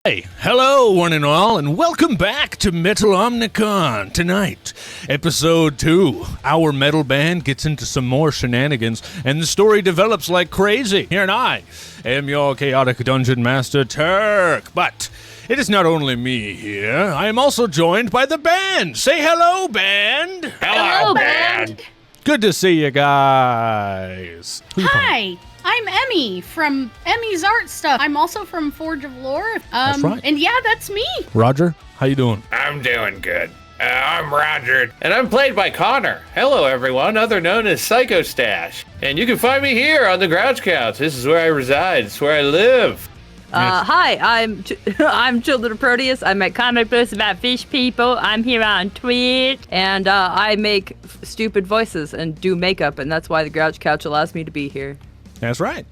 Hey, hello one and all, and welcome back to Metal Omnicon. Tonight, episode 2. Our metal band gets into some more shenanigans, and the story develops like crazy. Here and I am your chaotic dungeon master, Turk. But it is not only me here. I am also joined by the band. Say hello, band. Hello, band. Good to see you guys. Hi. I'm Emmy from Emmy's Art Stuff. I'm also from Forge of Lore. That's right. And yeah, that's me. Roger, how you doing? I'm doing good. I'm Roger, and I'm played by Connor. Hello, everyone, other known as Psycho Stash. And you can find me here on the Grouch Couch. This is where I reside. It's where I live. Hi, I'm Children of Proteus. I make comic books about fish people. I'm here on Twitch, and I make stupid voices and do makeup, and that's why the Grouch Couch allows me to be here. That's right.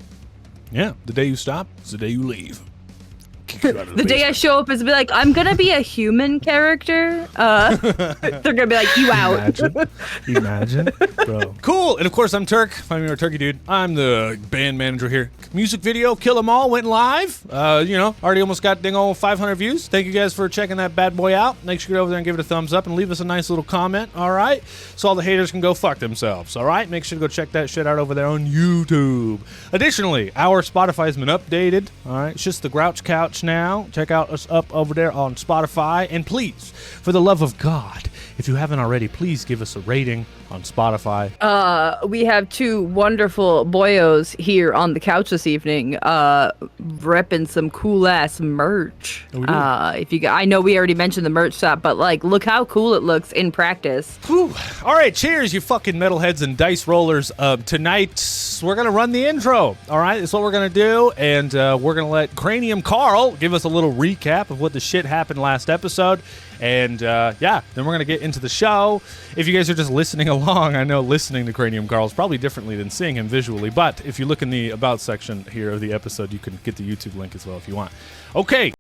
Yeah, the day you stop is the day you leave. The day I show up is be like, I'm gonna be a human character. They're gonna be like, you out. Imagine, bro. Cool. And of course, I'm Turk. Find me our Turkey Dude. I'm the band manager here. Music video, Kill 'Em All, went live. Already almost got ding old 500 views. Thank you guys for checking that bad boy out. Make sure you get over there and give it a thumbs up and leave us a nice little comment. All right, so all the haters can go fuck themselves. All right, make sure to go check that shit out over there on YouTube. Additionally, our Spotify has been updated. All right, it's just the Grouch Couch now. Check out us up over there on Spotify, and please, for the love of God, if you haven't already, please give us a rating on Spotify. We have two wonderful boyos here on the couch this evening, repping some cool ass merch. I know we already mentioned the merch shop, but like, look how cool it looks in practice. Whew. All right, cheers, you fucking metalheads and dice rollers. Tonight we're gonna run the intro. All right, that's what we're gonna do, and we're gonna let Cranium Carl give us a little recap of what the shit happened last episode. And then we're going to get into the show. If you guys are just listening along, I know listening to Cranium Carl is probably differently than seeing him visually, but if you look in the About section here of the episode, you can get the YouTube link as well if you want. Okay.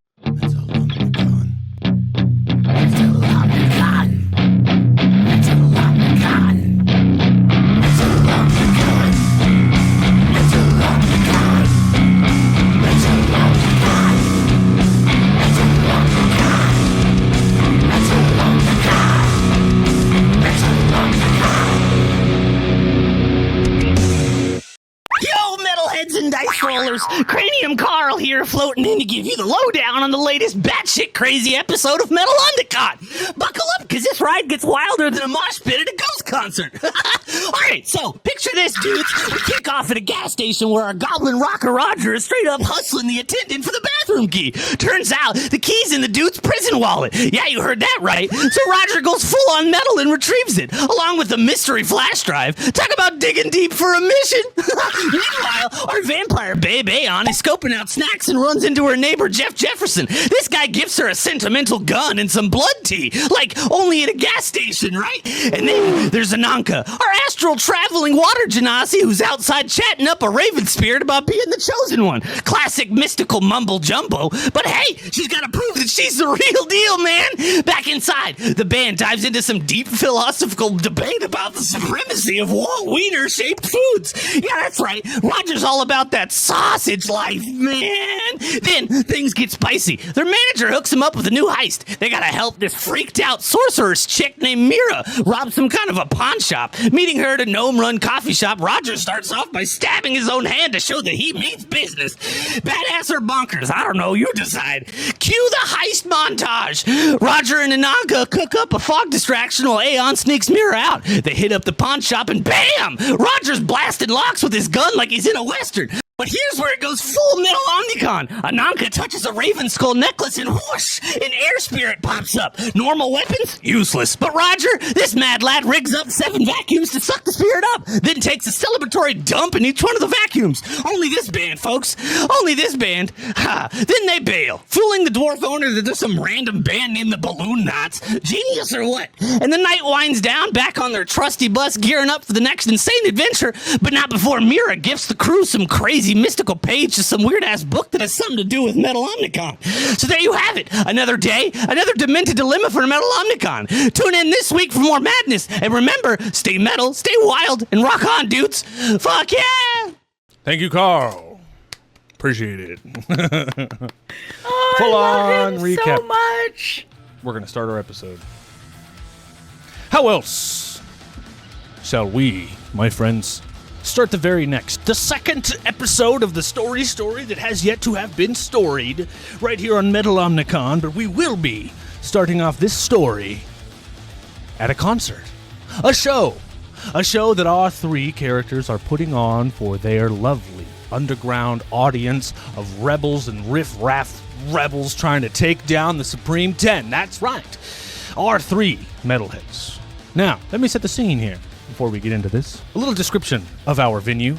Cranium Carl here, floating in to give you the lowdown on the latest batshit crazy episode of Metal Omnicon. Buckle up, because this ride gets wilder than a mosh pit at a Ghost concert. Alright, so picture this, dudes. We kick off at a gas station where our goblin rocker Roger is straight up hustling the attendant for the bathroom key. Turns out the key's in the dude's prison wallet. Yeah, you heard that right. So Roger goes full on metal and retrieves it, along with the mystery flash drive. Talk about digging deep for a mission. Meanwhile, our vampire babe Aeon is scoping out snacks and runs into her neighbor Jeff Jefferson. This guy gives her a sentimental gun and some blood tea, like only at a gas station, right? And then there's Ananka, our astral traveling water genasi who's outside chatting up a raven spirit about being the chosen one. Classic mystical mumble jumbo, but hey, she's got to prove that she's the real deal, man. Back inside, the band dives into some deep philosophical debate about the supremacy of Walt Wiener-shaped foods. Yeah, that's right. Roger's all about that sausage life, man. Then things get spicy. Their manager hooks them up with a new heist. They gotta help this freaked out sorceress chick named Mira rob some kind of a pawn shop. Meeting her at a gnome-run coffee shop, Roger starts off by stabbing his own hand to show that he means business. Badass or bonkers, I don't know, you decide. Cue the heist montage. Roger and Ananka cook up a fog distraction while Aeon sneaks Mira out. They hit up the pawn shop and bam! Roger's blasting locks with his gun like he's in a western. But here's where it goes full Metal Omnicon. Ananka touches a raven skull necklace and whoosh, an air spirit pops up. Normal weapons? Useless. But Roger, this mad lad rigs up 7 vacuums to suck the spirit up, then takes a celebratory dump in each one of the vacuums. Only this band, folks. Only this band. Ha. Then they bail, fooling the dwarf owner that there's some random band named the Balloon Knots. Genius or what? And the night winds down, back on their trusty bus, gearing up for the next insane adventure, but not before Mira gifts the crew some crazy mystical page to some weird-ass book that has something to do with Metal Omnicon. So there you have it. Another day, another demented dilemma for Metal Omnicon. Tune in this week for more madness. And remember, stay metal, stay wild, and rock on, dudes. Fuck yeah! Thank you, Carl. Appreciate it. Oh, Full I love on him recap. so much. We're going to start our episode. How else shall we, my friends, start the very next, the second episode of the story that has yet to have been storied right here on Metal Omnicon, but we will be starting off this story at a concert. A show that our three characters are putting on for their lovely underground audience of rebels and riff-raff rebels trying to take down the Supreme 10. That's right. Our three metalheads. Now, let me set the scene here before we get into this. A little description of our venue.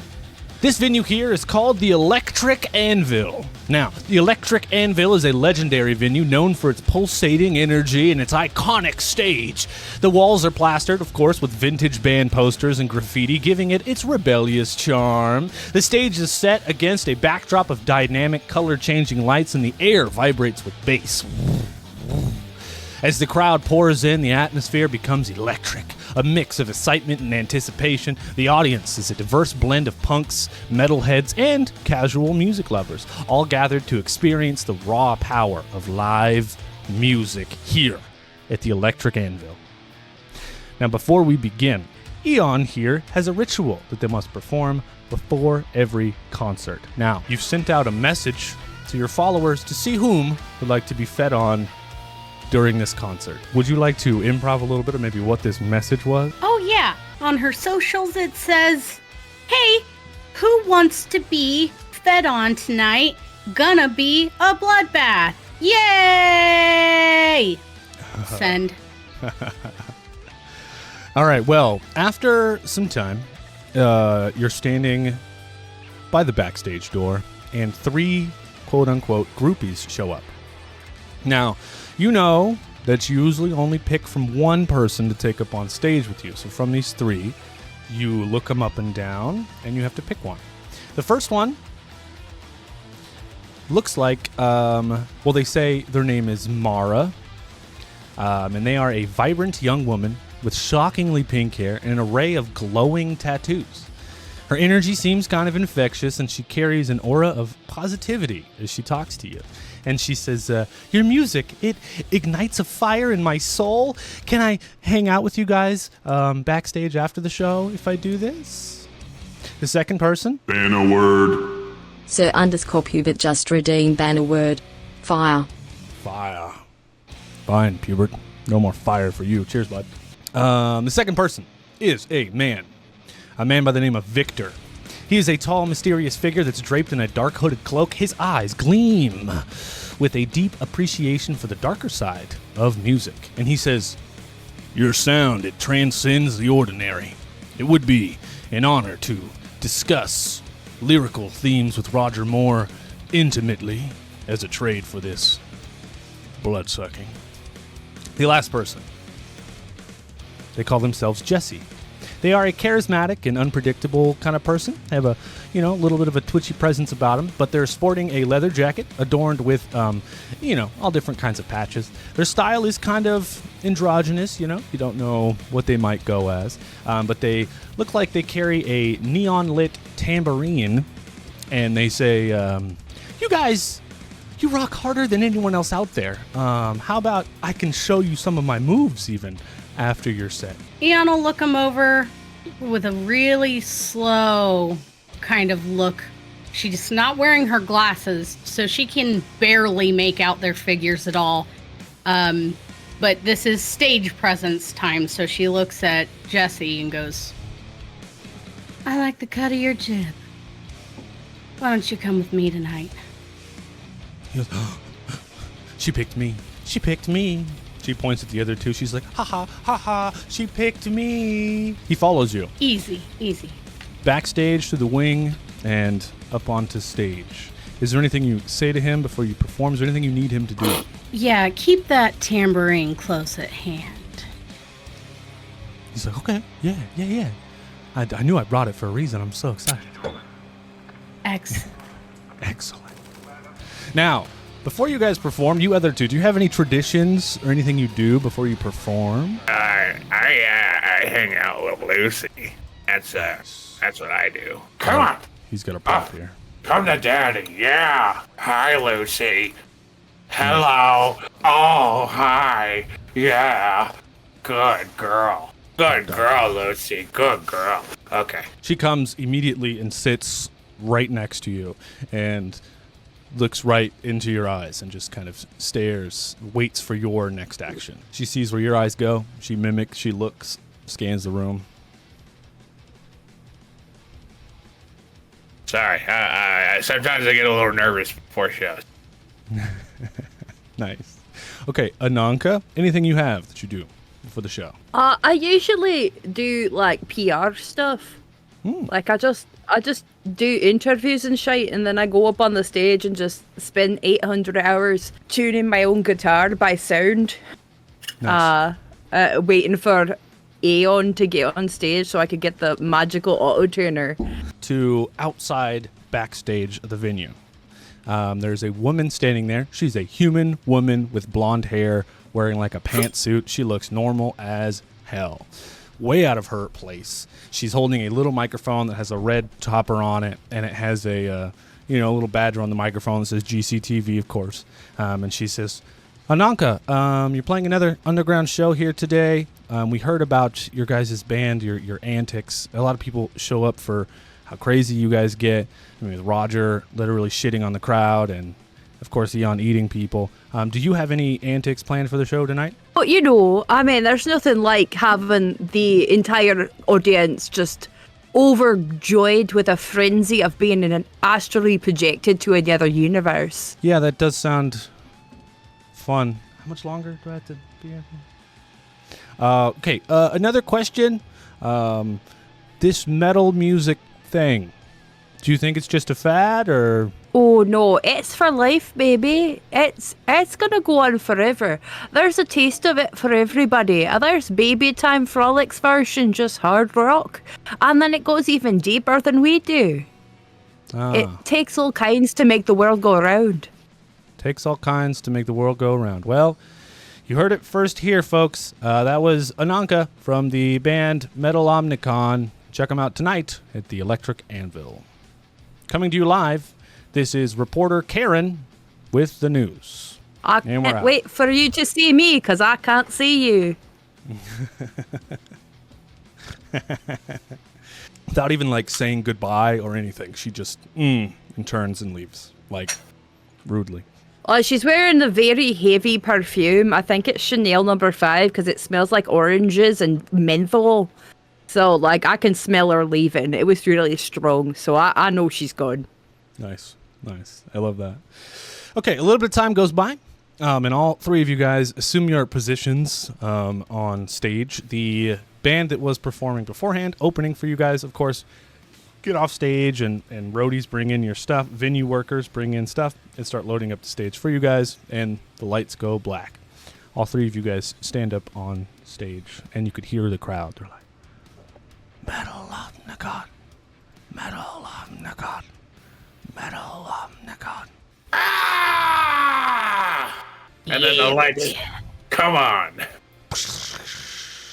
This venue here is called the Electric Anvil. Now, the Electric Anvil is a legendary venue known for its pulsating energy and its iconic stage. The walls are plastered, of course, with vintage band posters and graffiti, giving it its rebellious charm. The stage is set against a backdrop of dynamic, color-changing lights, and the air vibrates with bass. As the crowd pours in, the atmosphere becomes electric, a mix of excitement and anticipation. The audience is a diverse blend of punks, metalheads, and casual music lovers, all gathered to experience the raw power of live music here at the Electric Anvil. Now, before we begin, Eon here has a ritual that they must perform before every concert. Now, you've sent out a message to your followers to see whom would like to be fed on during this concert. Would you like to improv a little bit, or maybe what this message was? Oh, yeah. On her socials, it says, "Hey, who wants to be fed on tonight? Gonna be a bloodbath. Yay!" Send. All right, well, after some time, you're standing by the backstage door, and three quote-unquote groupies show up. Now, you know that you usually only pick from one person to take up on stage with you. So from these three, you look them up and down, and you have to pick one. The first one looks like, they say their name is Mara, and they are a vibrant young woman with shockingly pink hair and an array of glowing tattoos. Her energy seems kind of infectious, and she carries an aura of positivity as she talks to you. And she says, your music, it ignites a fire in my soul. Can I hang out with you guys backstage after the show if I do this? The second person? Banner word. Sir _ Pubert just redeemed banner word. Fire. Fire. Fine, Pubert. No more fire for you. Cheers, bud. The second person is a man by the name of Victor. He is a tall, mysterious figure that's draped in a dark hooded cloak. His eyes gleam with a deep appreciation for the darker side of music. And he says, your sound, it transcends the ordinary. It would be an honor to discuss lyrical themes with Roger Moore intimately as a trade for this blood-sucking. The last person. They call themselves Jesse. They are a charismatic and unpredictable kind of person. They have a, little bit of a twitchy presence about them, but they're sporting a leather jacket adorned with, all different kinds of patches. Their style is kind of androgynous, You don't know what they might go as, but they look like they carry a neon-lit tambourine, and they say, you guys, you rock harder than anyone else out there. How about I can show you some of my moves even after your set? Eon will look him over with a really slow kind of look. She's not wearing her glasses, so she can barely make out their figures at all. But this is stage presence time, so she looks at Jesse and goes, I like the cut of your jib. Why don't you come with me tonight? He goes, she picked me. She picked me. She points at the other two. She's like, ha ha, ha ha, she picked me. He follows you. Easy. Backstage to the wing and up onto stage. Is there anything you say to him before you perform? Is there anything you need him to do? Yeah, keep that tambourine close at hand. He's like, okay, yeah. I knew I brought it for a reason. I'm so excited. Excellent. Now, before you guys perform, you other two, do you have any traditions or anything you do before you perform? I hang out with Lucy. That's what I do. Come on. He's got a prop here. Come to daddy, yeah. Hi, Lucy. Hello. Oh, hi. Yeah. Good girl. Good girl, Lucy. Good girl. Okay. She comes immediately and sits right next to you and looks right into your eyes and just kind of stares, waits for your next action. She sees where your eyes go. She mimics, she looks, scans the room. Sorry. I sometimes I get a little nervous before shows. Nice. Okay, Ananka, anything you have that you do for the show? I usually do like PR stuff. Like I just do interviews and shit, and then I go up on the stage and just spend 800 hours tuning my own guitar by sound. Nice. Waiting for Aeon to get on stage so I could get the magical auto tuner. To outside backstage of the venue. There's a woman standing there. She's a human woman with blonde hair, wearing like a pantsuit. She looks normal as hell. Way out of her place. She's holding a little microphone that has a red topper on it, and it has a little badge on the microphone that says GCTV, of course. And she says, Ananka, you're playing another underground show here today. We heard about your guys' band, your antics. A lot of people show up for how crazy you guys get. I mean, with Roger literally shitting on the crowd, and of course Eon eating people. Do you have any antics planned for the show tonight? But I mean, there's nothing like having the entire audience just overjoyed with a frenzy of being in an astrally projected to another universe. Yeah, that does sound fun. How much longer do I have to be here? Okay, another question. This metal music thing, do you think it's just a fad, or? Oh no, it's for life, baby. It's gonna go on forever. There's a taste of it for everybody. There's Baby Time Frolics version, just hard rock. And then it goes even deeper than we do. It takes all kinds to make the world go around. Takes all kinds to make the world go around. Well, you heard it first here, folks. That was Ananka from the band Metal Omnicon. Check them out tonight at the Electric Anvil. Coming to you live, this is reporter Karen with the news. I can't wait for you to see me, because I can't see you. Without even like saying goodbye or anything, she just and turns and leaves, like rudely. She's wearing the very heavy perfume. I think it's Chanel No. 5 because it smells like oranges and menthol. So, like, I can smell her leaving. It was really strong, so I know she's gone. Nice. I love that. Okay, a little bit of time goes by, and all three of you guys assume your positions on stage. The band that was performing beforehand, opening for you guys, of course, get off stage, and roadies bring in your stuff. Venue workers bring in stuff and start loading up the stage for you guys, and the lights go black. All three of you guys stand up on stage, and you could hear the crowd. They're like, Metal Omnicon, Metal Omnicon, Metal Omnicon. Ah! And then the lights come on.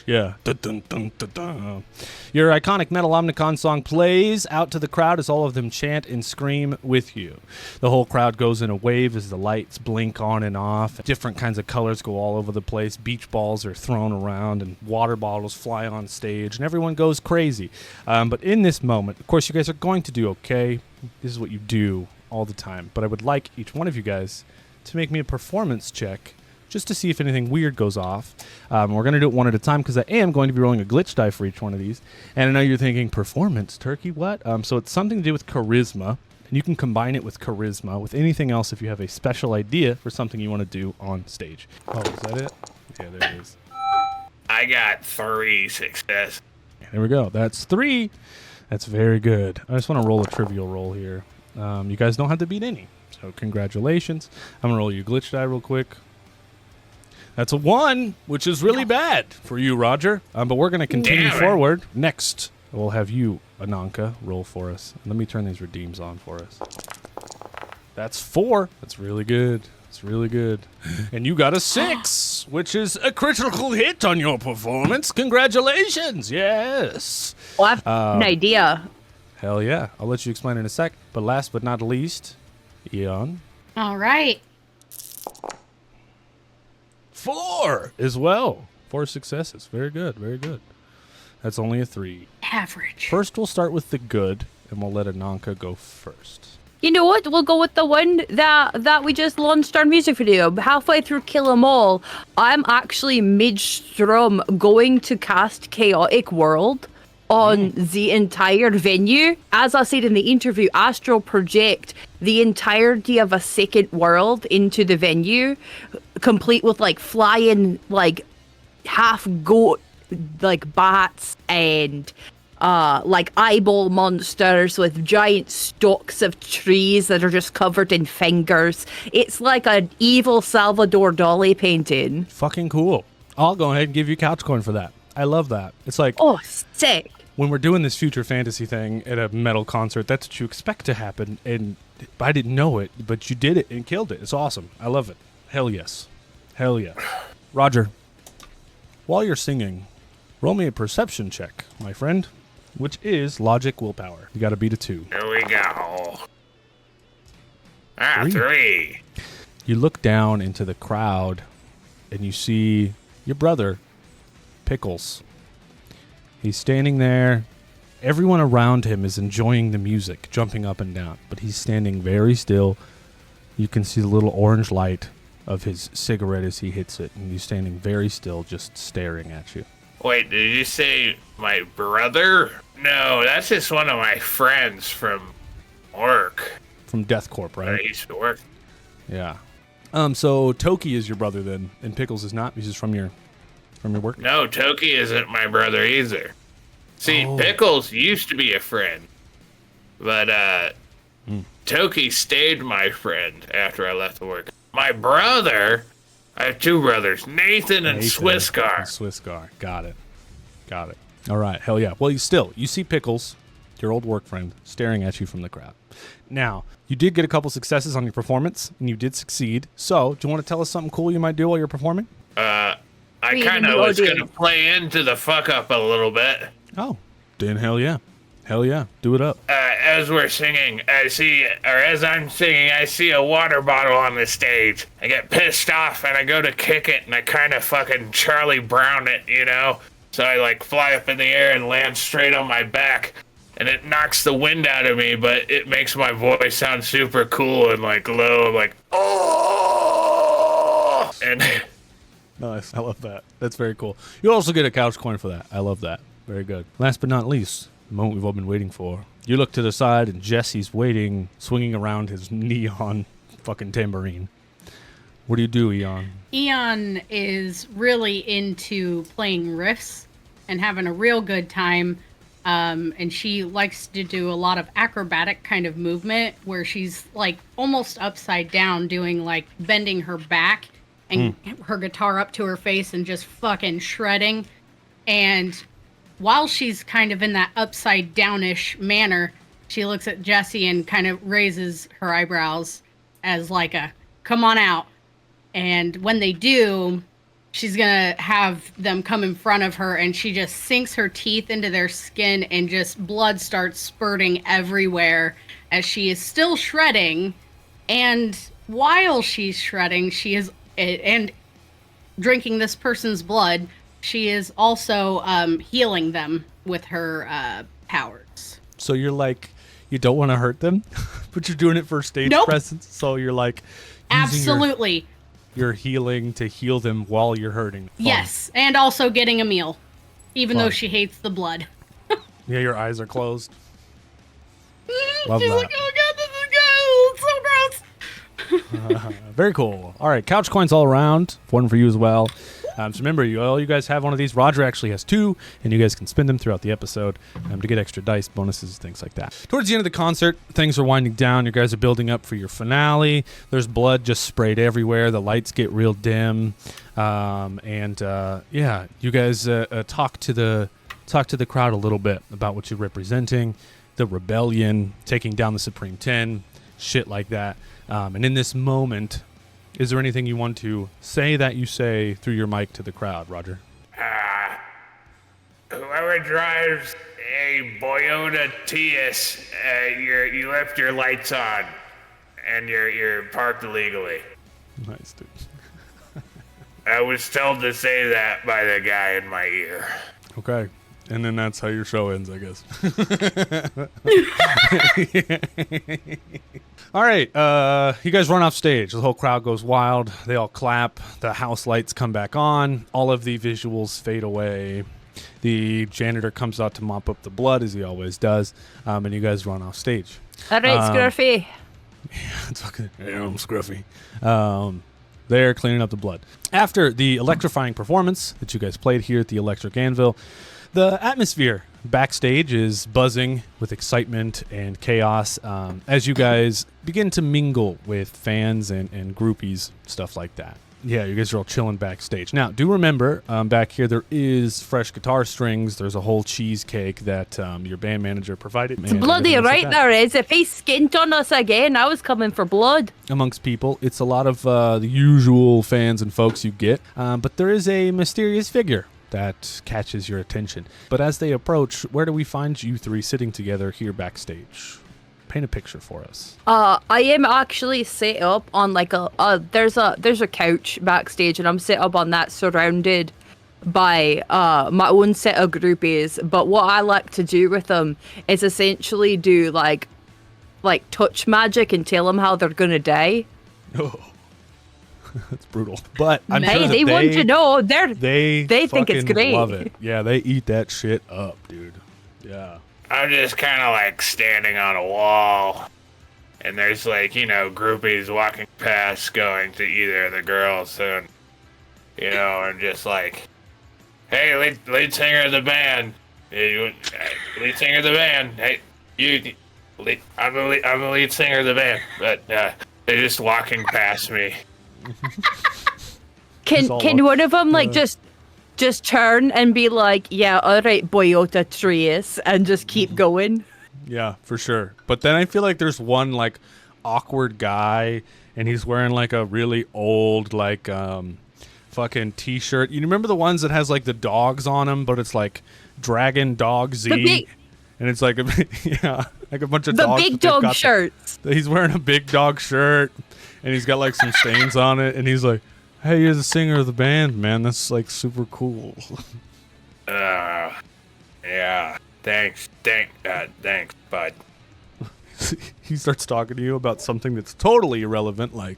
Yeah. Dun, dun, dun, dun, dun. Your iconic Metal Omnicon song plays out to the crowd as all of them chant and scream with you. The whole crowd goes in a wave as the lights blink on and off. Different kinds of colors go all over the place. Beach balls are thrown around and water bottles fly on stage, and everyone goes crazy. But in this moment, of course, you guys are going to do okay. This is what you do all the time. But I would like each one of you guys to make me a performance check just to see if anything weird goes off. We're going to do it one at a time because I am going to be rolling a glitch die for each one of these. And I know you're thinking, performance, Turkey, what? So it's something to do with charisma, and you can combine it with charisma with anything else if you have a special idea for something you want to do on stage. Oh, is that it? Yeah, there it is. I got 3 success. There we go. That's 3. That's very good. I just want to roll a trivial roll here. You guys don't have to beat any, so congratulations. I'm going to roll you a glitch die real quick. That's a 1, which is really bad for you, Roger. But we're going to continue forward. Next, we'll have you, Ananka, roll for us. Let me turn these redeems on for us. That's 4. That's really good. It's really good. And you got a 6, which is a critical hit on your performance. Congratulations. Yes. Well, I have an idea. Hell yeah. I'll let you explain in a sec. But last but not least, Eon. All right. 4 as well. 4 successes. Very good. Very good. That's only a 3. Average. First, we'll start with the good, and we'll let Ananka go first. You know what? We'll go with the one that we just launched our music video. Halfway through Kill 'Em All, I'm actually midstream going to cast Chaotic World on the entire venue. As I said in the interview, astral project the entirety of a second world into the venue, complete with like flying like half goat like bats and like eyeball monsters with giant stalks of trees that are just covered in fingers. It's like an evil Salvador Dali painting. Fucking cool. I'll go ahead and give you couch coin for that. I love that. It's like, oh, sick. When we're doing this future fantasy thing at a metal concert, that's what you expect to happen. And I didn't know it, but you did it and killed it. It's awesome. I love it. Hell yes. Hell yeah. Roger, while you're singing, roll me a perception check, my friend, which is logic willpower. You got to beat a 2. Here we go. 3. 3. You look down into the crowd and you see your brother, Pickles. He's standing there. Everyone around him is enjoying the music, jumping up and down, but he's standing very still. You can see the little orange light of his cigarette as he hits it, and he's standing very still, just staring at you. Wait, did you say my brother? No, that's just one of my friends from work. From Death Corp, right? I used to work. Yeah. So Toki is your brother then, and Pickles is not. He's just from your work. No, Toki isn't my brother either. See, Pickles used to be a friend, but Toki stayed my friend after I left the work. My brother, I have 2 brothers, Nathan and Swisscar. Swisscar, got it. All right, hell yeah. Well, you see Pickles, your old work friend, staring at you from the crowd. Now, you did get a couple successes on your performance, and you did succeed. So, do you want to tell us something cool you might do while you're performing? I kind of was going to play into the fuck up a little bit. Oh, then hell yeah. Hell yeah, do it up. As we're singing, as I'm singing, I see a water bottle on the stage. I get pissed off and I go to kick it and I kind of fucking Charlie Brown it, you know? So I like fly up in the air and land straight on my back. And it knocks the wind out of me, but it makes my voice sound super cool and like low, like, oh! And nice, I love that. That's very cool. You also get a couch coin for that. I love that. Very good. Last but not least, the moment we've all been waiting for. You look to the side and Jesse's waiting, swinging around his neon fucking tambourine. What do you do, Eon? Eon is really into playing riffs and having a real good time. And she likes to do a lot of acrobatic kind of movement where she's like almost upside down doing like bending her back and her guitar up to her face and just fucking shredding. And while she's kind of in that upside downish manner, she looks at Jesse and kind of raises her eyebrows as like a, come on out. And when they do, she's going to have them come in front of her and she just sinks her teeth into their skin and just blood starts spurting everywhere as she is still shredding. And while she's shredding, she is, and drinking this person's blood, she is also healing them with her powers. So you're like, you don't want to hurt them, but you're doing it for stage presence. So you're like, absolutely. You're healing to heal them while you're hurting. Fun. Yes, and also getting a meal, even though she hates the blood. Yeah, your eyes are closed. Love She's that. like, oh god, this is so gross. Very cool. All right, couch coins all around. One for you as well. So remember, all you guys have one of these. Roger actually has 2, and you guys can spin them throughout the episode to get extra dice, bonuses, things like that. Towards the end of the concert, things are winding down. You guys are building up for your finale. There's blood just sprayed everywhere. The lights get real dim, yeah, you guys talk to the crowd a little bit about what you're representing, the rebellion, taking down the Supreme 10, shit like that. And in this moment, is there anything you want to say that you say through your mic to the crowd, Roger? Whoever drives Hey, Boyota Tias, you left your lights on, and you're parked illegally. Nice, dude. I was told to say that by the guy in my ear. Okay. And then that's how your show ends, I guess. All right. You guys run off stage. The whole crowd goes wild. They all clap. The house lights come back on. All of the visuals fade away. The janitor comes out to mop up the blood, as he always does. And you guys run off stage. All right, Scruffy. It's fucking damn Scruffy. They're cleaning up the blood. After the electrifying performance that you guys played here at the Electric Anvil, the atmosphere backstage is buzzing with excitement and chaos as you guys begin to mingle with fans and groupies, stuff like that. Yeah, you guys are all chilling backstage. Now, do remember, back here there is fresh guitar strings. There's a whole cheesecake that your band manager provided. It's bloody right there is. If he skint on us again, I was coming for blood. Amongst people, it's a lot of the usual fans and folks you get, but there is a mysterious figure that catches your attention. But as they approach, where do we find you three sitting together here backstage? Paint a picture for us. I am actually set up on like there's a couch backstage, and I'm set up on that, surrounded by my own set of groupies. But what I like to do with them is essentially do like touch magic and tell them how they're gonna die. Oh. That's brutal. But I'm sure that they want to know. They think it's great. Love it. Yeah, they eat that shit up, dude. Yeah. I'm just kind of like standing on a wall, and there's like, groupies walking past going to either of the girls, and, I'm just like, hey, lead singer of the band. Lead singer of the band. Hey, I'm the lead singer of the band, but they're just walking past me. Can one of them just turn and be like, yeah, all right, Boyota Trius, and just keep going? Yeah, for sure. But then I feel like there's one like awkward guy, and he's wearing like a really old like fucking t-shirt. You remember the ones that has like the dogs on them, but it's like Dragon Dog Z, and it's like like a bunch of dogs. The big dog shirts. He's wearing a big dog shirt, and he's got like some stains on it, and he's like, hey, you're the singer of the band, man. That's like super cool. Yeah. Thanks, bud. He starts talking to you about something that's totally irrelevant, like,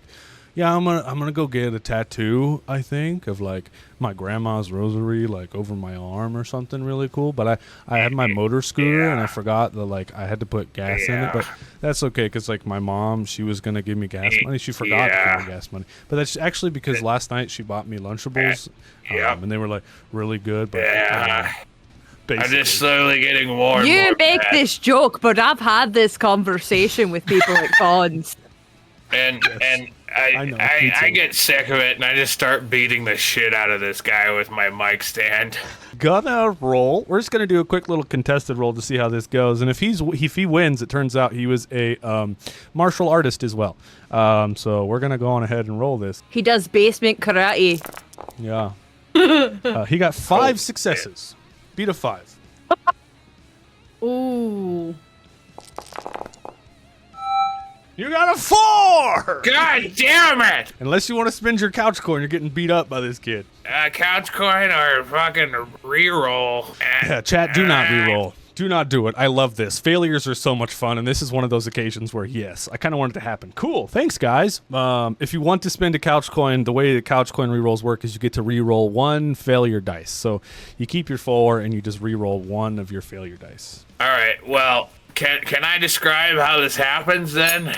yeah, I'm gonna go get a tattoo, I think, of like my grandma's rosary like over my arm or something really cool. But I had my motor scooter and I forgot that like I had to put gas in it. But that's okay, because like my mom, she was gonna give me gas money. She forgot to give me gas money. But that's actually because last night she bought me Lunchables, and they were like really good. But I'm just slowly getting more. You make this joke, but I've had this conversation with people at cons. And I get sick of it, and I just start beating the shit out of this guy with my mic stand. Gonna roll. We're just gonna do a quick little contested roll to see how this goes. And if he wins, it turns out he was a martial artist as well. So we're gonna go on ahead and roll this. He does basement karate. Yeah. He got 5 successes. Beat a 5. Ooh. You got a 4! God damn it! Unless you want to spend your couch coin, you're getting beat up by this kid. Couch coin or fucking reroll. Yeah, chat, do not reroll. Do not do it. I love this. Failures are so much fun, and this is one of those occasions where, yes, I kind of want it to happen. Cool. Thanks, guys. If you want to spend a couch coin, the way the couch coin rerolls work is you get to reroll 1 failure dice. So you keep your 4, and you just reroll 1 of your failure dice. All right. Well, can I describe how this happens then?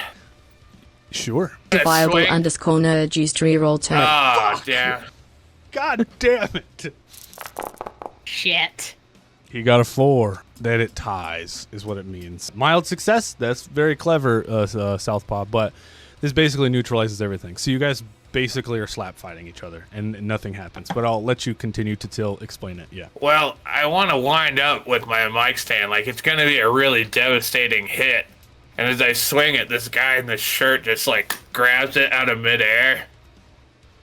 Sure. Viable _nerd used to reroll turn. Oh, damn. God damn it. Shit. He got a 4. That it ties is what it means. Mild success. That's very clever, Southpaw. But this basically neutralizes everything. So you guys basically are slap fighting each other, and nothing happens. But I'll let you continue to explain it. Yeah. Well, I want to wind up with my mic stand. Like, it's going to be a really devastating hit. And as I swing it, this guy in the shirt just, like, grabs it out of midair.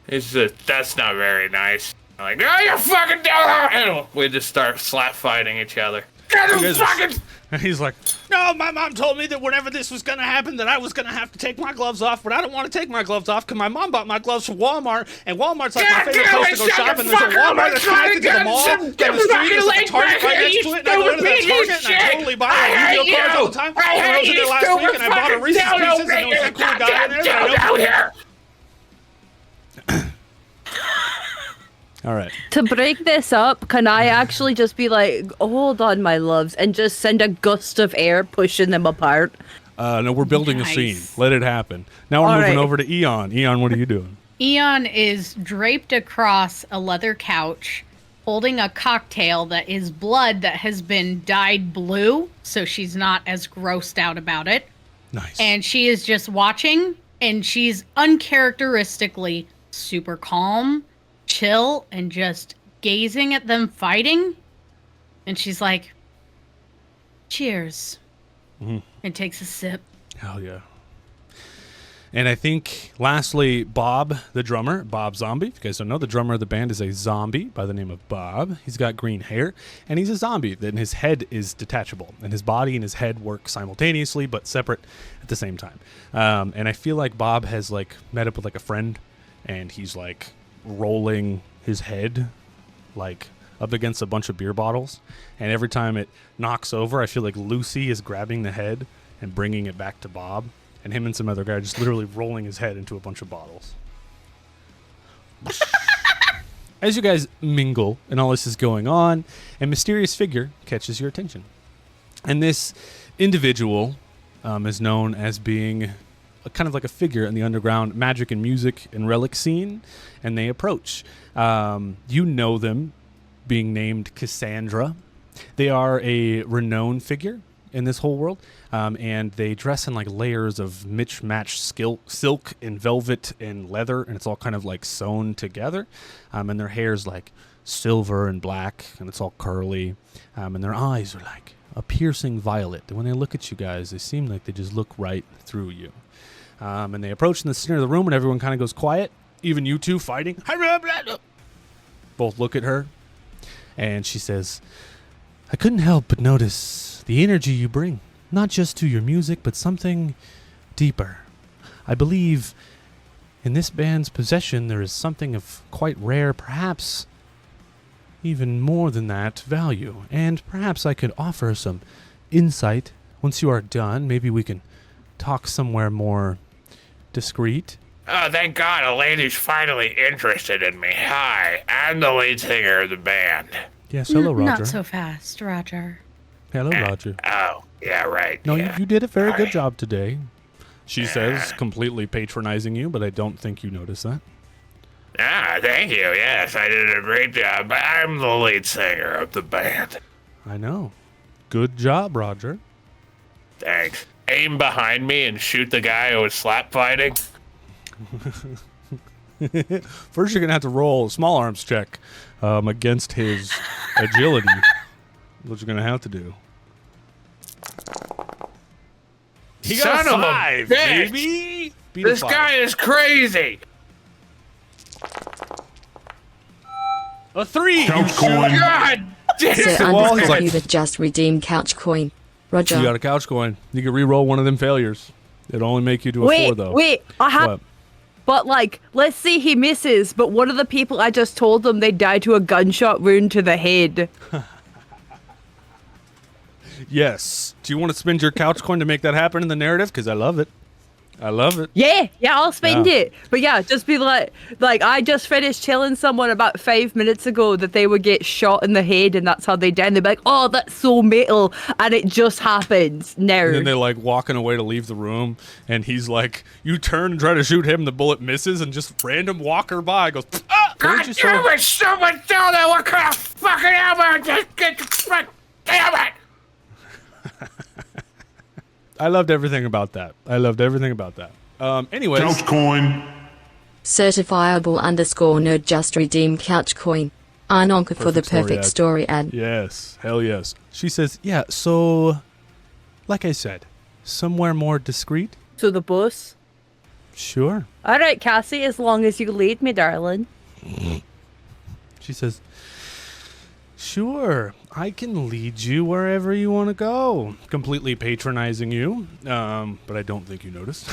That's not very nice. I'm like, oh, you're fucking down! And we just start slap fighting each other. And he's like, no, my mom told me that whenever this was going to happen, that I was going to have to take my gloves off, but I don't want to take my gloves off because my mom bought my gloves from Walmart, and Walmart's like my favorite place to go shop, and there's a Walmart that's connected to the mall down the street, there's a Target right next to it, and I go into that Target, and I totally buy Yu-Gi-Oh cards all the time. I was in there last week, and I bought a Reese's Pieces, and there was a cool guy in there that I know. All right. To break this up, can I actually just be like, hold on, my loves, and just send a gust of air pushing them apart? No, we're building a scene. Let it happen. Now we're moving over to Eon. Eon, what are you doing? Eon is draped across a leather couch, holding a cocktail that is blood that has been dyed blue, so she's not as grossed out about it. Nice. And she is just watching, and she's uncharacteristically super calm, chill, and just gazing at them fighting. And she's like, cheers. Mm-hmm. And takes a sip. Hell yeah. And I think, lastly, Bob, the drummer, Bob Zombie. If you guys don't know, the drummer of the band is a zombie by the name of Bob. He's got green hair, and he's a zombie. Then his head is detachable, and his body and his head work simultaneously, but separate at the same time. And I feel like Bob has, like, met up with, like, a friend, and he's, like, rolling his head, like, up against a bunch of beer bottles. And every time it knocks over, I feel like Lucy is grabbing the head and bringing it back to Bob. And him and some other guy are just literally rolling his head into a bunch of bottles. As you guys mingle and all this is going on, a mysterious figure catches your attention. And this individual is known as being kind of like a figure in the underground magic and music and relic scene. And they approach. You know them being named Cassandra. They are a renowned figure in this whole world, and they dress in like layers of mismatched silk and velvet and leather, and it's all kind of like sewn together, and their hair's like silver and black, and it's all curly, and their eyes are like a piercing violet, and when they look at you guys, they seem like they just look right through you. And they approach in the center of the room, and everyone kind of goes quiet, even you two fighting. Both look at her, and she says, I couldn't help but notice the energy you bring, not just to your music, but something deeper. I believe in this band's possession there is something of quite rare, perhaps even more than that, value. And perhaps I could offer some insight. Once you are done, maybe we can talk somewhere more discreet. Oh, thank God, a lady's finally interested in me. Hi, I'm the lead singer of the band. Yes, hello, Roger. Not so fast, Roger. Hello, Roger. Oh, yeah, right. No, yeah. you did a very good job today. She says, completely patronizing you, but I don't think you noticed that. Ah, thank you. Yes, I did a great job. I'm the lead singer of the band. I know. Good job, Roger. Thanks. Aim behind me and shoot the guy who was slap fighting. First, you're going to have to roll a small arms check against his agility. What you're going to have to do. He got a 5, baby! This guy is crazy! A 3! Couch coin. God damn! Sir Well, he's Computer just redeemed couch coin. Roger. You got a couch coin. You can re-roll one of them failures. It'll only make you to a 4, though. Wait, I have... What? But, like, let's say he misses, but one of the people I just told them they died to a gunshot wound to the head. Yes. Do you want to spend your couch coin to make that happen in the narrative? Because I love it. I love it. Yeah, I'll spend it. But yeah, just be like I just finished telling someone about 5 minutes ago that they would get shot in the head and that's how they die. And they'd be like, oh, that's so metal. And it just happens now. And then they're like walking away to leave the room. And he's like, you turn and try to shoot him. The bullet misses and just random walker by goes, ah! God damn it, someone tell them what kind of fucking ammo just get the fuck. Damn it! I loved everything about that. Anyways. Couch coin. Certifiable _nerd just redeemed couch coin. Anarchy for the perfect story ad. Yes. Hell yes. She says, yeah, so, like I said, somewhere more discreet. To the bus? Sure. All right, Cassie, as long as you lead me, darling. She says, Sure, I can lead you wherever you want to go. Completely patronizing you, but I don't think you noticed.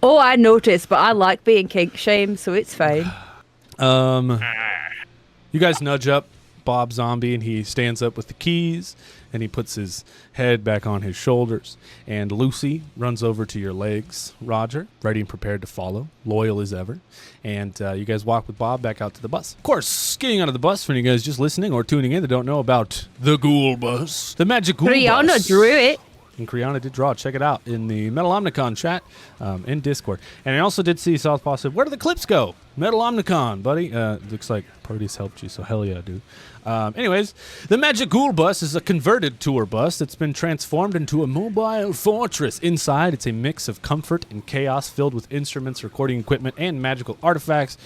Oh, I noticed, but I like being kink-shamed, so it's fine. You guys nudge up Bob Zombie, and he stands up with the keys, and he puts his head back on his shoulders. And Lucy runs over to your legs, Roger, ready and prepared to follow, loyal as ever. And you guys walk with Bob back out to the bus. Of course, getting out of the bus, for you guys just listening or tuning in that don't know about the Ghoul Bus, the Magic Ghoul Bus. Rihanna drew it. And Kriana did draw it. Check it out in the Metal Omnicon chat in Discord. And I also did see Southpaw said, where do the clips go? Metal Omnicon, buddy. Looks like Party's helped you, so hell yeah, dude. Anyways, the Magic Ghoul Bus is a converted tour bus that's been transformed into a mobile fortress. Inside, it's a mix of comfort and chaos filled with instruments, recording equipment, and magical artifacts,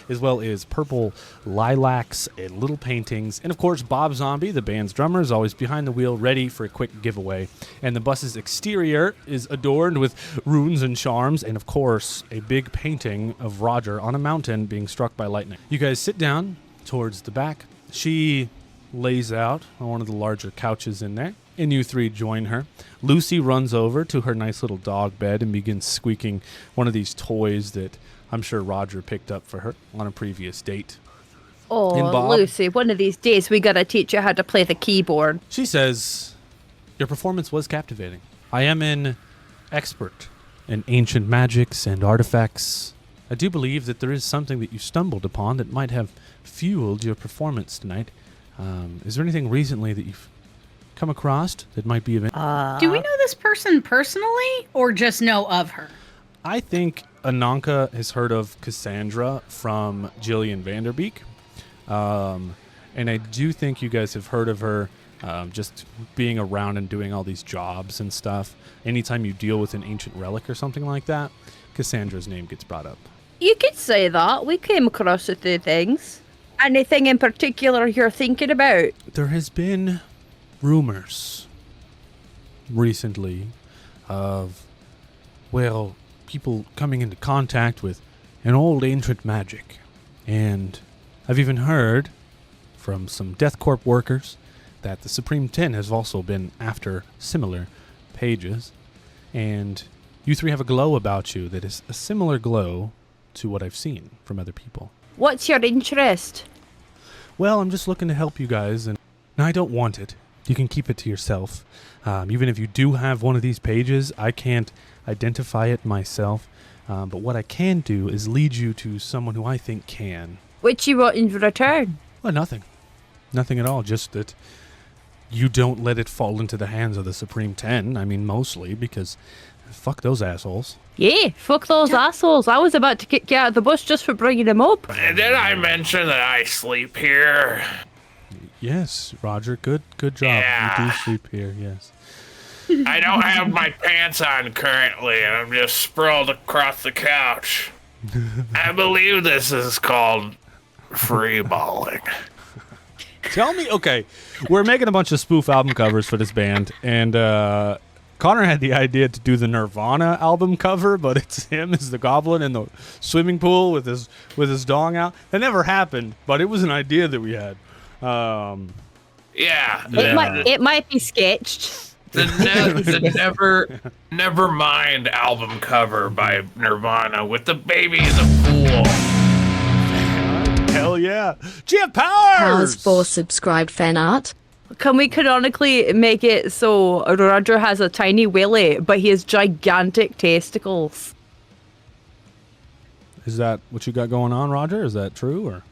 as well as purple lilacs and little paintings. And of course, Bob Zombie, the band's drummer, is always behind the wheel, ready for a quick giveaway. And the bus's exterior is adorned with runes and charms, and of course, a big painting of Roger on a mountain being struck by lightning. You guys sit down towards the back. She lays out on one of the larger couches in there, and you three join her. Lucy runs over to her nice little dog bed and begins squeaking one of these toys that I'm sure Roger picked up for her on a previous date. Oh, Lucy, one of these days we gotta teach you how to play the keyboard. She says, your performance was captivating. I am an expert in ancient magics and artifacts. I do believe that there is something that you stumbled upon that might have fueled your performance tonight. Is there anything recently that you've come across that might be of Do we know this person personally or just know of her? I think Ananka has heard of Cassandra from Jillian Vanderbeek. And I do think you guys have heard of her just being around and doing all these jobs and stuff. Anytime you deal with an ancient relic or something like that, Cassandra's name gets brought up. You could say that. We came across a few things. Anything in particular you're thinking about? There has been rumors recently of, well, people coming into contact with an old ancient magic. And I've even heard from some Death Corp workers that the Supreme 10 has also been after similar pages. And you three have a glow about you that is a similar glow to what I've seen from other people. What's your interest? Well, I'm just looking to help you guys, and I don't want it. You can keep it to yourself. Even if you do have one of these pages, I can't identify it myself. But what I can do is lead you to someone who I think can. What you want in return? Well, nothing. Nothing at all. Just that you don't let it fall into the hands of the Supreme 10. I mean, mostly, because fuck those assholes. Yeah, fuck those assholes. I was about to kick you out of the bus just for bringing them up. Did I mention that I sleep here? Yes, Roger. Good job. Yeah. You do sleep here, yes. I don't have my pants on currently, and I'm just sprawled across the couch. I believe this is called freeballing. Tell me, okay, we're making a bunch of spoof album covers for this band, and Connor had the idea to do the Nirvana album cover, but it's him as the goblin in the swimming pool with his dong out. That never happened, but it was an idea that we had. Yeah. It might be sketched. The Nevermind album cover by Nirvana with the baby in the pool. Hell yeah. Jeff Powers! Powers for subscribed fan art. Can we canonically make it so Roger has a tiny willy, but he has gigantic testicles? Is that what you got going on, Roger? Is that true, or?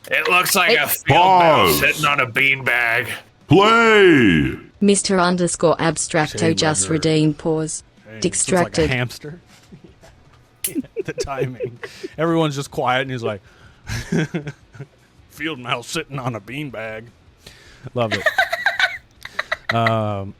It looks like a field mouse sitting on a beanbag. Play! Mr. _ Abstracto Shame just Roger. redeemed pause. It's Distracted. like a hamster. The timing. Everyone's just quiet, and he's like, field mouse sitting on a beanbag. Love it.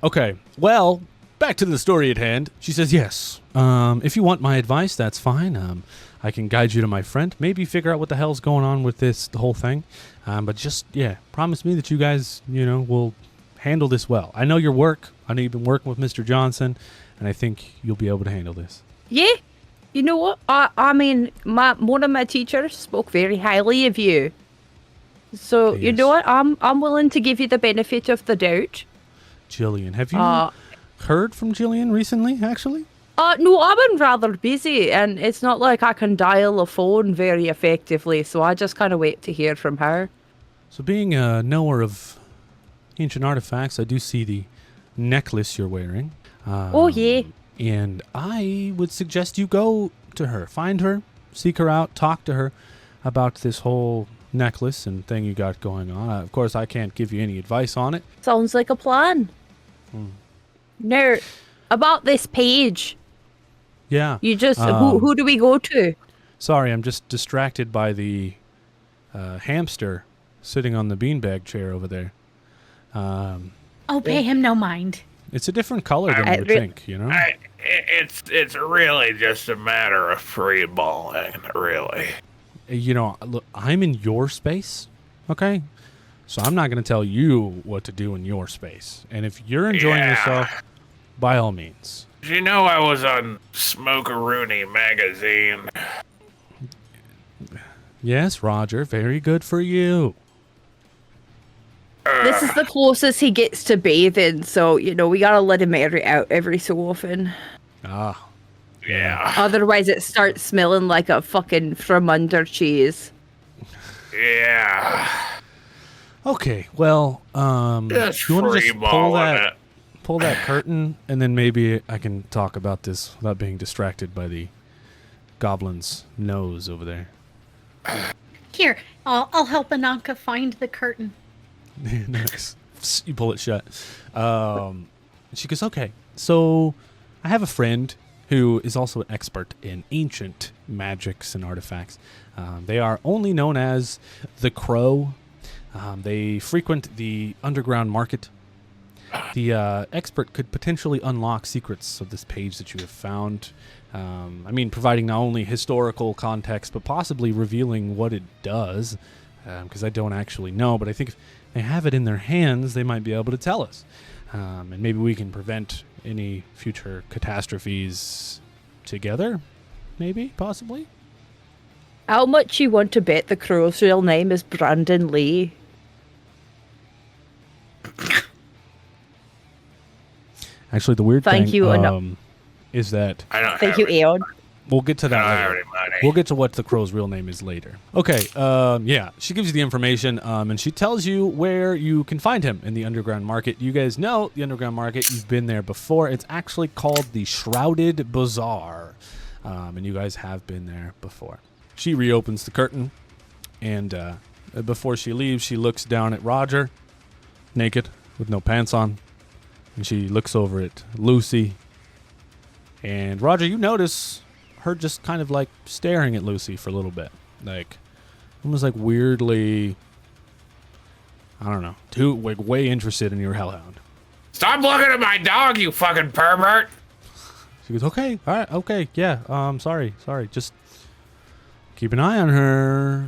Okay, well, back to the story at hand. She says, yes, if you want my advice, that's fine. I can guide you to my friend. Maybe figure out what the hell's going on with the whole thing. But just, promise me that you guys, will handle this well. I know your work. I know you've been working with Mr. Johnson, and I think you'll be able to handle this. Yeah, You know what? I mean, one of my teachers spoke very highly of you. So you know what? I'm willing to give you the benefit of the doubt. Jillian, have you heard from Jillian recently? Actually. No, I've been rather busy, and it's not like I can dial a phone very effectively. So I just kind of wait to hear from her. So, being a knower of ancient artifacts, I do see the necklace you're wearing. Oh yeah. And I would suggest you go to her, find her, seek her out, talk to her about this whole necklace and thing you got going on. Of course, I can't give you any advice on it. Sounds like a plan. Now, about this page. Yeah. You just who do we go to? Sorry, I'm just distracted by the hamster sitting on the beanbag chair over there. Pay him no mind. It's a different color than you would think, you know? It's really just a matter of free balling, really. You know, look, I'm in your space, okay? So I'm not going to tell you what to do in your space. And if you're enjoying yourself, by all means. Did you know I was on Smoke-A-Rooney magazine? Yes, Roger, very good for you. This is the closest he gets to bathing, so, you know, we gotta let him air it out every so often. Ah. Yeah. Otherwise it starts smelling like a fucking from under cheese. Yeah. Okay, well, you want to just pull that curtain, and then maybe I can talk about this without being distracted by the goblin's nose over there. Here, I'll help Ananka find the curtain. Nice. You pull it shut. She goes, okay, so I have a friend who is also an expert in ancient magics and artifacts. They are only known as the Crow. They frequent the underground market. The expert could potentially unlock secrets of this page that you have found. I mean, providing not only historical context, but possibly revealing what it does, because I don't actually know. But I think if they have it in their hands, they might be able to tell us. And maybe we can prevent any future catastrophes together. Maybe, possibly. How much you want to bet the crow's real name is Brandon Leigh? Actually, the weird Thank thing you, is that... Thank you, Aeon. We'll get to that later. We'll get to what the crow's real name is later. Okay, yeah, she gives you the information, and she tells you where you can find him in the underground market. You guys know the underground market. You've been there before. It's actually called the Shrouded Bazaar, and you guys have been there before. She reopens the curtain, and before she leaves, she looks down at Roger, naked, with no pants on, and she looks over at Lucy. And Roger, you notice her just kind of like staring at Lucy for a little bit, like almost like weirdly, I don't know, way interested in your hellhound. Stop looking at my dog, you fucking pervert! She goes, okay, all right, okay, yeah, sorry, just keep an eye on her.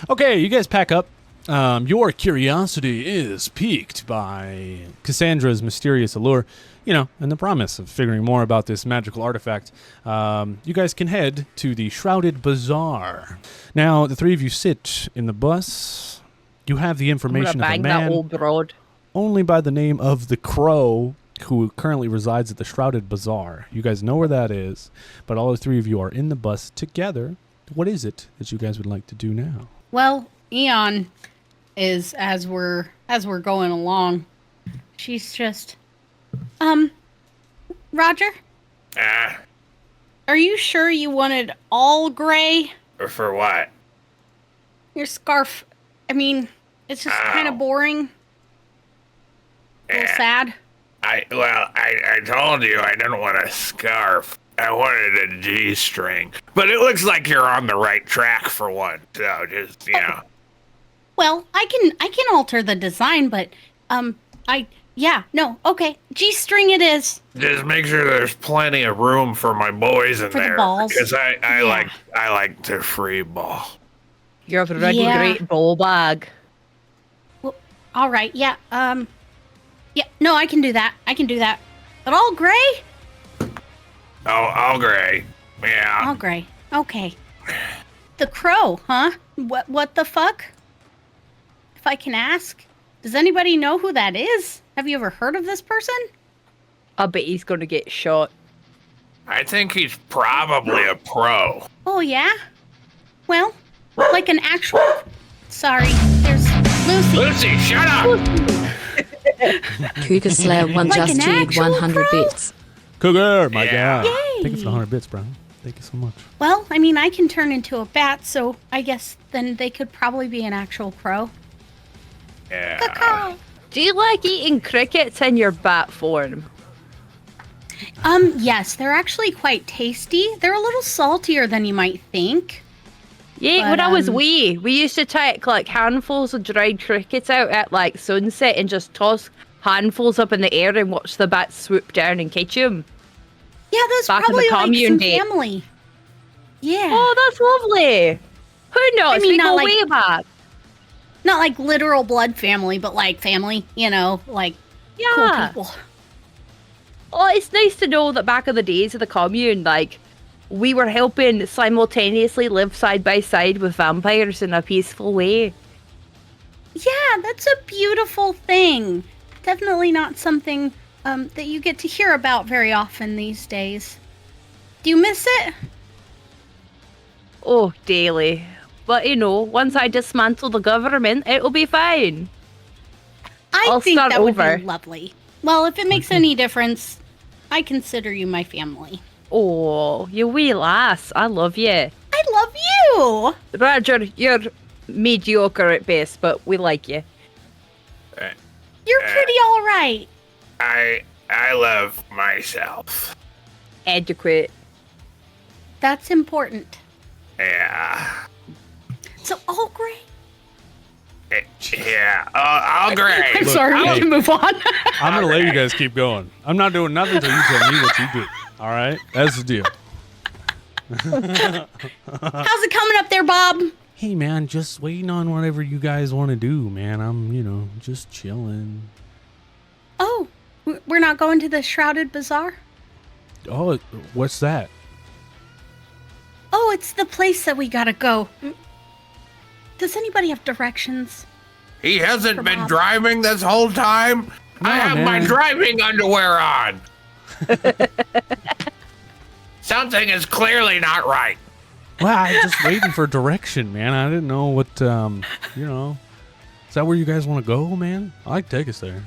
Okay, you guys pack up. Your curiosity is piqued by Cassandra's mysterious allure, and the promise of figuring more about this magical artifact. You guys can head to the Shrouded Bazaar. Now, the three of you sit in the bus. You have the information of a man that old broad. only by the name of the Crow, who currently resides at the Shrouded Bazaar. You guys know where that is, but all the three of you are in the bus together. What is it that you guys would like to do now? Well, Eon is, as we're going along, she's just, Roger? Are you sure you wanted all gray? For what? Your scarf, I mean, it's just kind of boring. A little sad. I told you I didn't want a scarf. I wanted a G-string. But it looks like you're on the right track for one, so just, Well, I can alter the design, but, okay, G-string it is. Just make sure there's plenty of room for my boys in there. For the balls. Because I like to free ball. You have a really great ball bag. Well, all right, yeah, no, I can do that. But all gray? All gray. Yeah. All gray. Okay. The crow, huh? What the fuck? If I can ask, does anybody know who that is? Have you ever heard of this person? I bet he's gonna get shot. I think he's probably a pro. Oh, yeah? Well, like an actual... Sorry, there's Lucy. Lucy, shut up! Cougar Slayer one Like just an cheered actual 100 pro? bits. Cougar, my Yeah. guy. Yay. Thank you for the 100 bits, bro. Thank you so much. Well, I mean, I can turn into a bat, so I guess then they could probably be an actual crow. Yeah. Caw. Do you like eating crickets in your bat form? Yes, they're actually quite tasty. They're a little saltier than you might think. Yeah, But, when I was um, wee, we used to take like handfuls of dried crickets out at like sunset and just toss handfuls up in the air and watch the bats swoop down and catch them. Yeah, those Back in the probably like commune some day. family. Yeah. Oh, that's lovely. Who knows? I mean, we not go like- way back. Not like literal blood family, but like family, like Yeah. cool people. Oh, it's nice to know that back in the days of the commune, like, we were helping simultaneously live side by side with vampires in a peaceful way. Yeah, that's a beautiful thing. Definitely not something that you get to hear about very often these days. Do you miss it? Oh, daily. But, you know, once I dismantle the government, it'll be fine. I'll think start that would over. be lovely. Well, if it makes any difference, I consider you my family. Oh, you wee lass. I love you. I love you! Roger, you're mediocre at best, but we like you. You're pretty alright. I love myself. Adequate. That's important. Yeah. So, all great. Yeah. All gray. I'm sorry, we hey. can move on. I'm going to let you guys keep going. I'm not doing nothing until you tell me what you do. All right? That's the deal. How's it coming up there, Bob? Hey, man, just waiting on whatever you guys want to do, man. I'm, just chilling. Oh, we're not going to the Shrouded Bazaar? Oh, what's that? Oh, it's the place that we gotta go. Does anybody have directions? He hasn't For been Bob. driving this whole time. I have my man. driving underwear on. Something is clearly not right. Well, I was just waiting for direction, man. I didn't know what, Is that where you guys want to go, man? I like to take us there.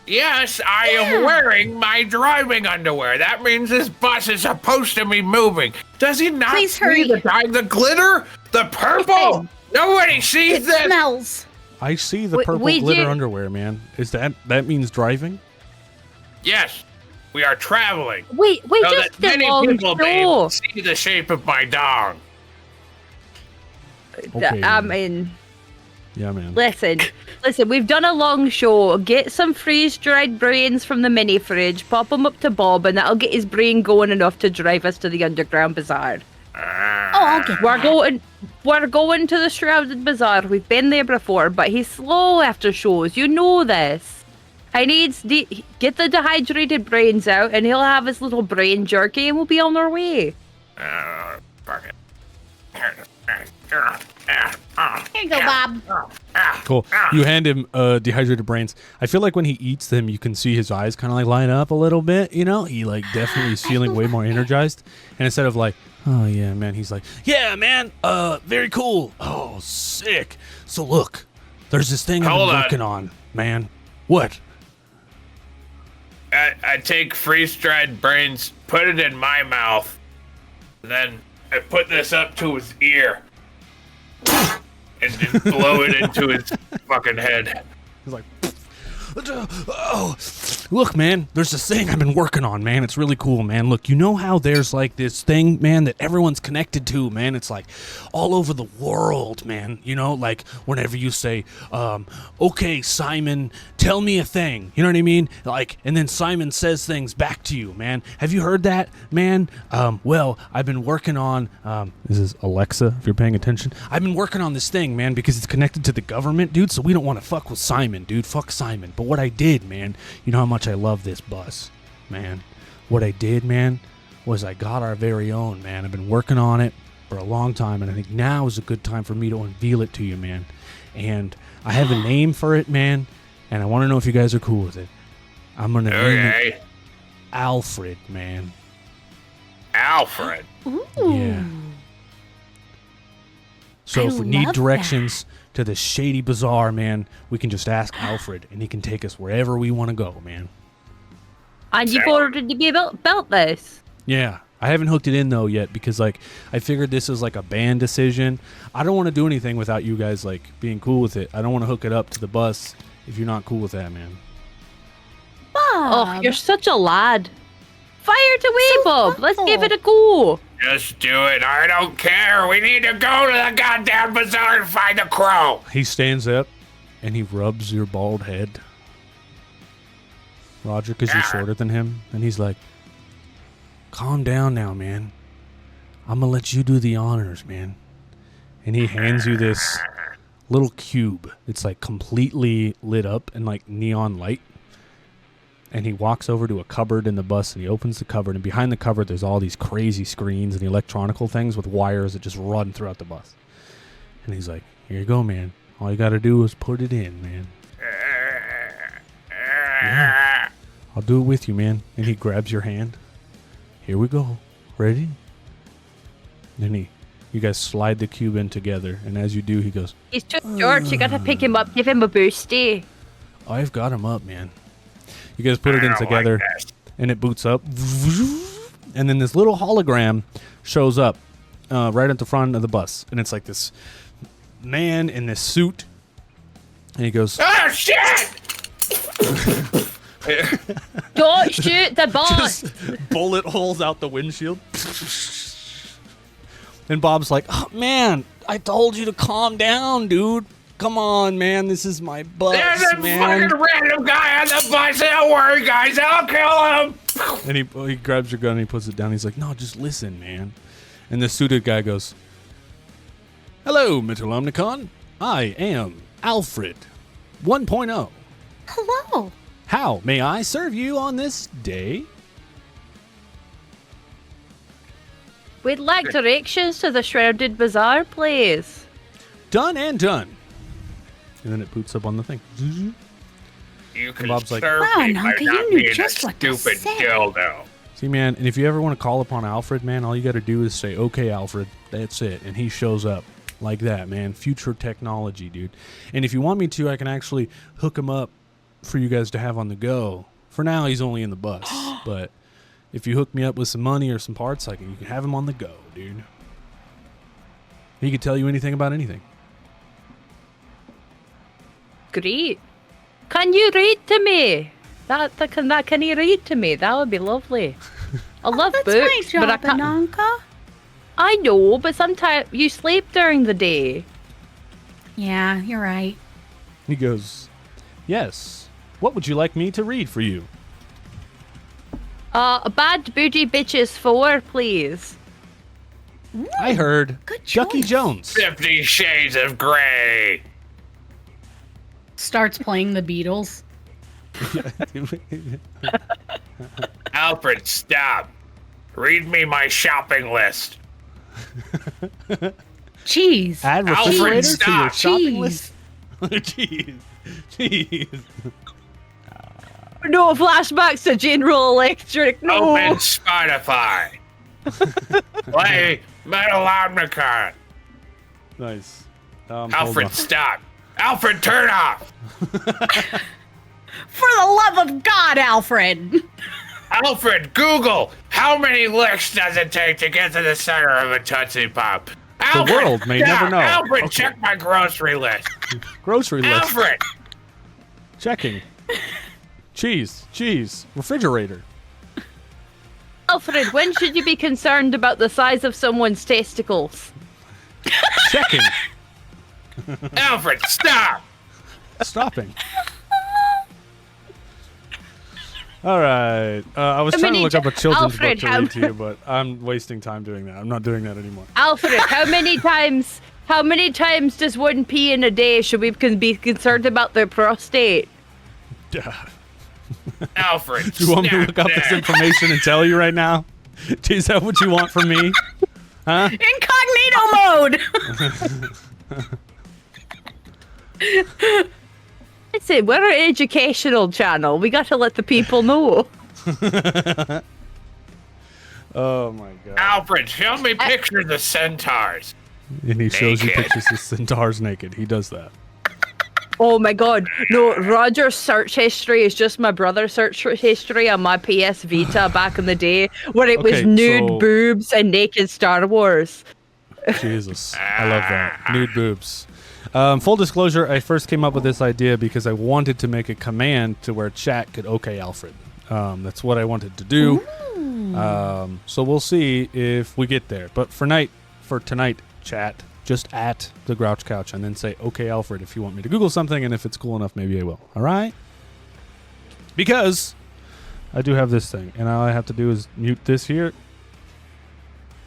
Yes, I am wearing my driving underwear. That means this bus is supposed to be moving. Does he not Please see hurry. the glitter? The purple? Nobody sees It this. smells. I see the We- purple we glitter do- underwear, man. Is that means driving? Yes, we are traveling. We So just that did many long people may show. see the shape of my dong. Okay. I mean, Yeah, man. listen, we've done a long show. Get some freeze-dried brains from the mini fridge, pop them up to Bob, and that'll get his brain going enough to drive us to the Underground Bazaar. Oh, I'll get We're going to the Shrouded Bazaar. We've been there before, but he's slow after shows. You know this. I needs get the dehydrated brains out, and he'll have his little brain jerky, and we'll be on our way. Fuck it. Here you go, Bob. Cool. You hand him dehydrated brains. I feel like when he eats them, you can see his eyes kind of like line up a little bit. He like definitely is feeling way more energized. And instead of like, oh yeah, man, he's like, yeah, man, very cool. Oh, sick. So look, there's this thing I've Hold been on. working on, man. What? I take freeze-dried brains, put it in my mouth, and then I put this up to his ear, and just blow it into his fucking head. He's like, oh, look, man, there's this thing I've been working on, man. It's really cool, man. Look, you know how there's like this thing, man, that everyone's connected to, man. It's like all over the world, man. Like whenever you say, okay, Simon, tell me a thing. You know what I mean? Like, and then Simon says things back to you, man. Have you heard that, man? Well, I've been working on, this is Alexa, if you're paying attention. I've been working on this thing, man, because it's connected to the government, dude, so we don't want to fuck with Simon, dude. Fuck Simon. But what I did, man, you know how much I love this bus, man. What I did, man, was I got our very own, man. I've been working on it for a long time, and I think now is a good time for me to unveil it to you, man. And I have a name for it, man, and I want to know if you guys are cool with it. I'm going to name it Alfred, man. Alfred? Ooh. Yeah. So if we need directions to the shady bazaar, man, we can just ask Alfred, and he can take us wherever we want to go, man. And you've already built this? Yeah. I haven't hooked it in, though, yet, because, like, I figured this is, like, a band decision. I don't want to do anything without you guys, like, being cool with it. I don't want to hook it up to the bus if you're not cool with that, man. Oh, you're such a lad. Fire it away, Bob. thoughtful. Let's give it a go. Just do it. I don't care. We need to go to the goddamn bazaar and find the crow. He stands up, and he rubs your bald head, Roger, because you're shorter than him. And he's like, calm down now, man. I'm going to let you do the honors, man. And he hands you this little cube. It's, like, completely lit up and, like, neon light. And he walks over to a cupboard in the bus, and he opens the cupboard, and behind the cupboard there's all these crazy screens and electronical things with wires that just run throughout the bus. And he's like, here you go, man. All you got to do is put it in, man. Yeah. I'll do it with you, man. And he grabs your hand. Here we go. Ready? Then you guys slide the cube in together, and as you do, he goes, He's too short. You gotta pick him up, give him a boosty. I've got him up, man. You guys put it in together, and it boots up. And then this little hologram shows up right at the front of the bus. And it's like this man in this suit. And he goes, Oh, shit! Don't shoot the bus. just bullet holes out the windshield. And Bob's like, oh, man, I told you to calm down, dude. Come on, man. This is my bus, There's a man. fucking random guy on the bus. Don't worry, guys. I'll kill him. And he grabs your gun and he puts it down. He's like, no, just listen, man. And the suited guy goes, hello, Metal Omnicon. I am Alfred 1.0. Hello. How may I serve you on this day? We'd like directions to the Shrouded Bazaar, please. Done and done. And then it boots up on the thing. You can Bob's like, serve wow, me by Nonka, not you knew being just a what to stupid say. dildo. See, man, and if you ever want to call upon Alfred, man, all you got to do is say, okay, Alfred, that's it. And he shows up like that, man. Future technology, dude. And if you want me to, I can actually hook him up for you guys to have on the go. For now, he's only in the bus. But if you hook me up with some money or some parts, you can have him on the go, dude. He could tell you anything about anything. Great. Can you read to me? Can you read to me? That would be lovely. I love That's books, my but I job, can't. Ananka. I know, but sometimes you sleep during the day. Yeah, you're right. He goes, yes. What would you like me to read for you? Bad Bougie Bitches 4, please. I heard Good Chucky choice. Jones. 50 Shades of Grey. Starts playing the Beatles. Alfred, stop. Read me my shopping list. Cheese. Add Alfred, refrigerator to your stop. shopping Cheese. list. Jeez. No flashbacks to General Electric. No. Open Spotify. Play Metal Omnicon. Nice. Alfred, stop. Alfred, turn off. For the love of God, Alfred. Alfred, Google, how many licks does it take to get to the center of a Tootsie Pop? Alfred, world may stop. never know. Alfred, Okay. check my grocery list. Grocery list. Alfred, Checking. Cheese. Refrigerator. Alfred, when should you be concerned about the size of someone's testicles? Checking. Alfred, stop. Stopping. All right. I was trying to look up a children's Alfred, book to read to you, but I'm wasting time doing that. I'm not doing that anymore. Alfred, how many times does one pee in a day? Should we be concerned about their prostate? Alfred, Do you want me to snap look up this that. information and tell you right now? Is that what you want from me? Huh? Incognito mode! I say, we're an educational channel. We got to let the people know. Oh my god. Alfred, show me pictures of the centaurs. And he shows you Naked. pictures of centaurs naked. He does that. Oh my god. No, Roger's search history is just my brother's search history on my PS Vita back in the day, where it was Okay, nude so- boobs and naked Star Wars. Jesus. I love that. Nude boobs. Full disclosure, I first came up with this idea because I wanted to make a command to where chat could okay Alfred. That's what I wanted to do. So we'll see if we get there. But for tonight, chat, just at the Grouch Couch and then say, okay, Alfred, if you want me to Google something, and if it's cool enough, maybe I will. All right? Because I do have this thing, and all I have to do is mute this here.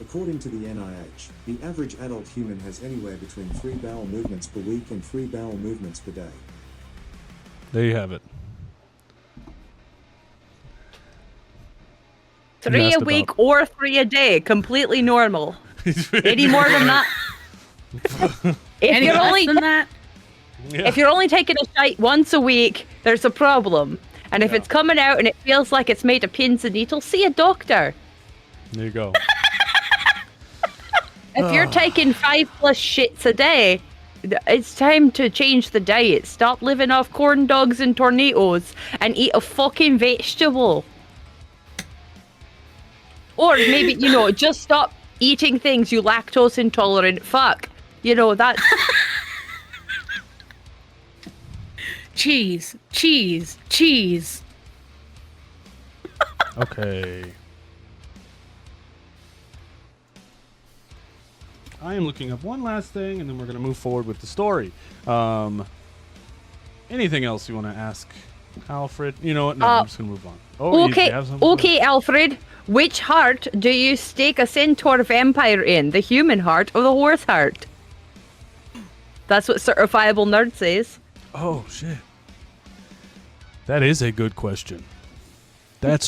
According to the NIH, the average adult human has anywhere between 3 bowel movements per week and 3 bowel movements per day. There you have it. 3 asked a week about- or 3 a day, completely normal. Any more than that? Any less than that? If you're only taking a shite once a week, there's a problem. And if it's coming out and it feels like it's made of pins and needles, see a doctor. There you go. If you're taking 5+ shits a day, it's time to change the diet. Stop living off corn dogs and tornadoes and eat a fucking vegetable. Or maybe, just stop eating things you lactose intolerant fuck. That's... Cheese. Okay. I am looking up one last thing, and then we're going to move forward with the story. Anything else you want to ask, Alfred? You know what? No, I'm just going to move on. Oh, you have something? Okay, Alfred. Which heart do you stake a centaur vampire in? The human heart or the horse heart? That's what Certifiable Nerd says. Oh, shit. That is a good question.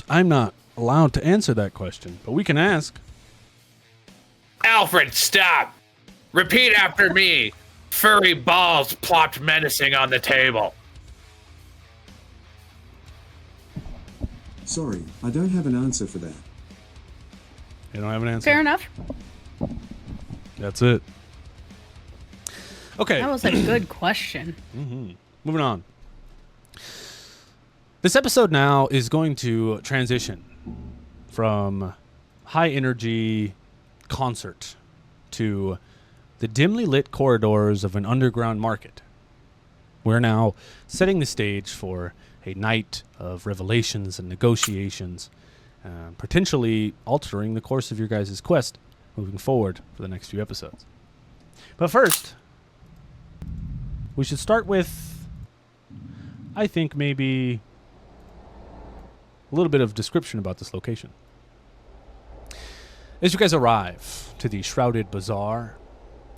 I'm not allowed to answer that question, but we can ask. Alfred, stop. Repeat after me. Furry balls plopped menacing on the table. Sorry, I don't have an answer for that. You don't have an answer? Fair enough. That's it. Okay. That was a good question. Moving on. This episode now is going to transition from high energy concert to the dimly lit corridors of an underground market. We're now setting the stage for a night of revelations and negotiations, potentially altering the course of your guys' quest moving forward for the next few episodes. But first, we should start with, I think, maybe a little bit of description about this location. As you guys arrive to the Shrouded Bazaar,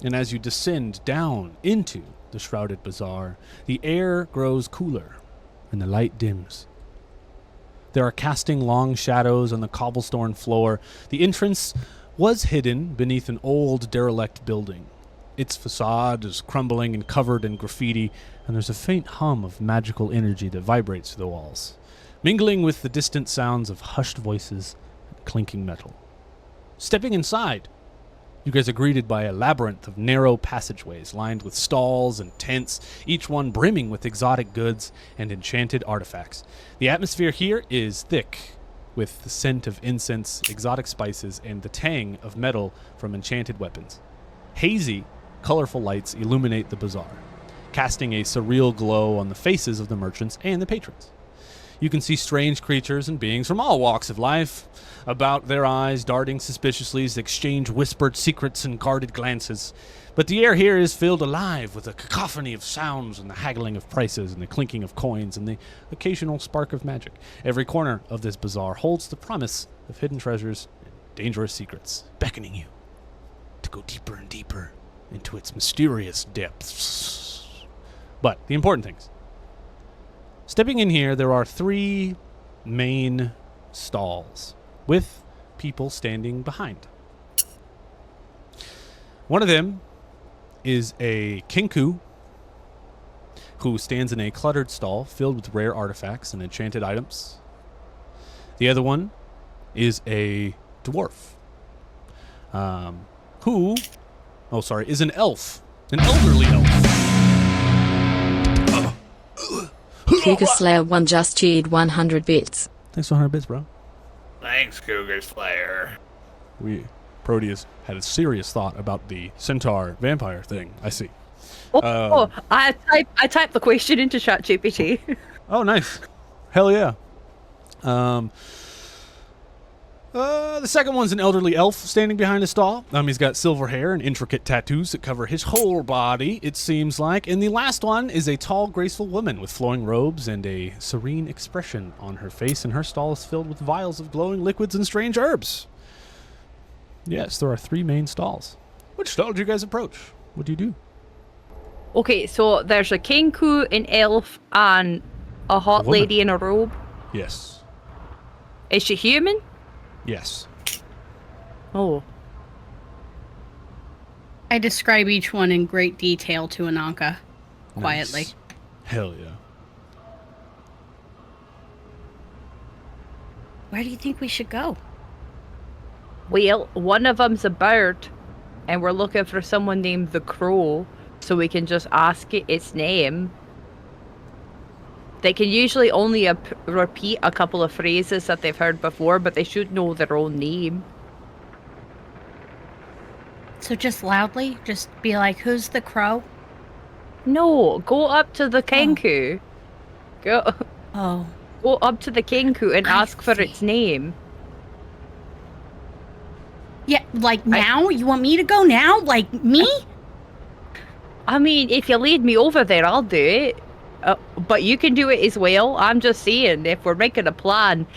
and as you descend down into the Shrouded Bazaar, the air grows cooler and the light dims. There are casting long shadows on the cobblestone floor. The entrance was hidden beneath an old derelict building. Its facade is crumbling and covered in graffiti, and there's a faint hum of magical energy that vibrates through the walls, mingling with the distant sounds of hushed voices and clinking metal. Stepping inside, you guys are greeted by a labyrinth of narrow passageways lined with stalls and tents, each one brimming with exotic goods and enchanted artifacts. The atmosphere here is thick with the scent of incense, exotic spices, and the tang of metal from enchanted weapons. Hazy, colorful lights illuminate the bazaar, casting a surreal glow on the faces of the merchants and the patrons. You can see strange creatures and beings from all walks of life, about their eyes darting suspiciously as they exchange whispered secrets and guarded glances. But the air here is filled alive with a cacophony of sounds and the haggling of prices and the clinking of coins and the occasional spark of magic. Every corner of this bazaar holds the promise of hidden treasures and dangerous secrets, beckoning you to go deeper and deeper into its mysterious depths. But the important things. Stepping in here, there are 3 main stalls with people standing behind. One of them is a kinku who stands in a cluttered stall filled with rare artifacts and enchanted items. The other one is a dwarf is an elf, an elderly elf. Cougar Slayer 1 just cheered 100 bits. Thanks for 100 bits, bro. Thanks, Cougar Slayer. Proteus had a serious thought about the centaur vampire thing. I see. I typed the question into ChatGPT. Oh, nice. Hell yeah. The second one's an elderly elf standing behind a stall. He's got silver hair and intricate tattoos that cover his whole body, it seems like. And the last one is a tall, graceful woman with flowing robes and a serene expression on her face, and her stall is filled with vials of glowing liquids and strange herbs. Yes, there are 3 main stalls. Which stall did you guys approach? What do you do? Okay, so there's a kinku, an elf, and a hot lady in a robe. Yes. Is she human? Yes. Oh. I describe each one in great detail to Ananka, quietly. Nice. Hell yeah. Where do you think we should go? Well, one of them's a bird, and we're looking for someone named the Crow, so we can just ask it its name. They can usually only repeat a couple of phrases that they've heard before, but they should know their own name. So just loudly, just be like, who's the crow? No, go up to the kinku. Go up to the kinku and ask for its name. Yeah, like now? You want me to go now? Like me? I mean, if you lead me over there, I'll do it. But you can do it as well. I'm just saying, if we're making a plan,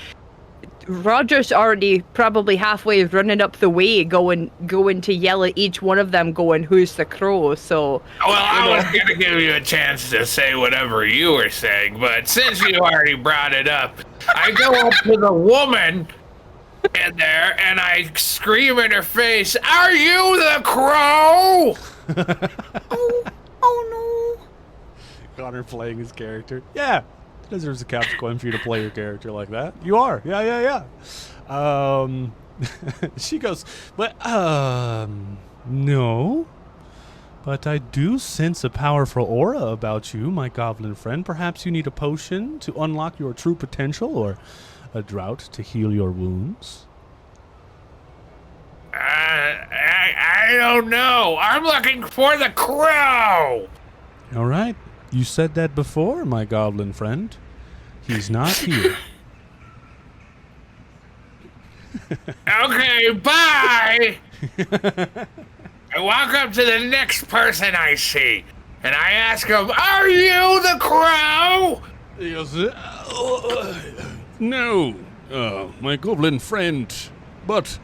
Roger's already probably halfway running up the way, going to yell at each one of them, going, "Who's the crow?" So. Well, I was gonna give you a chance to say whatever you were saying, but since you already brought it up, I go up to the woman in there and I scream in her face, "Are you the crow?" Oh no. Connor playing his character. Yeah. Deserves a couch coin for you to play your character like that. You are. Yeah. She goes, but, no. But I do sense a powerful aura about you, my goblin friend. Perhaps you need a potion to unlock your true potential, or a drought to heal your wounds. I don't know. I'm looking for the crow. All right. You said that before, my goblin friend. He's not here. Okay, bye. I walk up to the next person I see, and I ask him, "Are you the crow?" He goes, no, my goblin friend. But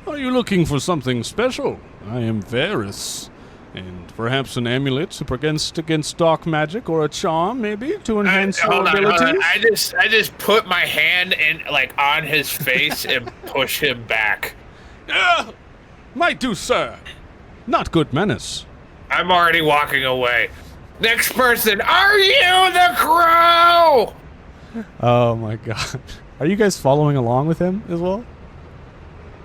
are you looking for something special? I am Varus. And perhaps an amulet against dark magic, or a charm, maybe, to enhance your abilities? I just put my hand in, like, on his face and push him back. Might do, sir. Not good manners. I'm already walking away. Next person, are you the crow? Oh my god. Are you guys following along with him as well?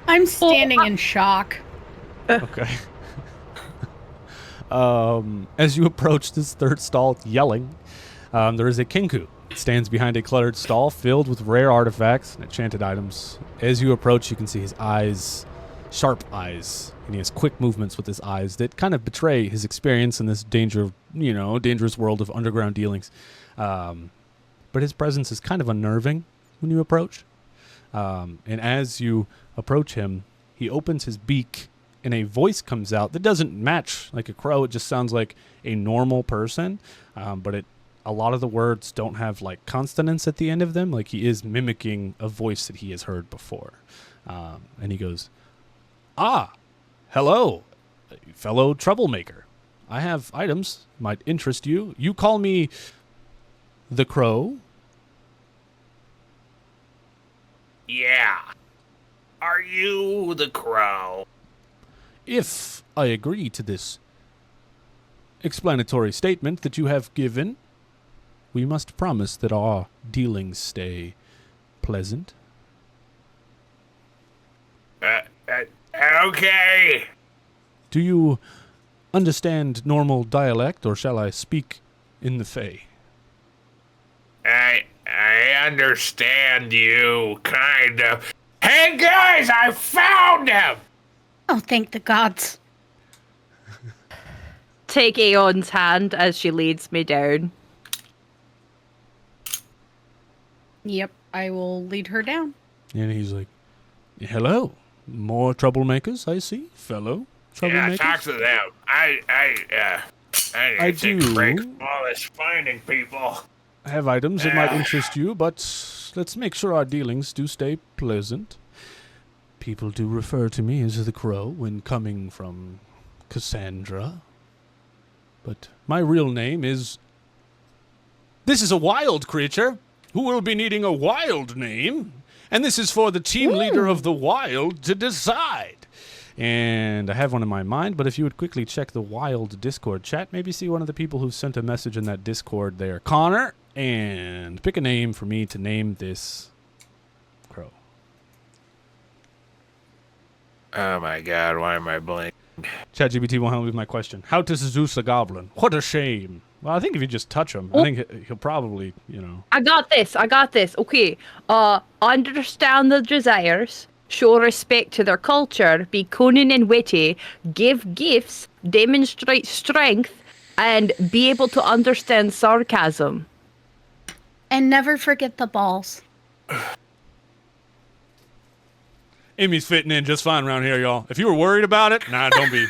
I'm standing in shock. Okay. As you approach this third stall yelling, there is a kinku. It stands behind a cluttered stall filled with rare artifacts and enchanted items. As you approach, you can see his eyes, sharp eyes, and he has quick movements with his eyes that kind of betray his experience in this dangerous world of underground dealings. But his presence is kind of unnerving when you approach. And as you approach him, he opens his beak and a voice comes out that doesn't match like a crow. It just sounds like a normal person, but a lot of the words don't have like consonants at the end of them. Like he is mimicking a voice that he has heard before. And he goes, hello, fellow troublemaker. I have items might interest you. You call me the Crow? Yeah. Are you the crow? If I agree to this explanatory statement that you have given, we must promise that our dealings stay pleasant. Okay. Do you understand normal dialect, or shall I speak in the Fae? I understand you, kind of. Hey, guys, I found him! Oh, thank the gods. Take Aeon's hand as she leads me down. Yep, I will lead her down. And he's like, hello, more troublemakers, I see, fellow troublemakers. Yeah, talk to them. I need to take a break from all this finding people. I have items that might interest you, but let's make sure our dealings do stay pleasant. People do refer to me as the Crow when coming from Cassandra. But my real name is... This is a wild creature who will be needing a wild name. And this is for the team leader of the wild to decide. And I have one in my mind, but if you would quickly check the wild Discord chat, maybe see one of the people who sent a message in that Discord there. Connor, and pick a name for me to name this crow. Oh my god, why am I blank? ChatGPT won't help me with my question. How to seduce a goblin? What a shame. Well, I think if you just touch him, I think he'll probably, I got this. Okay. Understand their desires, show respect to their culture, be cunning and witty, give gifts, demonstrate strength, and be able to understand sarcasm. And never forget the balls. Amy's fitting in just fine around here, y'all. If you were worried about it, nah, don't be.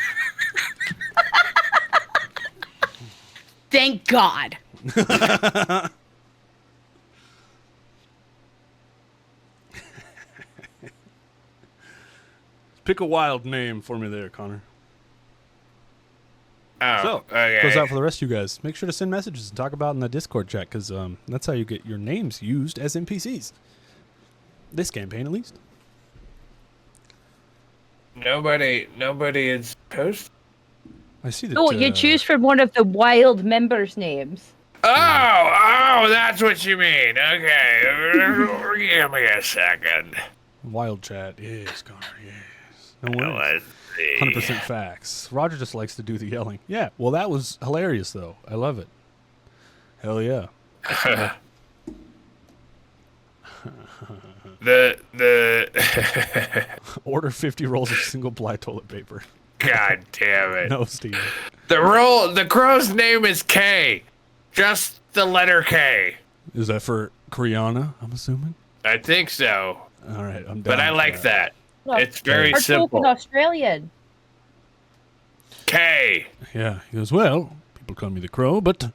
Thank God. Pick a wild name for me there, Connor. Oh, So, okay. goes out for the rest of you guys. Make sure to send messages and talk about it in the Discord chat, because that's how you get your names used as NPCs. This campaign, at least. Nobody is supposed. I see that. No, you choose from one of the wild members' names. Oh, that's what you mean. Okay, give me a second. Wild chat. Yes, Connor, yes. No worries. Let's see. 100% facts. Roger just likes to do the yelling. Yeah, well, that was hilarious, though. I love it. Hell yeah. The Order 50 rolls of single ply toilet paper. God damn it. No, Steve. The crow's name is K. Just the letter K. Is that for Kriana, I'm assuming? I think so. All right, I'm done. But I like that. No, It's very Our simple. token Australian. K. Yeah, he goes, well, people call me the Crow, but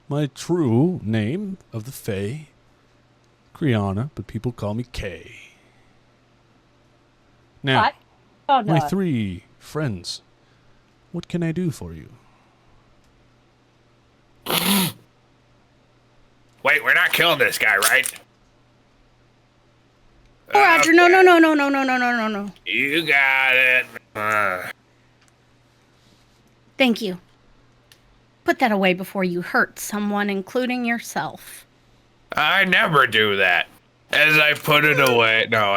my true name of the Fae, Kriana, but people call me K. Now, What? Oh, no. my 3 friends, what can I do for you? Wait, we're not killing this guy, right? Oh, Roger, no. You got it. Thank you. Put that away before you hurt someone, including yourself. I never do that. As I put it away. No,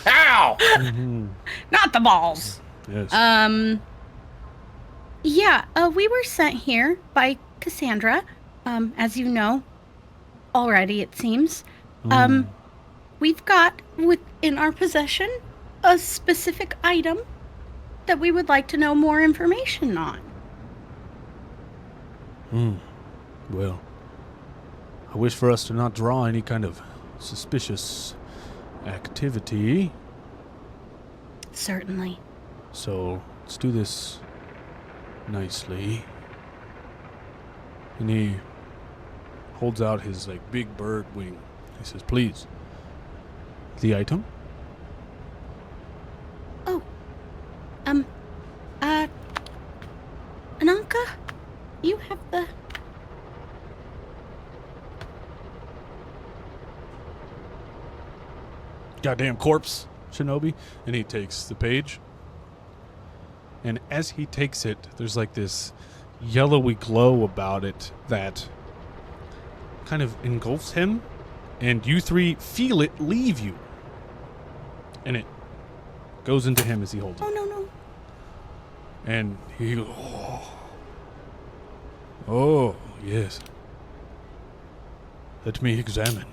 Ow! Not the balls. Yes. We were sent here by Cassandra, as you know already, it seems. We've got within our possession a specific item that we would like to know more information on. Well, I wish for us to not draw any kind of suspicious activity. Certainly. So let's do this nicely. And he holds out his big bird wing. He says, please. The item? Oh. Ananka? You have the... goddamn corpse, Shinobi. And he takes the page. And as he takes it, there's like this yellowy glow about it that kind of engulfs him. And you three feel it leave you. And it goes into him as he holds it. Oh, no. And he goes, oh, yes. Let me examine.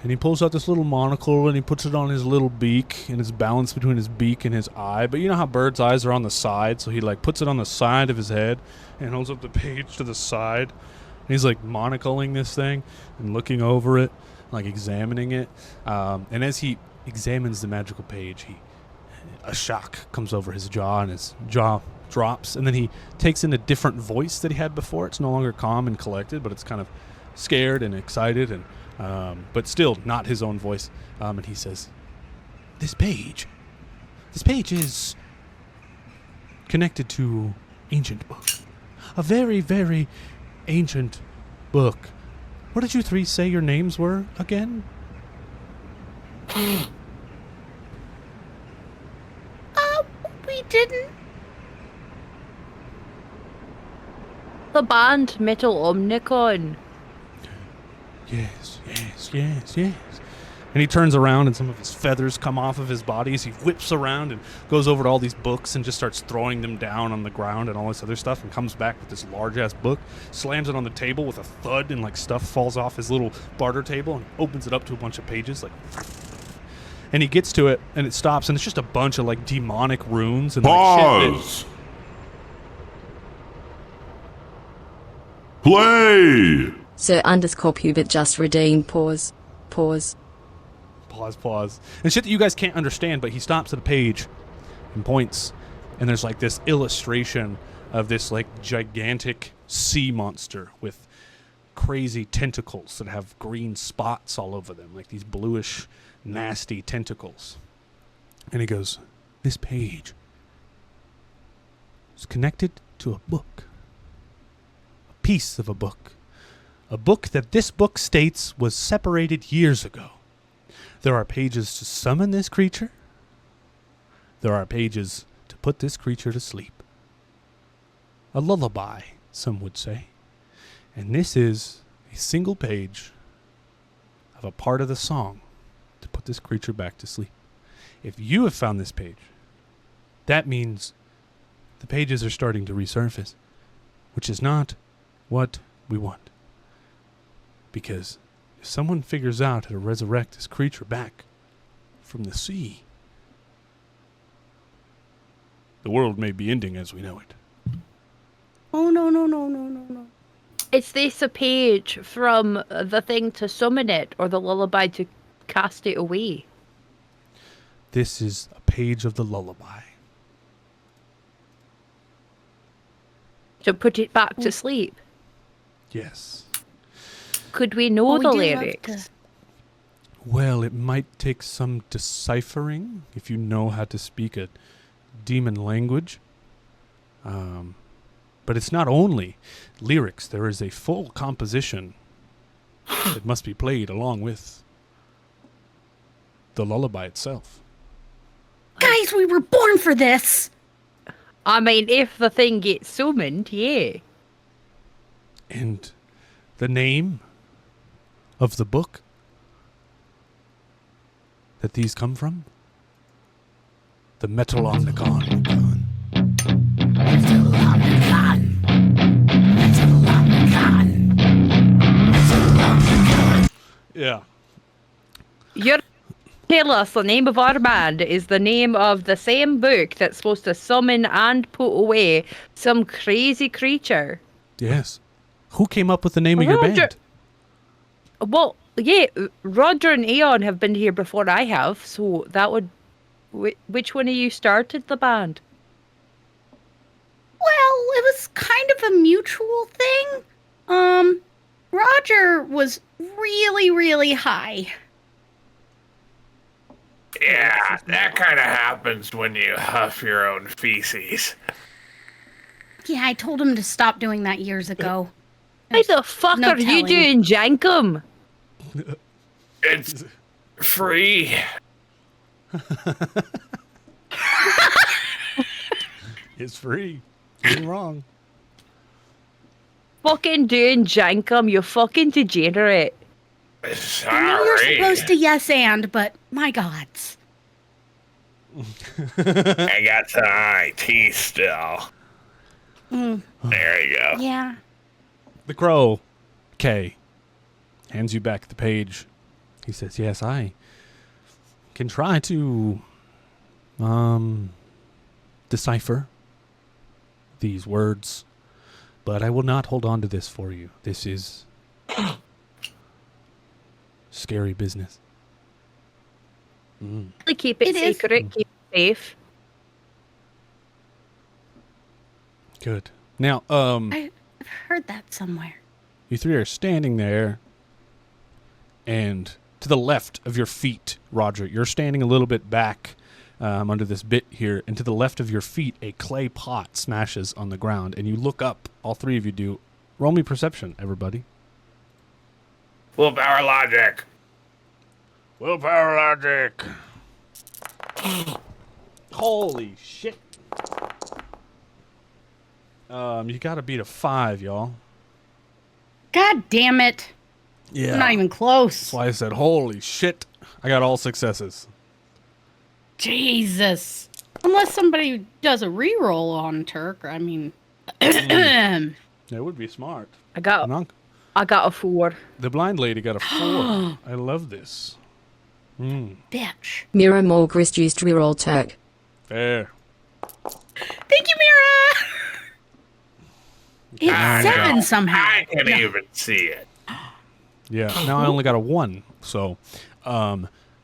And he pulls out this little monocle and he puts it on his little beak, and it's balanced between his beak and his eye. But you know how birds' eyes are on the side, so he like puts it on the side of his head and holds up the page to the side. And he's like monocling this thing and looking over it, like examining it. And as he examines the magical page, a shock comes over his jaw, and his jaw drops, and then he takes in a different voice that he had before. It's no longer calm and collected, but it's kind of scared and excited, and but still not his own voice. And he says, this page is connected to ancient book, a very, very ancient book. What did you three say your names were again? We didn't. The band Metal Omnicon. Yes. And he turns around and some of his feathers come off of his body as he whips around and goes over to all these books and just starts throwing them down on the ground and all this other stuff, and comes back with this large-ass book, slams it on the table with a thud, and like stuff falls off his little barter table, and opens it up to a bunch of pages, like... And he gets to it, and it stops, and it's just a bunch of like demonic runes and like, shit. Play! Sir underscore pubit just redeemed. Pause. Pause. And shit that you guys can't understand, but he stops at a page and points, and there's like this illustration of this like gigantic sea monster with crazy tentacles that have green spots all over them, like these bluish, nasty tentacles. And he goes, this page is connected to a book. A piece of a book. A book that this book states was separated years ago. There are pages to summon this creature. There are pages to put this creature to sleep. A lullaby, some would say. And this is a single page of a part of the song to put this creature back to sleep. If you have found this page, that means the pages are starting to resurface, which is not what we want. Because if someone figures out how to resurrect this creature back from the sea, the world may be ending as we know it. Oh, no. Is this a page from the thing to summon it, or the lullaby to cast it away? This is a page of the lullaby. To put it back to sleep? Yes. Could we know the lyrics? Well, it might take some deciphering if you know how to speak a demon language. But it's not only lyrics. There is a full composition that must be played along with the lullaby itself. Guys, we were born for this. I mean, if the thing gets summoned, yeah. And the name of the book that these come from? The Metal Omnicon. Yeah. You're tell us the name of our band is the name of the same book that's supposed to summon and put away some crazy creature. Yes. Who came up with the name of your band? Well, yeah, Roger and Aeon have been here before I have, so that would... Which one of you started the band? Well, it was kind of a mutual thing. Roger was really, really high. Yeah, that kind of happens when you huff your own feces. Yeah, I told him to stop doing that years ago. Why the fuck no are you telling. doing, Jankum? It's free. It's free. You're wrong. Fucking doing jankum, you fucking degenerate. I know you're supposed to yes and, but my gods. I got some IT still. There you go. Yeah. The crow, K, hands you back the page. He says, yes, I can try to decipher these words, but I will not hold on to this for you. This is scary business. Keep it It secret, keep it safe. Good. Now, I've heard that somewhere. you three are standing there, and to the left of your feet, Roger, you're standing a little bit back under this bit here, and to the left of your feet, a clay pot smashes on the ground, and you look up. All three of you do. Roll me perception, everybody. Willpower logic. Willpower logic. Holy shit. You gotta beat a 5, y'all. God damn it. Yeah. I'm not even close. That's why I said, holy shit. I got all successes. Jesus. Unless somebody does a reroll on Turk, I mean. That would be smart. I got a 4. The blind lady got a 4. I love this. Bitch. Mira Morgrist used reroll Turk. Fair. Thank you, Mira. It's 7 somehow. I can't even see it. Yeah. Now I only got a 1. So,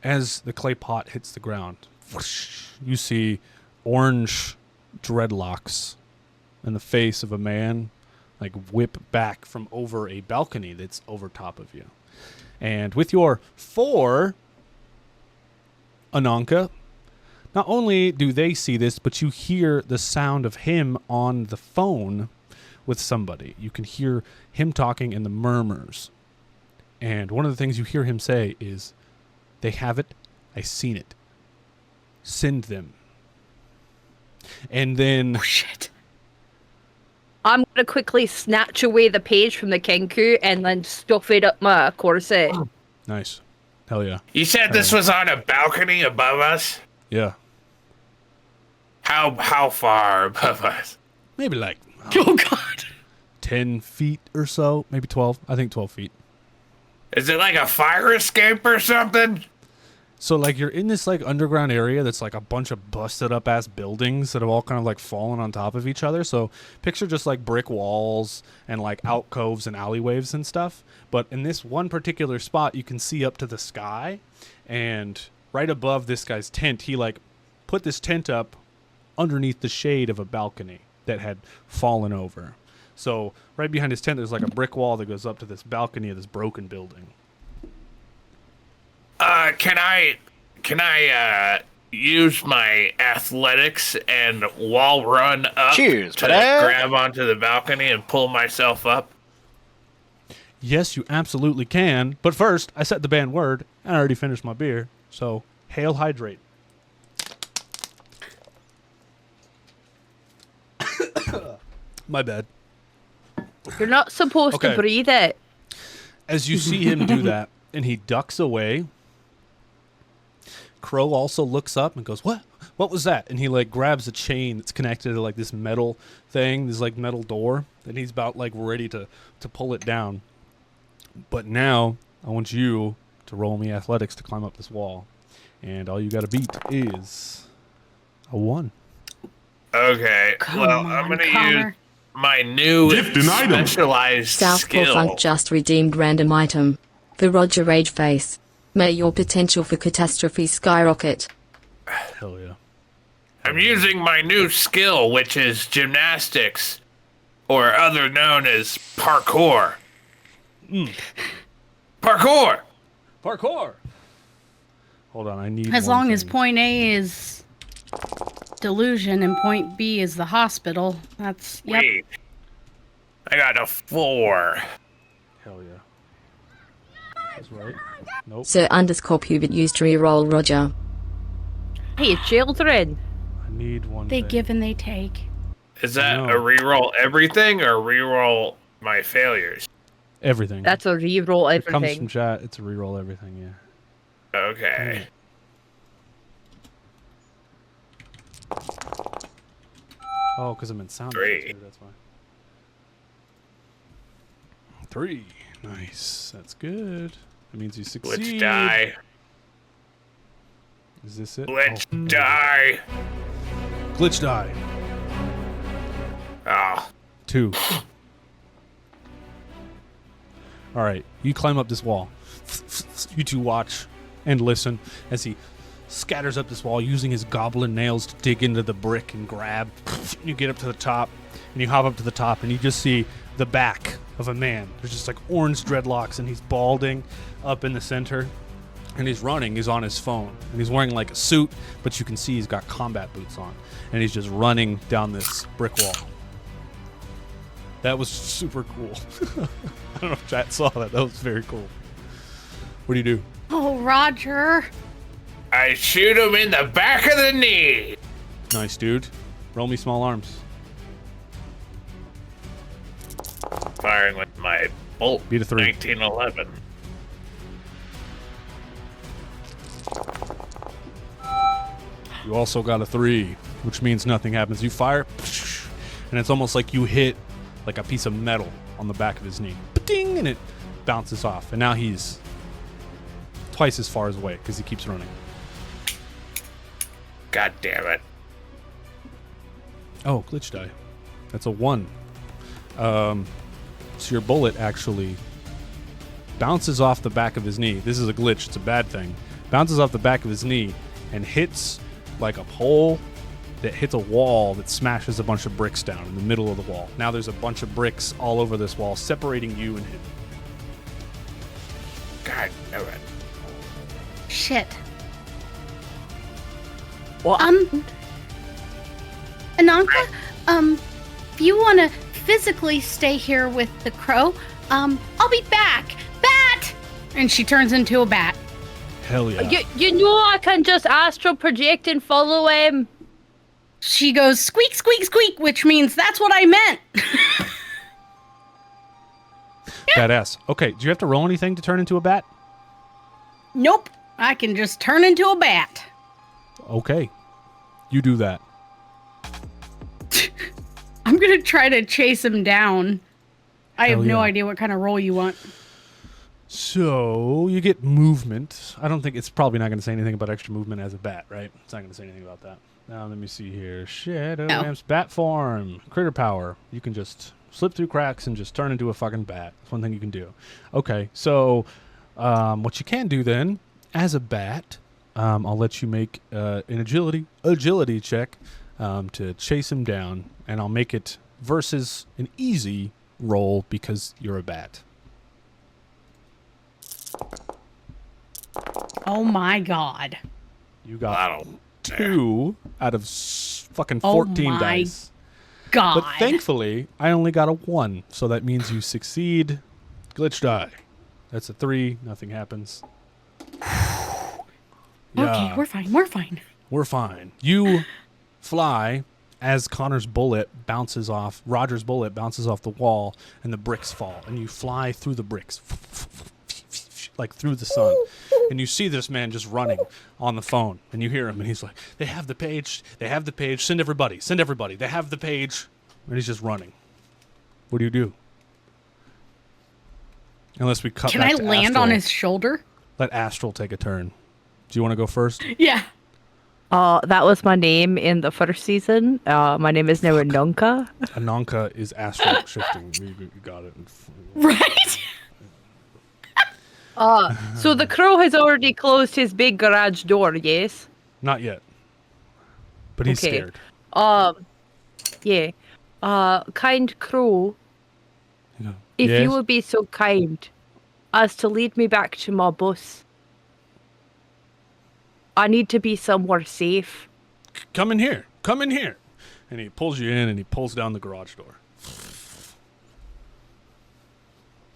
as the clay pot hits the ground, whoosh, you see orange dreadlocks in the face of a man, like whip back from over a balcony that's over top of you. And with your 4, Ananka, not only do they see this, but you hear the sound of him on the phone with somebody. You can hear him talking in the murmurs. And one of the things you hear him say is, they have it, I seen it. Send them. And then... Oh, shit. I'm going to quickly snatch away the page from the Kenku and then stuff it up my corset. Nice. Hell yeah. You said this was on a balcony above us? Yeah. How far above us? Maybe like Oh, God. 10 feet or so. Maybe 12. I think 12 feet. Is it like a fire escape or something? So, like, you're in this, like, underground area that's, like, a bunch of busted-up-ass buildings that have all kind of, like, fallen on top of each other. So, picture just, like, brick walls and, like, alcoves and alleyways and stuff. But in this one particular spot, you can see up to the sky. And right above this guy's tent, he, like, put this tent up underneath the shade of a balcony that had fallen over. So, right behind his tent, there's, like, a brick wall that goes up to this balcony of this broken building. Can I use my athletics and wall run up Cheers, to buddy. grab onto the balcony and pull myself up? Yes, you absolutely can. But first, I set the banned word, and I already finished my beer. So, hail hydrate. My bad. You're not supposed Okay. to breathe it. As you see him do that, and he ducks away, Crow also looks up and goes, "What? What was that?" And he, like, grabs a chain that's connected to, like, this metal thing, this, like, metal door, and he's about, like, ready to pull it down. But now, I want you to roll me athletics to climb up this wall. And all you gotta beat is a 1. Okay, well, I'm going to use my new Gifted item. specialized South skill. Funk just redeemed random item. For Roger Rageface. May your potential for catastrophe skyrocket. Hell yeah. I'm using my new skill, which is gymnastics, or other known as parkour. Parkour! Parkour! Hold on, I need As one long as thing. point A is delusion and point B is the hospital, that's, yep. Wait. I got a 4. Hell yeah. That's right. Nope. Sir _ Pubit used reroll Roger. Hey, children. I need one. They thing. give and they take. Is that No. a reroll everything or reroll my failures? Everything. That's a reroll It comes from everything. chat. It's a reroll everything. Yeah. Okay. Oh, because I'm in sound. 3. Too, that's why. 3. Nice. That's good. That means you succeed. Glitch die. Is this it? Glitch Oh. die. Glitch die. Oh. 2. All right. You climb up this wall. You two watch and listen as he scatters up this wall using his goblin nails to dig into the brick and grab. You get up to the top and you hop up to the top and you just see the back of a man. There's just like orange dreadlocks and he's balding up in the center and he's running. He's on his phone and he's wearing like a suit, but you can see he's got combat boots on and he's just running down this brick wall. That was super cool. I don't know if chat saw that. That was very cool. What do you do? Oh, Roger. I shoot him in the back of the knee. Nice, dude. Roll me small arms. Firing with my bolt. Beat a 3. 1911. You also got a 3, which means nothing happens. You fire, and it's almost like you hit like a piece of metal on the back of his knee. Ding, and it bounces off. And now he's twice as far away because he keeps running. God damn it. Oh, glitch die. That's a 1. So your bullet actually bounces off the back of his knee. This is a glitch. It's a bad thing. Bounces off the back of his knee and hits like a pole that hits a wall that smashes a bunch of bricks down in the middle of the wall. Now there's a bunch of bricks all over this wall separating you and him. God damn it. Shit. What? Ananka, if you want to physically stay here with the crow, I'll be back. Bat! And she turns into a bat. Hell yeah. You know I can just astral project and follow him. She goes squeak, squeak, squeak, which means that's what I meant. Badass. Okay, do you have to roll anything to turn into a bat? Nope. I can just turn into a bat. Okay. You do that. I'm going to try to chase him down. I have Hell no yeah. idea what kind of roll you want. So you get movement. I don't think it's probably not going to say anything about extra movement as a bat, right? It's not going to say anything about that. Now let me see here. Shadowrun's bat form, critter power. You can just slip through cracks and just turn into a fucking bat. That's one thing you can do. Okay, so what you can do then, as a bat, I'll let you make an agility check to chase him down, and I'll make it versus an easy roll because you're a bat. Oh my god. You got That'll 2 out of fucking 14 my dice. God. But thankfully, I only got a 1, so that means you succeed. Glitch die. That's a 3. Nothing happens. Okay, we're fine. We're fine. We're fine. You fly as Connor's bullet bounces off, Roger's bullet bounces off the wall, and the bricks fall. And you fly through the bricks, like through the sun. And you see this man just running on the phone. And you hear him, and he's like, they have the page. They have the page. Send everybody. Send everybody. They have the page. And he's just running. What do you do? Unless we cut Can back I to land Astral. on his shoulder? Let Astral take a turn. Do you want to go first? Yeah. That was my name in the first season. My name is now Ananka. Ananka is astral shifting. You got it. Right? So the crow has already closed his big garage door, yes? Not yet. But he's Okay. scared. Yeah. Kind crow, Yeah. if Yes? you would be so kind as to lead me back to my bus. I need to be somewhere safe. Come in here. Come in here. And he pulls you in and he pulls down the garage door.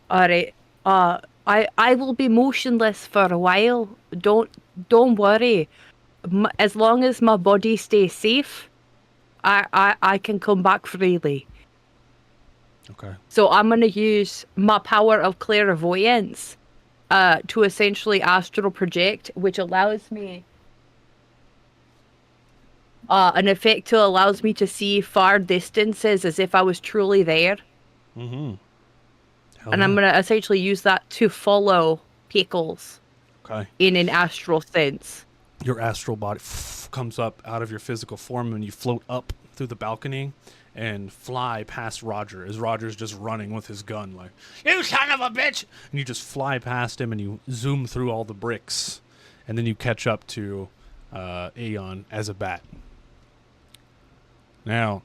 Alright. I will be motionless for a while. Don't worry. as long as my body stays safe, I can come back freely. Okay. So I'm going to use my power of clairvoyance to essentially astral project, which allows me an effect that allows me to see far distances as if I was truly there. Mm-hmm. And I'm going to essentially use that to follow Pickles. Okay. In an astral sense. Your astral body comes up out of your physical form and you float up through the balcony and fly past Roger as Roger's just running with his gun like, "You son of a bitch!" And you just fly past him and you zoom through all the bricks. And then you catch up to Aeon as a bat. Now,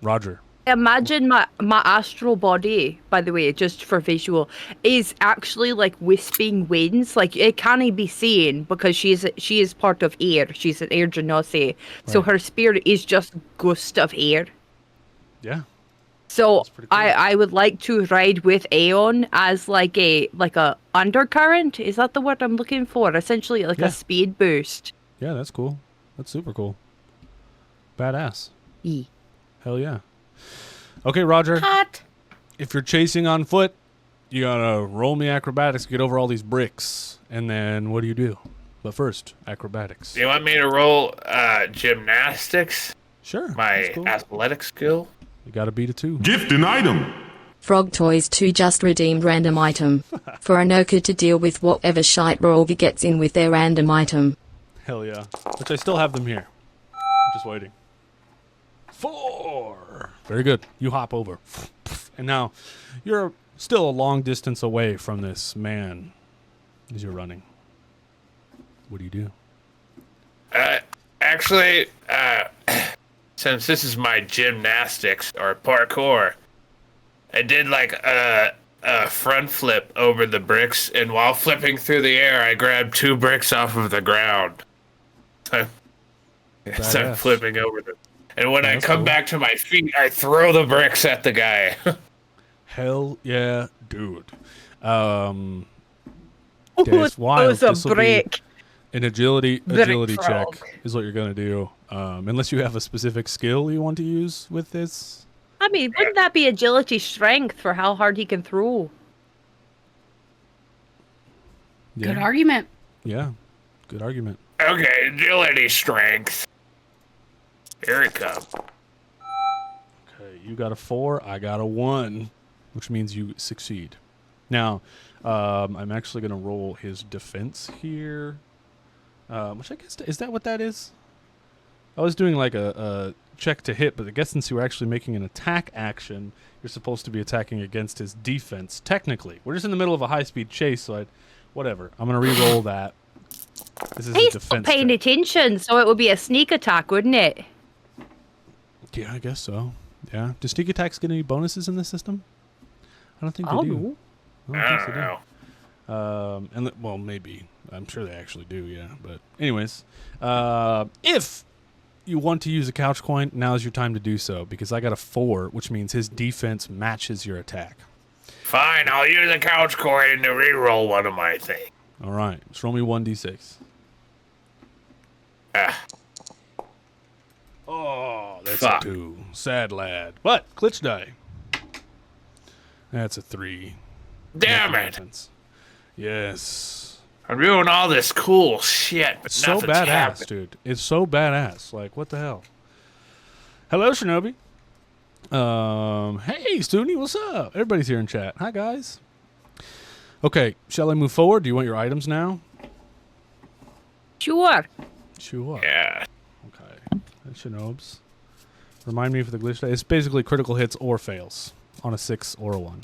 Roger. Imagine my astral body, by the way, just for visual, is actually like wisping winds. Like it can't be seen because she is part of air. She's an air genasi. Right. So her spirit is just gust of air. Yeah. So cool. I would like to ride with Aeon as like a undercurrent. Is that the word I'm looking for? Essentially like a speed boost. Yeah, that's cool. That's super cool. Badass. Hell yeah. Okay, Roger. Hot. If you're chasing on foot, you gotta roll me acrobatics to get over all these bricks. And then what do? But first, acrobatics. Do you want me to roll gymnastics? Sure. My cool. Athletic skill? You gotta beat a 2. Gift an item. Frog Toys 2 just redeemed random item. For Anoka to deal with whatever shite Rolby gets in with their random item. Hell yeah. Which I still have them here. I'm just waiting. 4. Very good. You hop over. And now you're still a long distance away from this man as you're running. What do? Actually, since this is my gymnastics or parkour, I did like a front flip over the bricks, and while flipping through the air, I grabbed 2 bricks off of the ground. So I'm flipping over them. And when I come back to my feet, I throw the bricks at the guy. Hell yeah, dude. Wild. This will be an agility check is what you're going to do. Unless you have a specific skill you want to use with this. I mean, wouldn't that be agility strength for how hard he can throw? Yeah. Good argument. Yeah, good argument. Okay, agility strength. Here it comes. Okay, you got a 4, I got a 1, which means you succeed. Now, I'm actually going to roll his defense here, which I guess, is that what that is? I was doing like a check to hit, but I guess since you were actually making an attack action, you're supposed to be attacking against his defense, technically. We're just in the middle of a high-speed chase, so whatever. I'm going to re-roll that. This is He's a defense paying check. attention, so it would be a sneak attack, wouldn't it? Yeah, I guess so. Yeah. Do sneak attacks get any bonuses in this system? I don't think they do. I don't think they do. Well, maybe. I'm sure they actually do, yeah. But anyways, if you want to use a couch coin, now's your time to do so, because I got a 4, which means his defense matches your attack. Fine, I'll use a couch coin to re-roll one of my things. All right. Just roll me 1d6. Oh, that's a 2. Sad lad. But, glitch die. That's a 3. Damn it. Yes. I'm doing all this cool shit, but It's so nothing's badass, happening. dude. It's so badass. Like, what the hell? Hello, Shinobi. Hey, Stoonie, what's up? Everybody's here in chat. Hi, guys. Okay, shall I move forward? Do you want your items now? Sure. Sure. Yeah. Okay. Shinobs. Remind me for the glitch die. It's basically critical hits or fails on a 6 or a 1.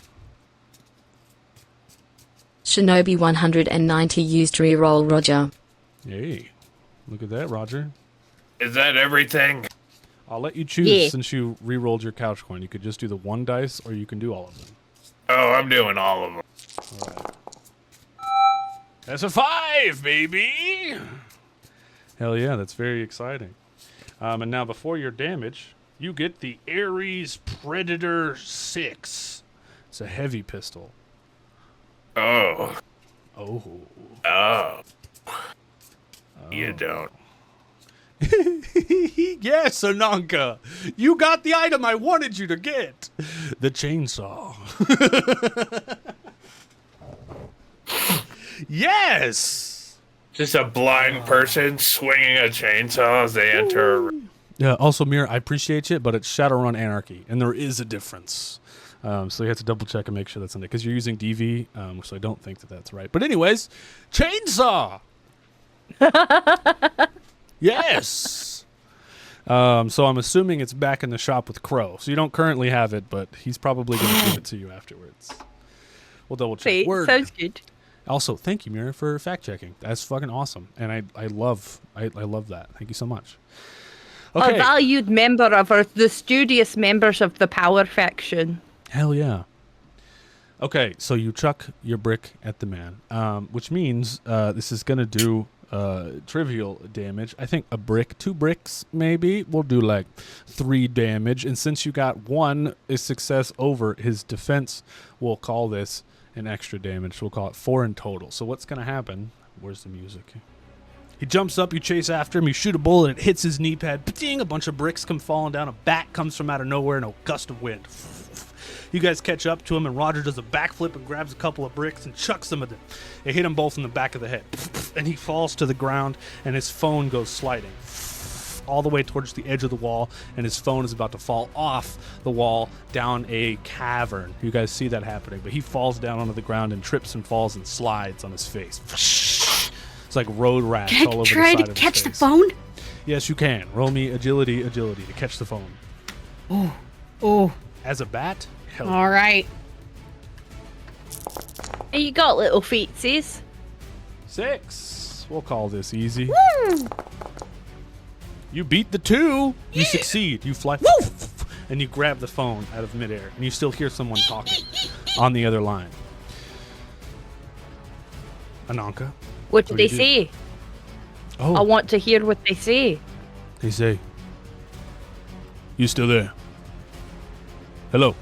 Shinobi 190 used reroll Roger. Hey, look at that, Roger. Is that everything? I'll let you choose. Yeah. Since you re-rolled your couch coin. You could just do the 1 dice, or you can do all of them. Oh, I'm doing all of them. All right. That's a 5, baby! Hell yeah, that's very exciting. And now before your damage, you get the Ares Predator 6. It's a heavy pistol. Oh. Oh. Oh. You don't. Yes, Ananka. You got the item I wanted you to get. The chainsaw. Yes. Just a blind person swinging a chainsaw as they enter a room. Yeah, also, Mir, I appreciate you, but it's Shadowrun Anarchy, and there is a difference. So you have to double check and make sure that's in it, because you're using DV, so I don't think that that's right. But anyways, chainsaw! Yes! So I'm assuming it's back in the shop with Crow. So you don't currently have it, but he's probably going to give it to you afterwards. We'll double check. Wait, sounds good. Also, thank you, Mira, for fact checking. That's fucking awesome, and I love that. Thank you so much. Okay. A valued member of the studious members of the Power Faction. Hell yeah. Okay, so you chuck your brick at the man, which means this is gonna do trivial damage. I think a brick, 2 bricks maybe will do like 3 damage, and since you got 1 success over his defense, we'll call this an extra damage. We'll call it 4 in total. So what's gonna happen? Where's the music? He jumps up, you chase after him, you shoot a bullet, it hits his knee pad. Ding! A bunch of bricks come falling down. A bat comes from out of nowhere in a gust of wind. You guys catch up to him, and Roger does a backflip and grabs a couple of bricks and chucks them at them. It hit him both in the back of the head. And he falls to the ground, and his phone goes sliding all the way towards the edge of the wall, and his phone is about to fall off the wall down a cavern. You guys see that happening, but he falls down onto the ground and trips and falls and slides on his face. It's like road rats all over the side of his face. Can I try to catch the phone? Yes, you can. Roll me agility to catch the phone. Oh. As a bat? Hell. All right. And you got little feetsies. 6. We'll call this easy. You beat the 2. You succeed. You fly. And you grab the phone out of midair. And you still hear someone talking on the other line. Ananka? What do they say? Oh. I want to hear what they say. They say, you still there? Hello?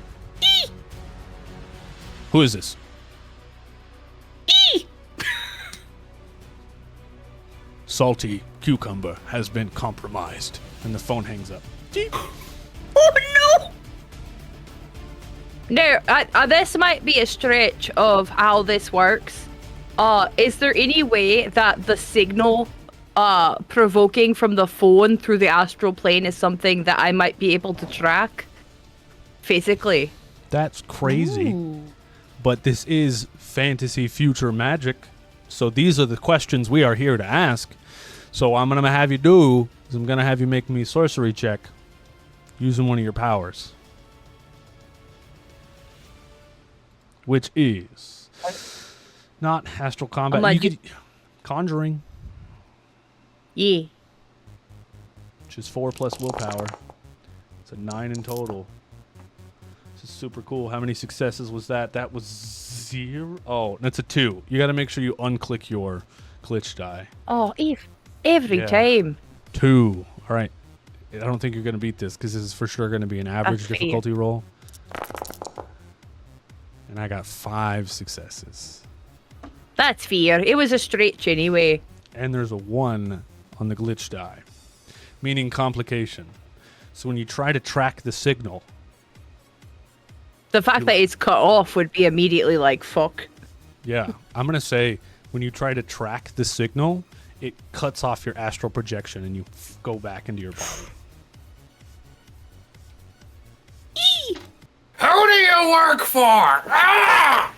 Who is this? Salty cucumber has been compromised. And the phone hangs up. Oh, no! Now, this might be a stretch of how this works. Is there any way that the signal provoking from the phone through the astral plane is something that I might be able to track physically? That's crazy. Ooh. But this is fantasy future magic. So these are the questions we are here to ask. So I'm going to have you do is I'm going to have you make me a sorcery check using one of your powers. Which is not astral combat. Like you could, conjuring. Yeah. Which is 4 plus willpower. It's a 9 in total. This is super cool. How many successes was that? That was 0. Oh, that's a 2. You got to make sure you unclick your glitch die. Oh, every time. 2. All right. I don't think you're going to beat this because this is for sure going to be an average difficulty roll. And I got 5 successes. That's fair. It was a stretch anyway. And there's a 1 on the glitch die, meaning complication. So when you try to track the signal, the fact that it's cut off would be immediately like, fuck. Yeah, I'm going to say when you try to track the signal, it cuts off your astral projection and you go back into your body. Who do you work for? Ah!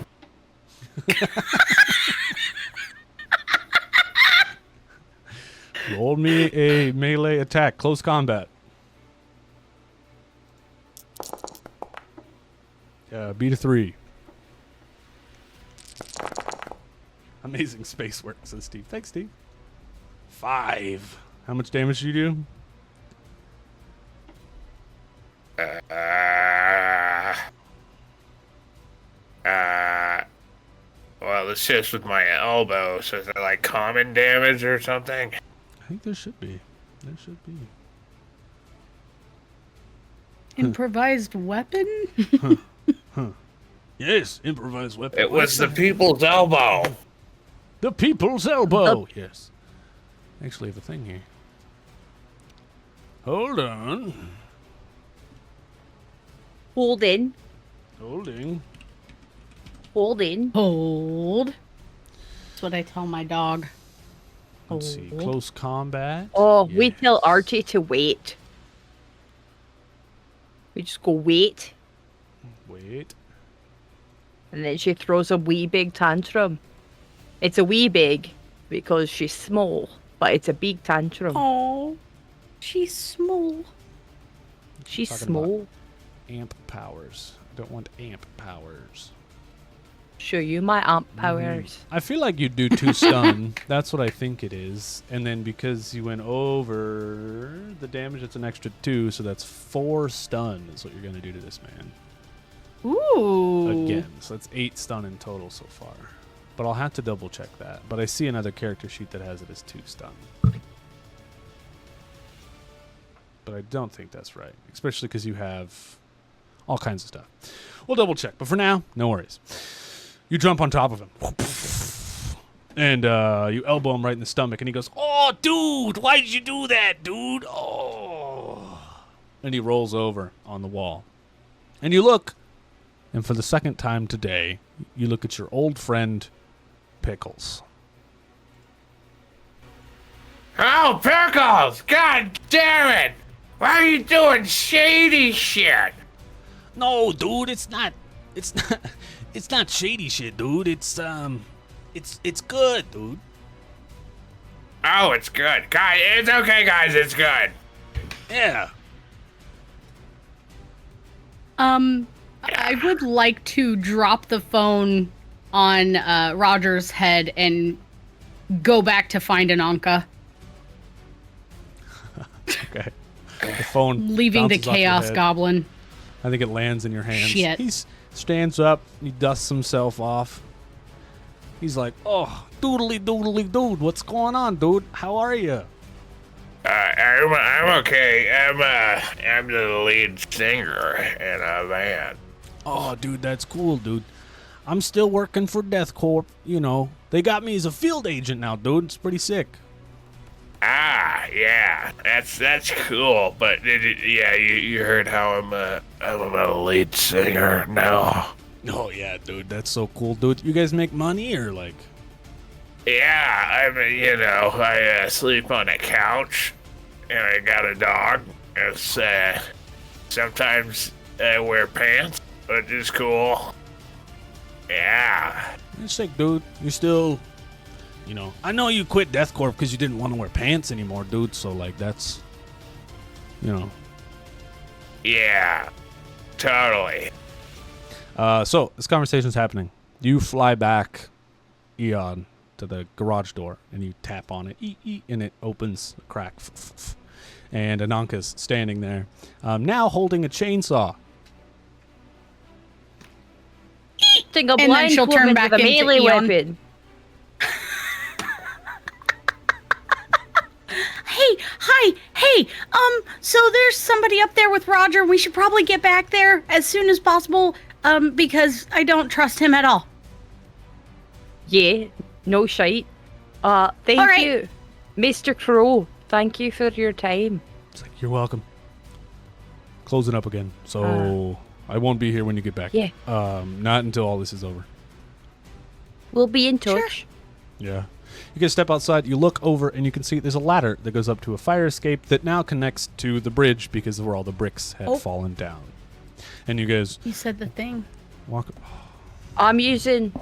Roll me a melee attack, close combat. Beat a 3. Amazing space work, says Steve. Thanks, Steve. 5. How much damage do you do? Well, it's just with my elbow, so is it like common damage or something? I think there should be. There should be. Improvised weapon? Yes, improvised weapon. It was the people's elbow. The people's elbow. Yes. Actually, I have a thing here. Hold on. Holding. Holding. Holding. Hold. That's what I tell my dog. Let's see. Hold. Close combat. Oh, we Yes. tell Archie to wait. We just go wait, Wait. and then she throws a wee big tantrum. It's a wee big because she's small, but it's a big tantrum. Oh, she's small. She's Talking small. Amp powers. I don't want amp powers. Show you my amp powers. I feel like you do 2 stun. That's what I think it is. And then because you went over the damage, it's an extra 2, so that's 4 stun is what you're going to do to this man. Ooh. Again. So that's 8 stun in total so far. But I'll have to double check that. But I see another character sheet that has it as 2 stun. But I don't think that's right. Especially because you have all kinds of stuff. We'll double check. But for now, no worries. You jump on top of him. And you elbow him right in the stomach. And he goes, "Oh, dude, why did you do that, dude? Oh." And he rolls over on the wall. And you look. And for the second time today, you look at your old friend, Pickles. Oh, Pickles! God damn it! Why are you doing shady shit? No, dude, it's not shady shit, dude. It's good, dude. Oh, it's good. Guys, it's okay, guys. It's good. Yeah. I would like to drop the phone on Roger's head and go back to find Ananka, Okay. The phone leaving the bounces off your Chaos head. Goblin. I think it lands in your hands. Shit. He stands up. He dusts himself off. He's like, "Oh, doodly doodly dude, what's going on, dude? How are you?" I'm okay. I'm the lead singer in a band. "Oh, dude, that's cool, dude. I'm still working for Death Corp. You know, they got me as a field agent now, dude. It's pretty sick." Yeah, that's cool. But you heard how I'm a lead singer now. Oh yeah, dude, that's so cool, dude. You guys make money or like? Yeah, I sleep on a couch, and I got a dog. It's sometimes I wear pants, which is cool. Yeah. It's sick, dude. You still, I know you quit Death Corp because you didn't want to wear pants anymore, dude. So like that's, Yeah, totally. So this conversation's happening. You fly back, Eon, to the garage door, and you tap on it, and it opens a crack. And Ananka's standing there, now holding a chainsaw. Think a And then blind she'll turn woman back with a into melee Eon. weapon. Hey, so there's somebody up there with Roger. We should probably get back there as soon as possible, because I don't trust him at all. Yeah, no shite. Thank All right. you, Mr. Crow. Thank you for your time. It's like, you're welcome. Closing up again, so I won't be here when you get back. Yeah. Not until all this is over. We'll be in touch. Yeah. You guys step outside, you look over, and you can see there's a ladder that goes up to a fire escape that now connects to the bridge because of where all the bricks had fallen down. And you guys You said the thing. walk. I'm using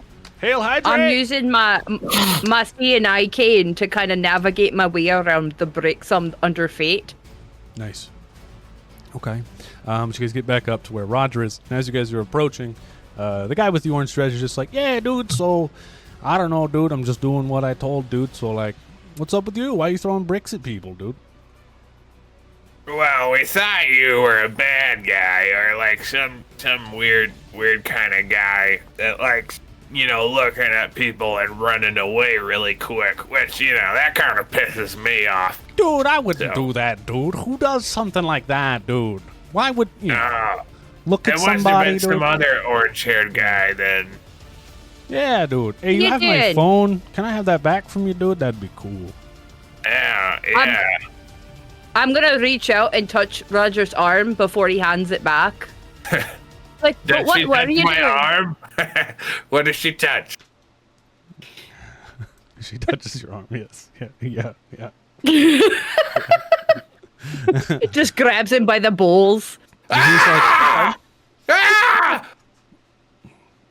Hail Hydra! I'm using my CNI cane to kind of navigate my way around the bricks under Fate. Nice. Okay. So you guys get back up to where Roger is. And as you guys are approaching, the guy with the orange dress is just like, "Yeah, dude, so I don't know, dude. I'm just doing what I told, dude. So, like, what's up with you? Why are you throwing bricks at people, dude?" Well, we thought you were a bad guy, or like some weird kind of guy that likes, looking at people and running away really quick, which, that kind of pisses me off. Dude, I wouldn't do that, dude. Who does something like that, dude? Why would you look at It must have somebody, been dude? some other orange-haired guy then. Yeah, dude. Hey, you You have my did. phone. Can I have that back from you, dude? That'd be cool. Yeah. I'm gonna reach out and touch Roger's arm before he hands it back. Like, Does what she are touch you my doing? arm? What does she touch? She touches your arm. Yes. Yeah. Just grabs him by the balls. And he's like, Ah!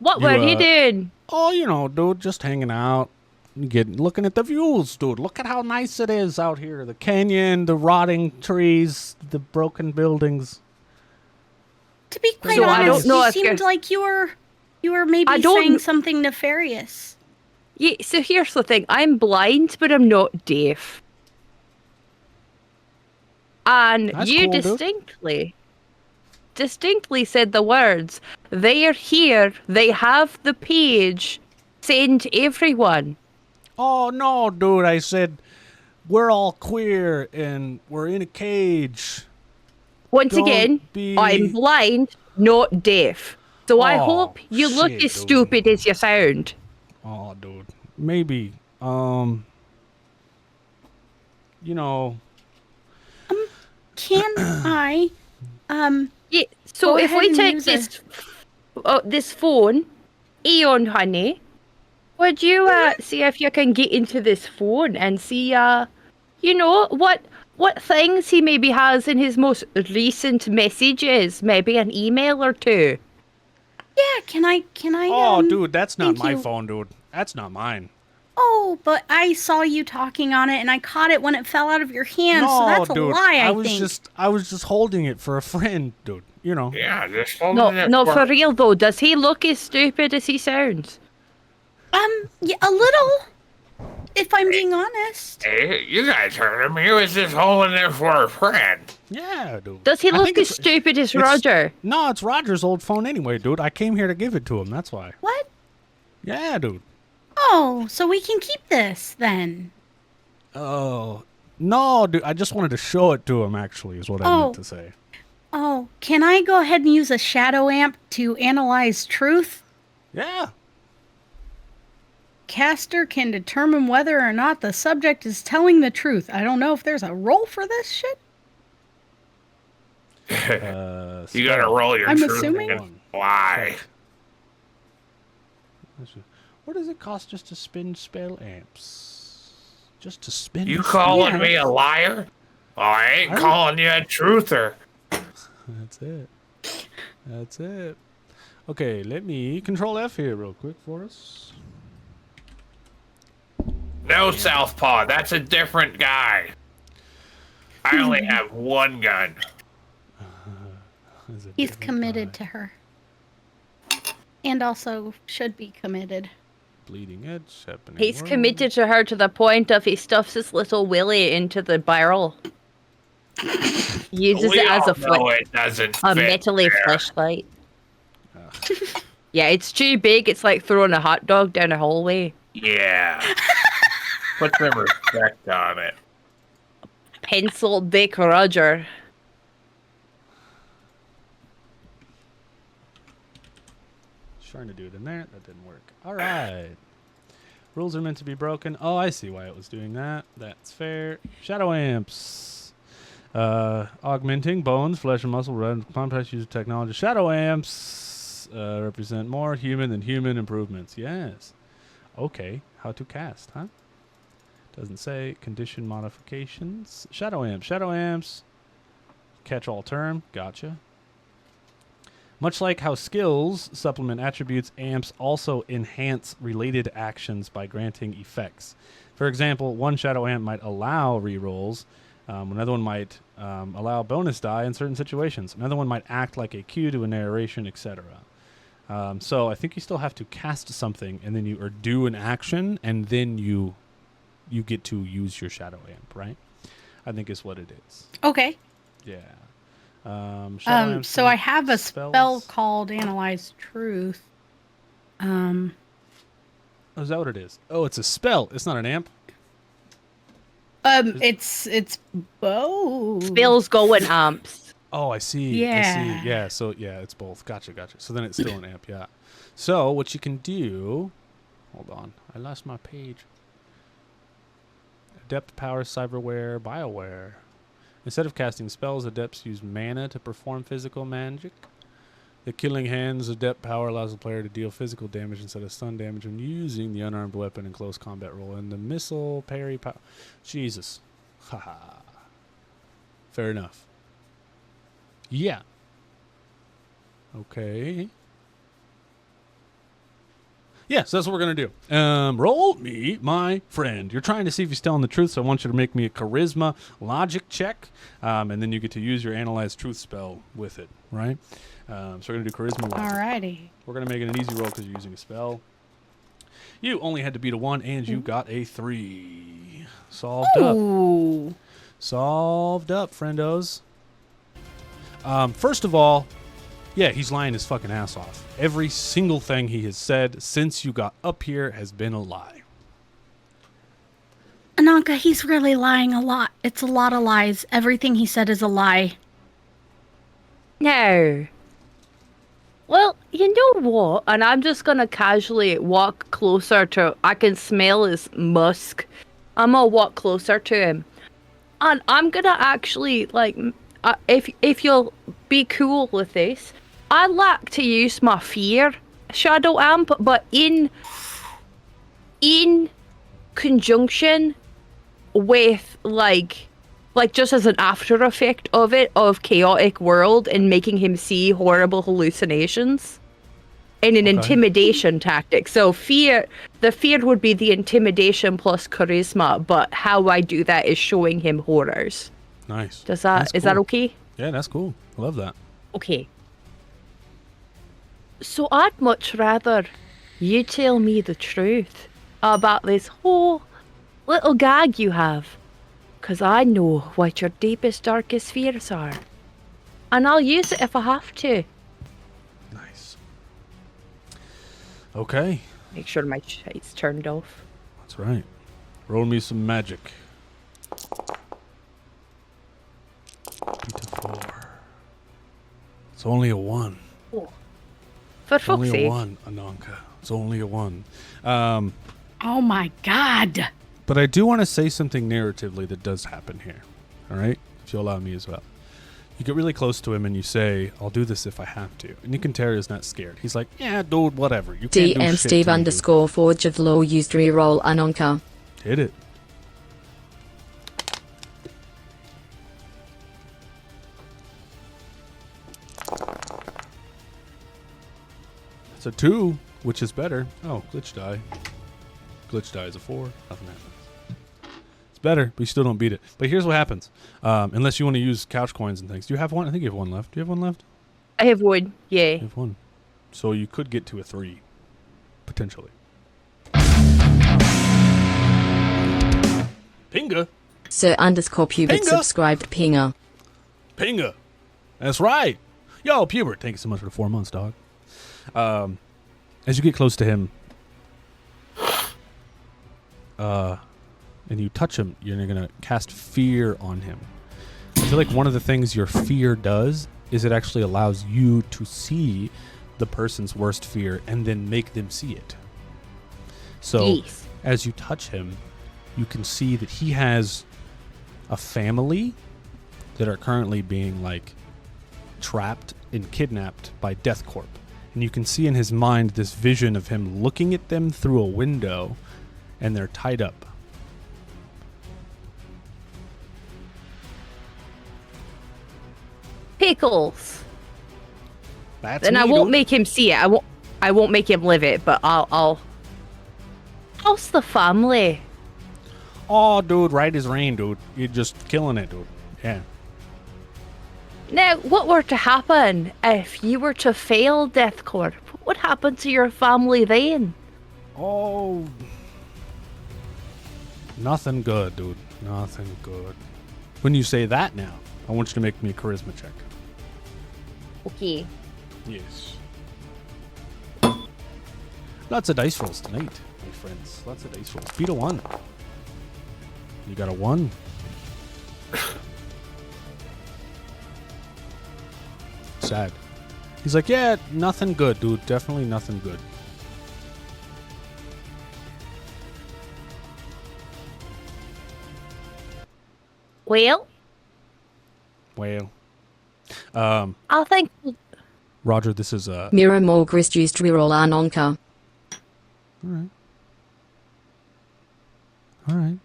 What You, were you doing? oh, you know, dude, just hanging out, looking at the views, dude. Look at how nice it is out here. The canyon, the rotting trees, the broken buildings. To be quite So I honest, don't know you if seemed you're- like you were maybe I don't- saying something nefarious. Yeah, so here's the thing. I'm blind, but I'm not deaf. And That's you cool, dude. distinctly said the words, "They're here, they have the page, send everyone." Oh, no, dude. I said, we're all queer and we're in a cage. Once Don't again, be- I'm blind, not deaf. So I Oh, hope you look shit, as dude. stupid as you sound. Oh, dude. Maybe. You know, Can I? Yeah, so Go if ahead we and take use this phone, Eon, honey, would you see if you can get into this phone and see, you know, what things he maybe has in his most recent messages, maybe an email or two. Yeah, can I? oh, dude, that's not thank my you. phone, dude. That's not mine. Oh, but I saw you talking on it, and I caught it when it fell out of your hand. No, so that's a dude. lie. I was think. I was just holding it for a friend, dude. You know. Yeah, just hold No, it no, for real though. Does he look as stupid as he sounds? Yeah, a little. If I'm being honest. Hey, you guys heard him. He was just holding it for a friend. Yeah, dude. Does he I look think as stupid as Roger? No, it's Roger's old phone anyway, dude. I came here to give it to him. That's why. What? Yeah, dude. Oh, so we can keep this then. Oh. No, dude. I just wanted to show it to him, actually, is what I meant to say. Oh, can I go ahead and use a shadow amp to analyze truth? Yeah. Caster can determine whether or not the subject is telling the truth. I don't know if there's a role for this shit. You gotta roll your I'm truth assuming- and lie. What does it cost just to spin spell amps? Just to spin. You the calling spell me a amps? liar? Oh, I ain't I don't- calling you a truther. That's it. That's it. Okay, let me control F here real quick for us. No, Southpaw, that's a different guy. I only have one gun. Is it He's different? committed to her. And also should be committed. Bleeding edge happening. He's world. committed to her to the point of he stuffs his little willy into the barrel. Uses We it as all a know it doesn't a fit metally there. flashlight. Yeah, it's too big. It's like throwing a hot dog down a hallway. Yeah. Put some respect on it. Pencil Dick Roger. Trying to do it in there. That didn't work. All right. Rules are meant to be broken. Oh, I see why it was doing that. That's fair. Shadow amps. Augmenting bones, flesh, and muscle. Complex use of technology. Shadow amps represent more human than human improvements. Yes. Okay. How to cast, huh? Doesn't say. Condition modifications. Shadow amps. Shadow amps. Catch-all term. Gotcha. Much like how skills supplement attributes, amps also enhance related actions by granting effects. For example, one shadow amp might allow rerolls. Another one might allow bonus die in certain situations. Another one might act like a cue to a narration, etc. So I think you still have to cast something, and then or do an action, and then you get to use your shadow amp, right? I think is what it is. Okay. Yeah. Shadow amps So I and have a spell spells. called Analyze Truth. Oh, is that what it is? Oh, it's a spell. It's not an amp. It's both. Spells go in amps. Oh, I see. Yeah. I see. Yeah. So yeah, it's both. Gotcha. So then it's still an amp. Yeah. So what you can do? Hold on. I lost my page. Adept powers cyberware, bioware. Instead of casting spells, adepts use mana to perform physical magic. The Killing Hands adept power allows the player to deal physical damage instead of stun damage when using the unarmed weapon in close combat roll. And the missile parry power... Jesus. Haha. Fair enough. Yeah. Okay. Yeah, so that's what we're going to do. Roll me, my friend. You're trying to see if he's telling the truth, so I want you to make me a charisma logic check, and then you get to use your analyze truth spell with it, right? So we're going to do charisma logic. Alrighty. We're going to make it an easy roll because you're using a spell. You only had to beat a 1, and you got a 3. Solved Ooh. up. Solved up, friendos. First of all, yeah, he's lying his fucking ass off. Every single thing he has said since you got up here has been a lie. Ananka, he's really lying a lot. It's a lot of lies. Everything he said is a lie. No. Well, you know what? And I'm just gonna casually walk closer to... I can smell his musk. I'm gonna walk closer to him. And I'm gonna actually, like... if you'll be cool with this... I like to use my fear shadow amp, but in conjunction with like just as an after effect of it, of chaotic world and making him see horrible hallucinations in an intimidation tactic. So the fear would be the intimidation plus charisma, but how I do that is showing him horrors. Nice. Is that okay? Yeah, that's cool. I love that. Okay. So I'd much rather you tell me the truth about this whole little gag you have. Because I know what your deepest, darkest fears are. And I'll use it if I have to. Nice. Okay. Make sure my shite's turned off. That's right. Roll me some magic. EP2. It's only a 1. Oh. For fuck's only sake. a 1, Ananka. It's only a 1. Oh my god. But I do want to say something narratively that does happen here. All right? If you'll allow me as well. You get really close to him and you say, I'll do this if I have to. And Nicanter is not scared. He's like, yeah, dude, whatever. You can't do DM shit Steve to me, _ Forge of Law used reroll Ananka. dude. Hit it. It's a 2, which is better. Oh, glitch die. Glitch die is a 4. Nothing happens. It's better, but you still don't beat it. But here's what happens. Unless you want to use couch coins and things. Do you have one? I think you have one left. Do you have one left? I have one, yeah. You have one. So you could get to a 3. Potentially. Pinga. Sir _ Pubert Pinga. subscribed Pinga. Pinga. That's right. Yo, Pubert, thank you so much for the 4 months, dog. As you get close to him, and you touch him, you're going to cast fear on him. I feel like one of the things your fear does is it actually allows you to see the person's worst fear and then make them see it. So Yes. as you touch him, you can see that he has a family that are currently being like trapped and kidnapped by Death Corp. And you can see in his mind this vision of him looking at them through a window and they're tied up. Pickles. That's Then me, I won't dude. make him see it. I won't make him live it, but I'll How's the family? Oh, dude, right as rain, dude. You're just killing it, dude. Yeah. Now, what were to happen if you were to fail Death Corp? What would happen to your family then? Oh. Nothing good, dude. Nothing good. When you say that now, I want you to make me a charisma check. Okay. Yes. Lots of dice rolls tonight, my friends. Lots of dice rolls. Beat a 1. You got a 1. Sad. He's like, yeah, nothing good, dude. Definitely nothing good. Well, Well, I think Roger, this is Mira Morgris just reroll Anonka. All right.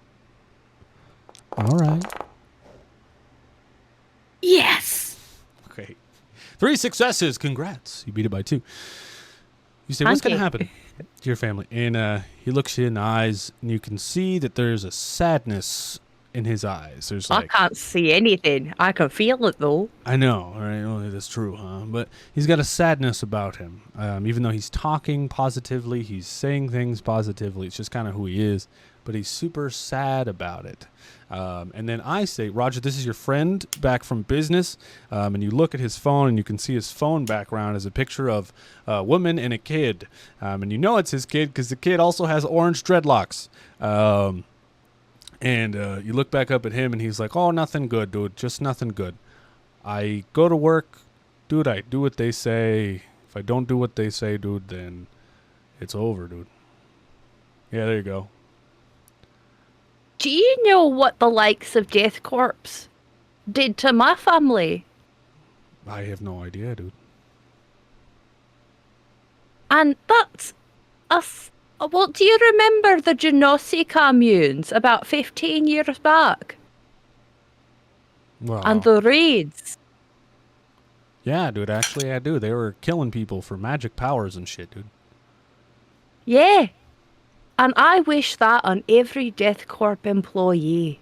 Yes. Okay. 3 successes. Congrats. You beat it by 2. You say, what's going to happen to your family? And he looks you in the eyes, and you can see that there's a sadness in his eyes. There's I can't see anything. I can feel it, though. I know, right? Well, that's true, huh? But he's got a sadness about him. Even though he's talking positively, he's saying things positively. It's just kind of who he is. But he's super sad about it. And then I say, Roger, this is your friend back from business. And you look at his phone, and you can see his phone background is a picture of a woman and a kid. And you know it's his kid because the kid also has orange dreadlocks. And you look back up at him, and he's like, oh, nothing good, dude. Just nothing good. I go to work, dude. I do what they say. If I don't do what they say, dude, then it's over, dude. Yeah, there you go. Do you know what the likes of Death Corps did to my family? I have no idea, dude. And that's us. Well, do you remember the Genossi communes about 15 years back? Well, And the raids? yeah, dude, actually I do. They were killing people for magic powers and shit, dude. Yeah. And I wish that on every Death Corp employee.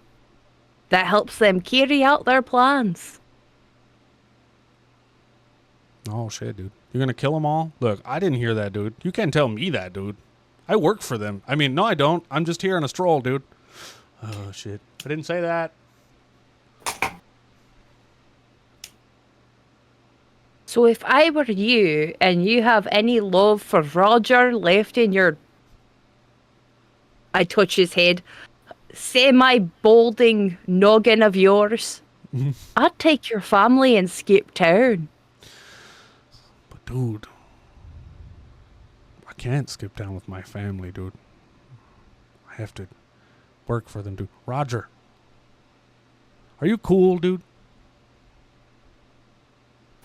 That helps them carry out their plans. Oh, shit, dude. You're going to kill them all? Look, I didn't hear that, dude. You can't tell me that, dude. I work for them. I mean, no, I don't. I'm just here on a stroll, dude. Oh, shit. I didn't say that. So if I were you, and you have any love for Roger left in your... I touch his head. Semi-balding noggin of yours. I'd take your family and skip town. But, dude, I can't skip town with my family, dude. I have to work for them, dude. Roger, are you cool, dude?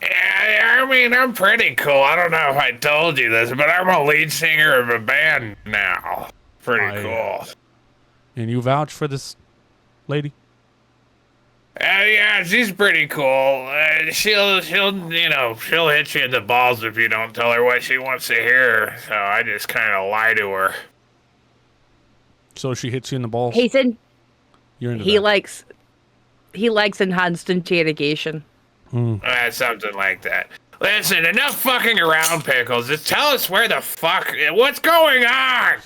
Yeah, I mean, I'm pretty cool. I don't know if I told you this, but I'm a lead singer of a band now. Pretty cool. And you vouch for this lady? Yeah, she's pretty cool. She'll hit you in the balls if you don't tell her what she wants to hear. So I just kind of lie to her. So she hits you in the balls? You're into that. He likes enhanced interrogation. Something like that. Listen, enough fucking around, Pickles. Just tell us what's going on?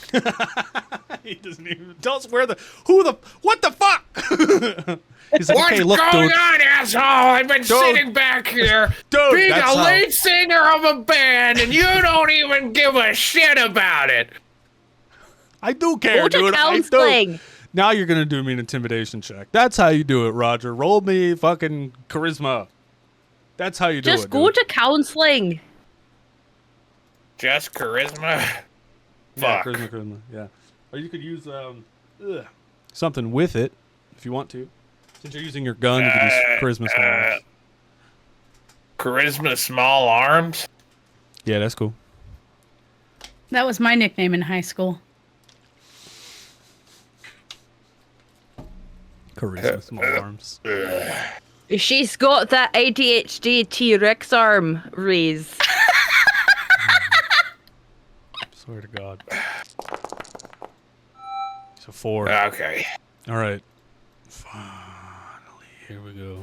He doesn't even tell us what the fuck? He's like, What's okay, look, going dude. on, asshole? I've been sitting back here being a lead singer of a band, and you don't even give a shit about it. I do care, dude. I do. Now you're going to do me an intimidation check. That's how you do it, Roger. Roll me fucking charisma. That's how you do it. Just go to counseling. Just charisma? Yeah, Fuck. charisma. Yeah. Or you could use something with it if you want to. Since you're using your gun, you could use charisma small arms. Charisma small arms? Yeah, that's cool. That was my nickname in high school. Charisma small arms. She's got that ADHD T-Rex arm raise. Swear to God. So 4. Okay. All right. Finally, here we go.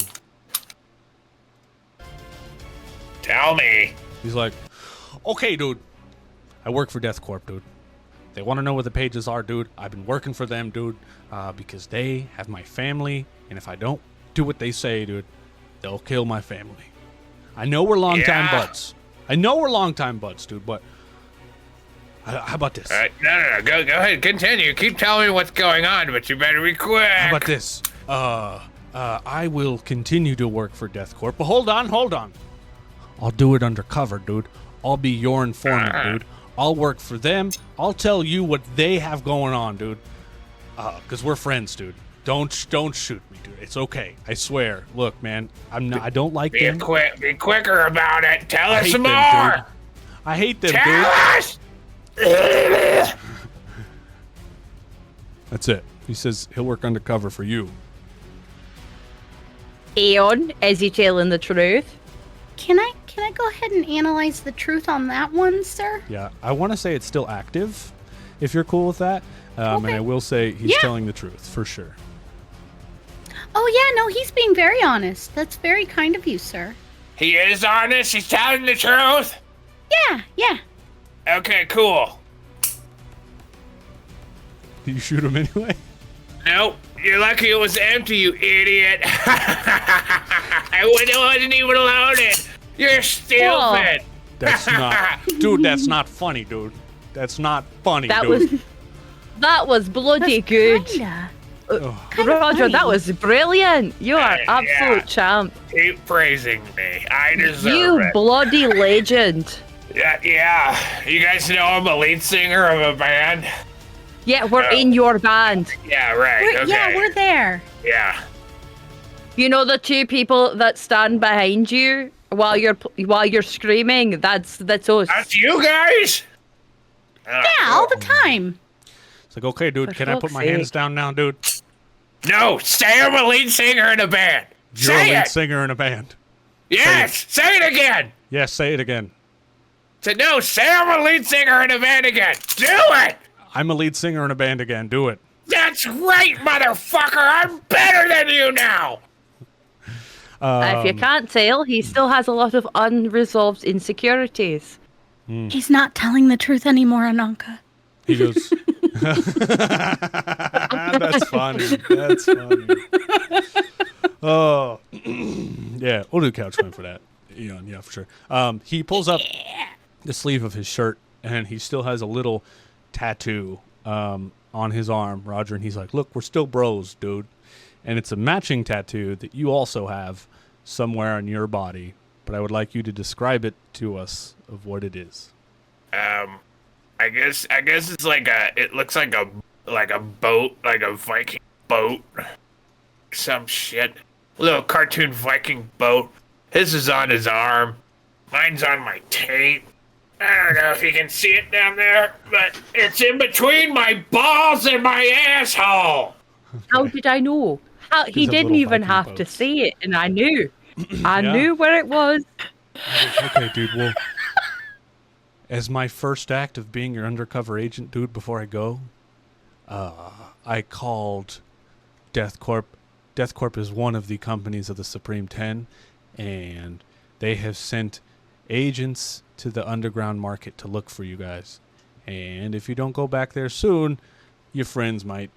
Tell me. He's like, okay, dude. I work for Death Corp, dude. They want to know what the pages are, dude. I've been working for them, dude, because they have my family, and if I don't do what they say, dude, they'll kill my family. I know we're longtime buds. Dude, but how about this? No. Go ahead. Continue. Keep telling me what's going on, but you better be quick. How about this? I will continue to work for Death Corp, but hold on. I'll do it undercover, dude. I'll be your informant, dude. I'll work for them. I'll tell you what they have going on, dude. Because we're friends, dude. Don't shoot me, dude. It's okay. I swear. Look, man, I don't like Be them. Be quicker about it. Tell us hate more. them, dude. I hate them, Tell dude. us. That's it. He says he'll work undercover for you. Aeon, is he telling the truth? Can I go ahead and analyze the truth on that one, sir? Yeah, I want to say it's still active, if you're cool with that. And I will say he's telling the truth, for sure. Oh, yeah, no, he's being very honest. That's very kind of you, sir. He is honest. He's telling the truth. Yeah. Okay, cool. Did you shoot him anyway? Nope. You're lucky it was empty, you idiot. It wasn't even loaded. You're stupid. That's not... Dude, that's not funny, dude. That's not funny, That dude. was bloody good. Kinda. Roger, funny. that was brilliant. You are absolute champ. Keep praising me. I deserve You it. bloody legend. Yeah. You guys know I'm a lead singer of a band? Yeah, we're in your band. Yeah, right. Okay. Yeah, we're there. Yeah. You know the two people that stand behind you while you're screaming? That's us. That's you guys? Yeah, all the time. It's like, okay, dude, For can I put fuck's my hands sake. down now, dude? No, say I'm a lead singer in a band. You're Say a lead it. singer in a band. Yes, say it again. Yes, say it again. No, say I'm a lead singer in a band again. Do it. I'm a lead singer in a band again. Do it. That's right, motherfucker. I'm better than you now. If you can't tell, he still has a lot of unresolved insecurities. He's not telling the truth anymore, Ananka. He goes. That's funny. That's funny. Oh, yeah. We'll do couch time for that. Yeah, for sure. He pulls up the sleeve of his shirt, and he still has a little tattoo on his arm, Roger. And he's like, "Look, we're still bros, dude." And it's a matching tattoo that you also have somewhere on your body. But I would like you to describe it to us of what it is. I guess it's it looks like a boat, like a Viking boat. Some shit. Little cartoon Viking boat. His is on his arm. Mine's on my tape. I don't know if you can see it down there, but it's in between my balls and my asshole. How did I know? He have didn't little even Viking have to boats. say it, and I knew. I knew where it was. Okay, dude, well, as my first act of being your undercover agent, dude, before I go, I called Death Corp. Death Corp is one of the companies of the Supreme 10, and they have sent agents to the underground market to look for you guys. And if you don't go back there soon, your friends might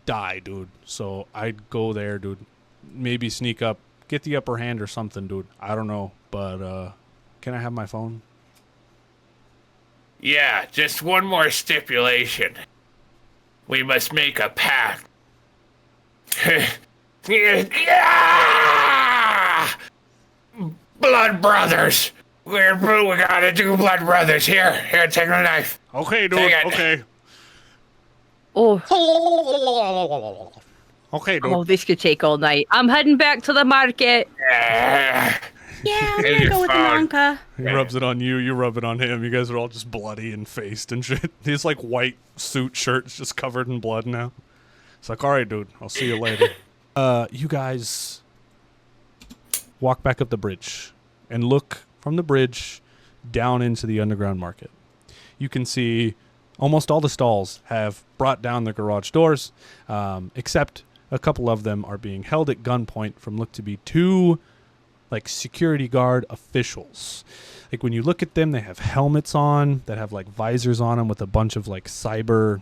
die, dude. So I'd go there, dude. Maybe sneak up, get the upper hand or something, dude. I don't know, but can I have my phone? Yeah, just one more stipulation. We must make a pact. Yeah! Blood brothers. We gotta do blood brothers. Here, take the knife. Okay, dude. Take it. Okay. Oh, Okay, dude. oh, this could take all night. I'm heading back to the market. Yeah. Yeah, I'm Here's gonna your go with phone. Ananka. He rubs it on you. You rub it on him. You guys are all just bloody and faced and shit. His like white suit shirt's just covered in blood now. It's like, all right, dude. I'll see you later. You guys walk back up the bridge and look from the bridge down into the underground market. You can see almost all the stalls have brought down their garage doors, except a couple of them are being held at gunpoint from look to be two like security guard officials. Like when you look at them, they have helmets on that have like visors on them with a bunch of like cyber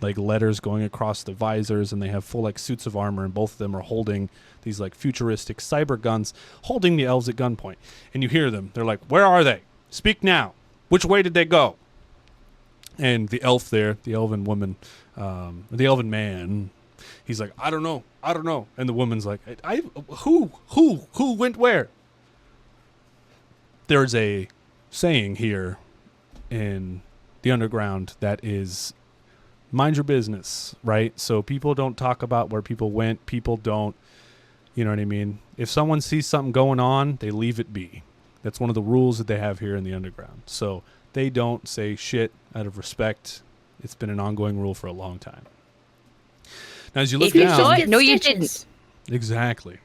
like letters going across the visors, and they have full like suits of armor, and both of them are holding these like futuristic cyber guns, holding the elves at gunpoint. And you hear them. They're like, "Where are they? Speak now. Which way did they go?" And the elf there, the elven woman, the elven man, he's like, I don't know. And the woman's like, who went where? There's a saying here in the underground that is mind your business, right? So people don't talk about where people went. People don't, you know what I mean? If someone sees something going on, they leave it be. That's one of the rules that they have here in the underground. So they don't say shit out of respect. It's been an ongoing rule for a long time. Now, as you look If you down, saw it, no, you didn't. Exactly.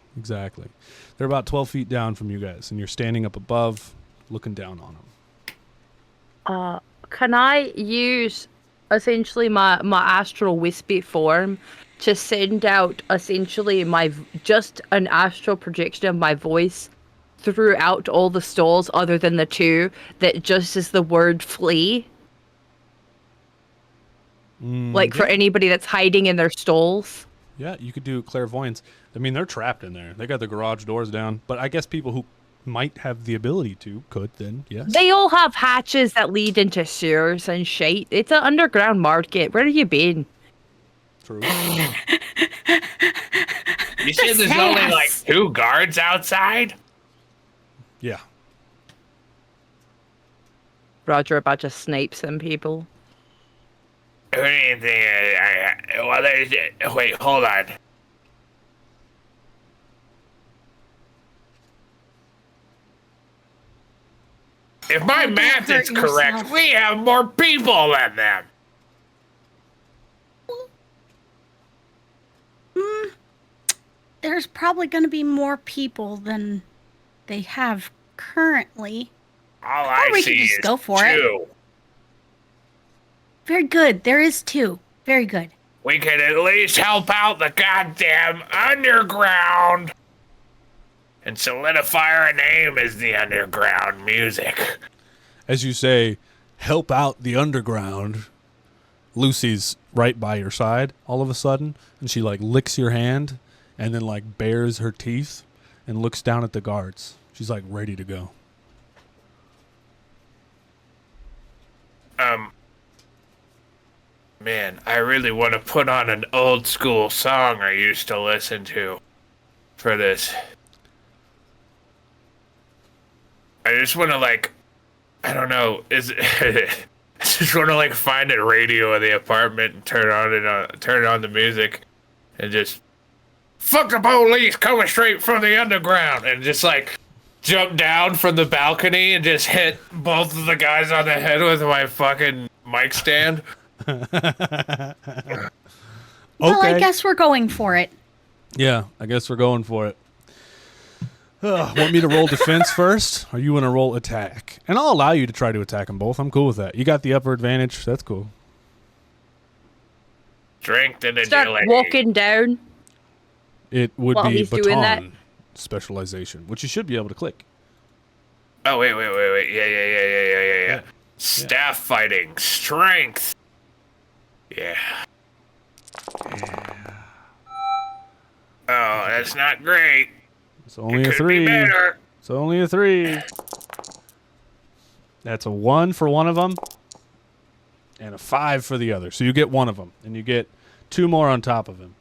They're about 12 feet down from you guys, and you're standing up above, looking down on them. Can I use essentially my astral wispy form to send out essentially just an astral projection of my voice throughout all the stalls other than the two that just is the word flee? For anybody that's hiding in their stalls? Yeah, you could do clairvoyance. I mean, they're trapped in there. They got the garage doors down. But I guess people who might have the ability to could then, yes. They all have hatches that lead into sewers and shit. It's an underground market. Where have you been? True. You said there's only like 2 guards outside? Yeah. Roger about to snipe some people. Who do you think? Wait, hold on. If my math is correct, we have more people than them. There's probably going to be more people than they have currently. All Or I we could see just is go for 2. Very good. There is 2. Very good. We could at least help out the goddamn underground and solidify our name as the underground music. As you say, help out the underground. Lucy's right by your side all of a sudden, and she like licks your hand and then like bares her teeth and looks down at the guards. She's like ready to go. Man, I really want to put on an old school song I used to listen to for this. I just want to I don't know, I just want to find a radio in the apartment and turn on the music and just fuck the police coming straight from the underground and just jump down from the balcony and just hit both of the guys on the head with my fucking mic stand. Well, I guess we're going for it. Yeah, I guess we're going for it. Want me to roll defense first? Or you want to roll attack? And I'll allow you to try to attack them both. I'm cool with that. You got the upper advantage. That's cool. Strength and Start agility. walking down. It would While be he's doing that. baton specialization, which you should be able to click. Oh, wait. Yeah. Staff fighting. Strength. Yeah. Oh, that's not great. It's only It a could 3. be better. It's only a 3. That's a 1 for one of them, and a 5 for the other. So you get one of them, and you get 2 more on top of him.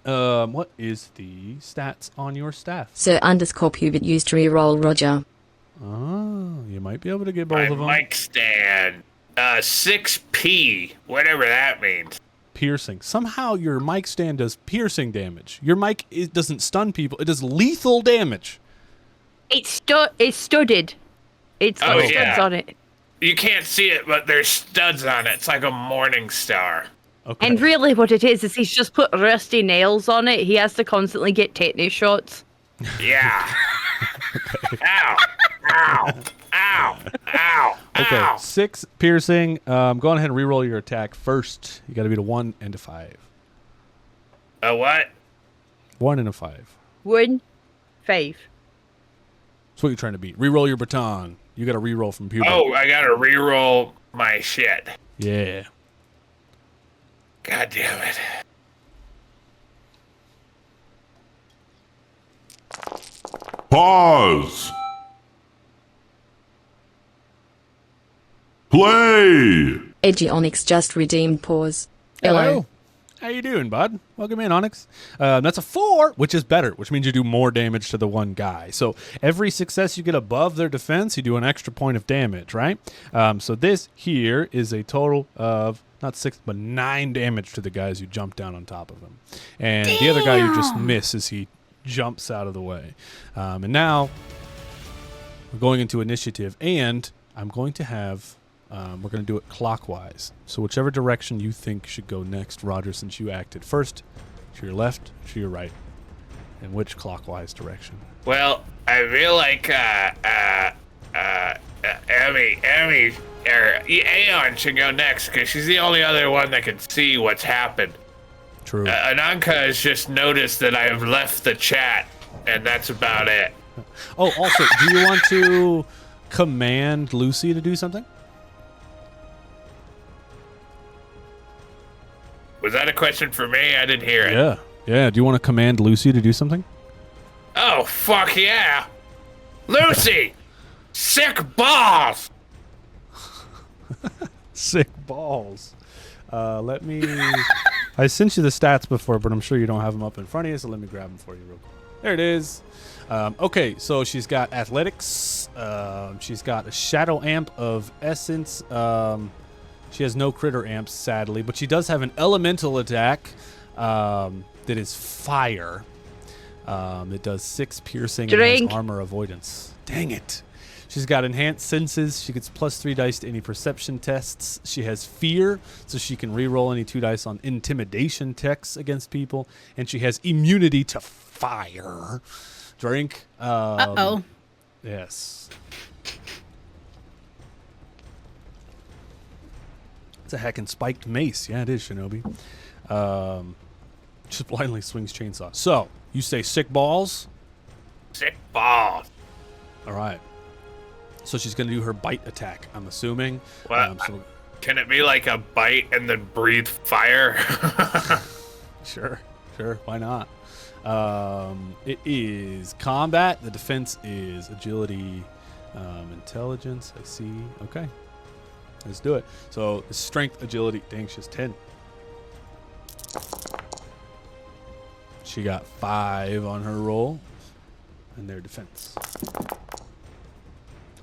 What is the stats on your staff? Sir _ Pubit used to reroll Roger. Oh, you might be able to get both of them. My mic stand. 6P, whatever that means. Piercing. Somehow your mic stand does piercing damage. Your mic doesn't stun people. It does lethal damage. It's studded. It's got studs on it. You can't see it, but there's studs on it. It's like a morning star. Okay. And really what it is he's just put rusty nails on it. He has to constantly get tetanus shots. Yeah. Ow. Ow. Ow. Ow. Okay, Ow. 6 piercing. Go on ahead and reroll your attack first. You got to beat a 1 and a 5. A what? 1 and a 5. 1, 5. That's what you're trying to beat. Reroll your baton. You got to reroll from puberty. Oh, I gotta reroll my shit. Yeah. God damn it. Pause. Play. Edgy Onyx just redeemed pause. Hello. How you doing, bud? Welcome in, Onyx. That's a 4, which is better, which means you do more damage to the one guy. So every success you get above their defense, you do an extra point of damage, right? So this here is a total of not 6, but 9 damage to the guys you jump down on top of him. And the other guy you just miss as he jumps out of the way. And now we're going into initiative, and I'm going to have... we're going to do it clockwise. So whichever direction you think should go next, Roger, since you acted first, to your left, to your right, and which clockwise direction? Well, I feel like Aeon should go next because she's the only other one that can see what's happened. True. Ananka has just noticed that I have left the chat, and that's about it. Oh, also, do you want to command Lucy to do something? Was that a question for me? I didn't hear it. Yeah. Yeah. Do you want to command Lucy to do something? Oh, fuck yeah. Lucy! Sick balls! Sick balls. Let me... I sent you the stats before, but I'm sure you don't have them up in front of you, so let me grab them for you real quick. There it is. Okay, so she's got athletics. She's got a shadow amp of essence. She has no critter amps, sadly, but she does have an elemental attack that is fire. It does 6 piercing and has armor avoidance. Dang it. She's got enhanced senses. She gets +3 dice to any perception tests. She has fear, so she can reroll any 2 dice on intimidation checks against people. And she has immunity to fire. Drink. Uh-oh. Yes. It's a heckin' spiked mace. Yeah, it is, Shinobi. Just blindly swings chainsaw. So, you say sick balls? Sick balls. All right. So she's going to do her bite attack, I'm assuming. What? Can it be like a bite and then breathe fire? Sure. Why not? It is combat. The defense is agility, intelligence. I see. Okay. Let's do it. So strength, agility, dang, she's 10. She got 5 on her roll. And their defense.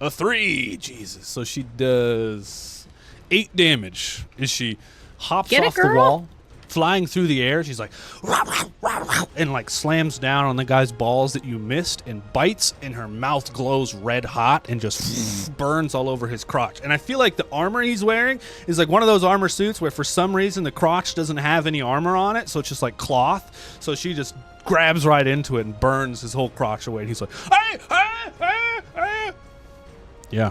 A 3! Jesus. So she does 8 damage as she hops off the wall, flying through the air. She's like, rah, rah, rah, rah, and like slams down on the guy's balls that you missed and bites, and her mouth glows red hot and just burns all over his crotch. And I feel like the armor he's wearing is like one of those armor suits where for some reason the crotch doesn't have any armor on it, so it's just like cloth. So she just grabs right into it and burns his whole crotch away. And he's like, hey, hey, hey, hey. Yeah.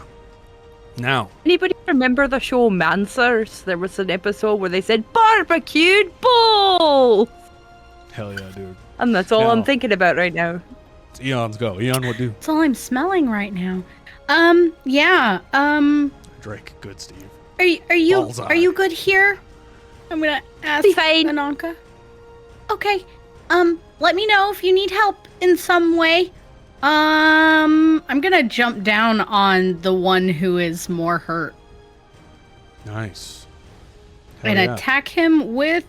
Now. Anybody remember the show Mansers? There was an episode where they said barbecued bull. Hell yeah, dude. And that's all I'm thinking about right now. It's Eon's go. Eon, what do? That's all I'm smelling right now. Yeah. Drake, good, Steve. Are you good here? I'm gonna ask Ananka. Okay. Let me know if you need help in some way. I'm gonna jump down on the one who is more hurt. Nice. And attack him with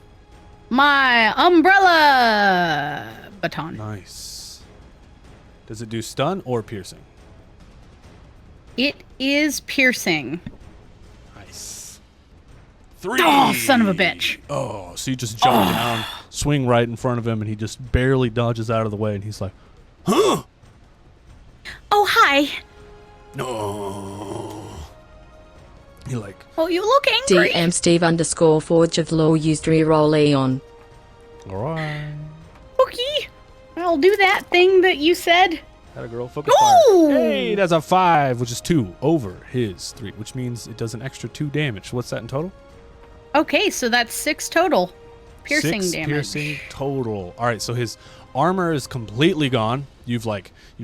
my umbrella baton. Nice. Does it do stun or piercing? It is piercing. Nice. 3. Oh, son of a bitch. Oh, so you just jump down, swing right in front of him, and he just barely dodges out of the way, and he's like, huh? Oh, hi. No. You're like, oh, you look angry. DM Steve _ Forge of Law used reroll Leon. alright. Okay. I'll do that thing that you said. Had a girl focus fire. Hey, that's a 5, which is 2 over his 3, which means it does an extra 2 damage. What's that in total? Okay, so that's 6 total. Piercing 6 damage. Piercing total. All right, so his armor is completely gone. You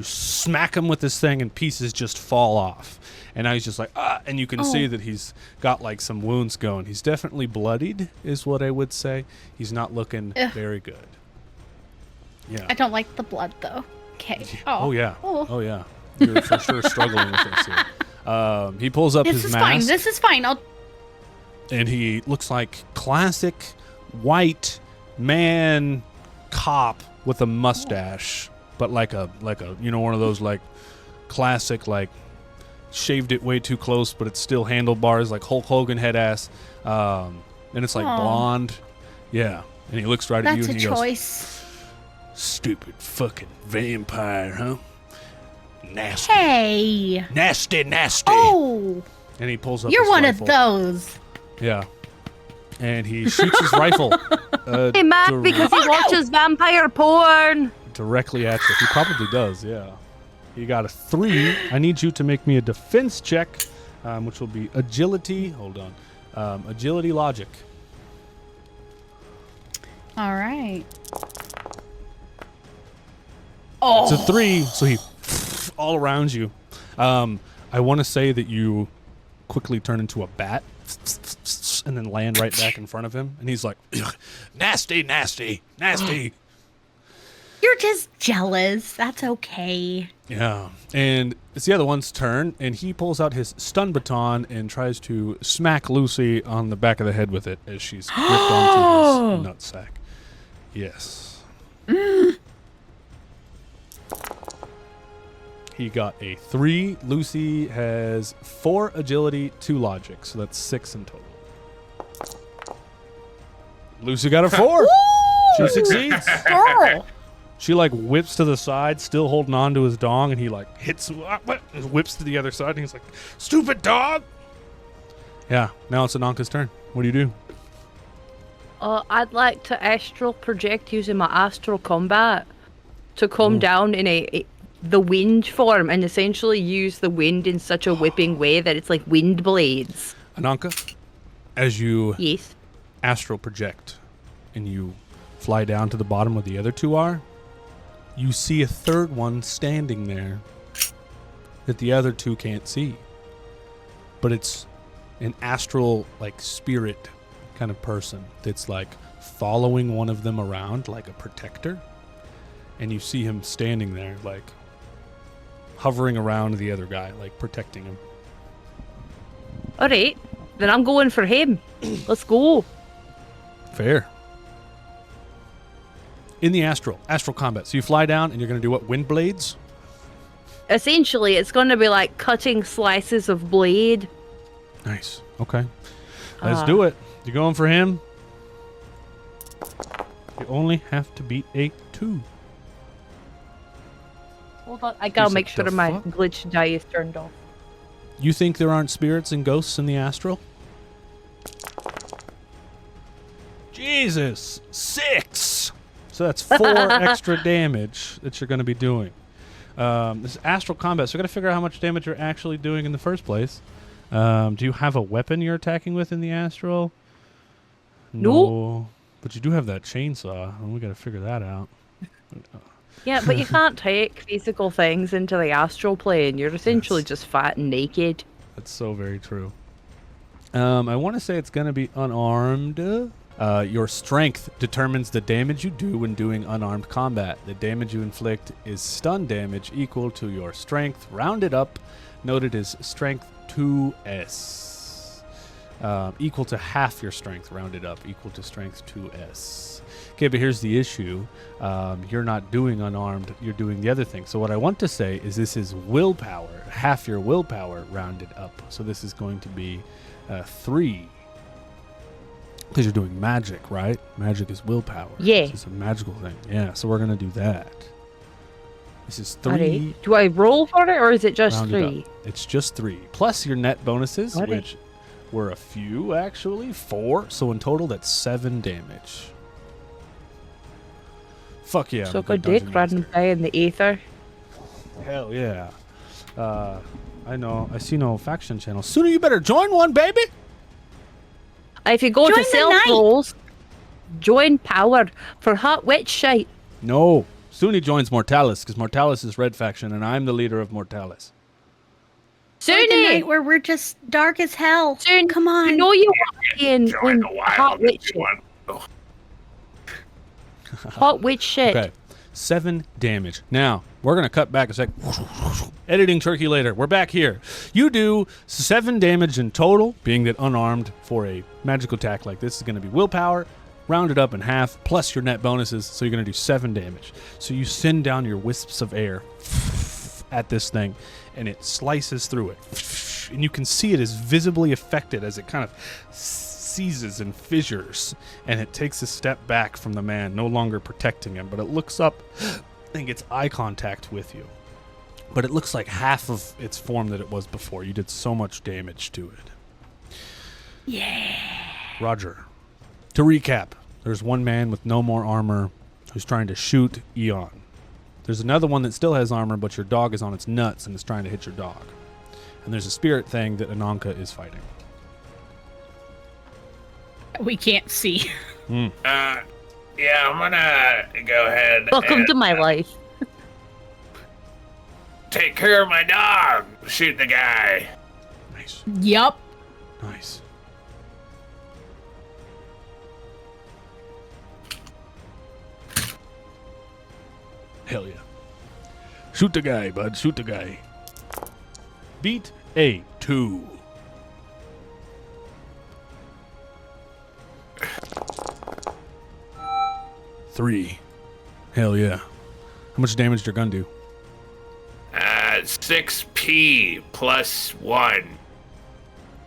smack him with this thing and pieces just fall off. And now he's just like, and you can see that he's got like some wounds going. He's definitely bloodied, is what I would say. He's not looking very good. Yeah. I don't like the blood though. Okay. Oh yeah. Oh yeah. You're for sure struggling with this here. He pulls up his mask. This is fine. And he looks like classic white man cop with a mustache, but like a one of those like classic like shaved it way too close, but it's still handlebars like Hulk Hogan head ass, and it's like blonde. Yeah, and he looks right at you and he goes, choice. "Stupid fucking vampire, huh? Nasty, Hey. nasty." Oh. And he pulls up. You're his one rifle. of those. Yeah. And he shoots his rifle. Hey, mad because he watches vampire porn. Directly at you. He probably does, yeah. You got a 3. I need you to make me a defense check, which will be agility. Hold on. Agility logic. All right. Oh. It's a 3, so he all around you. I want to say that you quickly turn into a bat and then land right back in front of him. And he's like, nasty. You're just jealous. That's okay. Yeah. And it's the other one's turn, and he pulls out his stun baton and tries to smack Lucy on the back of the head with it as she's gripped onto his nutsack. Yes. He got a 3. Lucy has 4 agility, 2 logic, so that's 6 in total. Lucy got a 4. She succeeds. Girl. She like whips to the side, still holding on to his dong, and he like hits, whips to the other side, and he's like, "Stupid dog!" Yeah. Now it's Ananka's turn. What do you do? I'd like to astral project using my astral combat to come down in the wind form and essentially use the wind in such a whipping way that it's like wind blades. Ananka, as you Yes. astral project and you fly down to the bottom where the other 2 are, you see a third one standing there that the other 2 can't see. But it's an astral, like, spirit kind of person that's, like, following one of them around like a protector. And you see him standing there, like, hovering around the other guy, like, protecting him. All right. Then I'm going for him. Let's go. Fair. In the astral combat. So you fly down and you're going to do what? Wind blades? Essentially, it's going to be like cutting slices of blade. Nice. Okay. Let's do it. You're going for him. You only have to beat a 2. Hold on. I gotta Piece make of sure the my fuck? glitch die is turned off. You think there aren't spirits and ghosts in the astral? Jesus. 6. So that's 4 extra damage that you're going to be doing. This is astral combat, so we're going to figure out how much damage you're actually doing in the first place. Do you have a weapon you're attacking with in the astral? No. But you do have that chainsaw, and we got to figure that out. Yeah, but you can't take physical things into the astral plane. You're essentially Yes. just fat and naked. That's so very true. I want to say it's going to be unarmed. Your strength determines the damage you do when doing unarmed combat. The damage you inflict is stun damage equal to your strength, rounded up, noted as strength 2s. Equal to half your strength, rounded up, equal to strength 2s. Okay, but here's the issue. You're not doing unarmed, you're doing the other thing. So what I want to say is this is willpower, half your willpower rounded up. So this is going to be 3. Because you're doing magic, right? Magic is willpower. Yeah. This is a magical thing. Yeah, so we're going to do that. This is 3. Alright. Do I roll for it, or is it just rounded 3? up. It's just 3. Plus your net bonuses, Alright. which were a few, actually. 4. So in total, that's 7 damage. Fuck yeah. I'm Suck a a good dick, dungeon random master. guy in the ether. Hell yeah. I know. I see no faction channels. Sooner you better join one, baby. If you go Join to the self night. roles, join power for hot witch shite. No. Soon he joins Mortalis, because Mortalis is red faction, and I'm the leader of Mortalis. Join the Soon night where we're just dark as hell. Soon, Come on. You know you want to be in Join the hot wild witch if shit. you want. Hot witch shit. Okay. 7 damage. Now, we're going to cut back a sec. Editing turkey later. We're back here. You do 7 damage in total, being that unarmed for a magical attack like this is going to be willpower. rounded up in half, plus your net bonuses, so you're going to do 7 damage. So you send down your wisps of air at this thing, and it slices through it. And you can see it is visibly affected as it kind of seizes and fissures, and it takes a step back from the man, no longer protecting him, but it looks up and gets eye contact with you. But it looks like half of its form that it was before. You did so much damage to it. Yeah. Roger. To recap, there's one man with no more armor who's trying to shoot Eon. There's another one that still has armor, but your dog is on its nuts and is trying to hit your dog. And there's a spirit thing that Ananka is fighting. We can't see. Yeah, I'm gonna go ahead. Welcome to my life. Take care of my dog. Shoot the guy. Nice. Yup. Nice. Hell yeah. Shoot the guy, bud. Shoot the guy. Beat A2. Three. Hell yeah. How much damage did your gun do? 6p plus 1.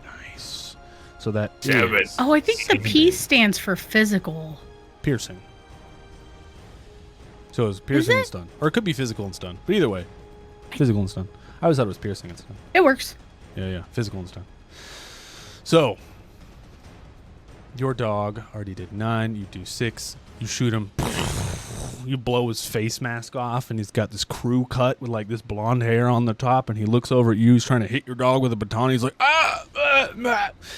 Nice. So that 7. is Oh, I think the P stands for physical. piercing. So it's piercing and it? stun. Or it could be physical and stun. But either way, physical and stun. I always thought it was piercing and stun. It works. Yeah. Physical and stun. So, your dog already did 9. You do 6. You shoot him. You blow his face mask off, and he's got this crew cut with like this blonde hair on the top, and he looks over at you. He's trying to hit your dog with a baton. He's like, ah!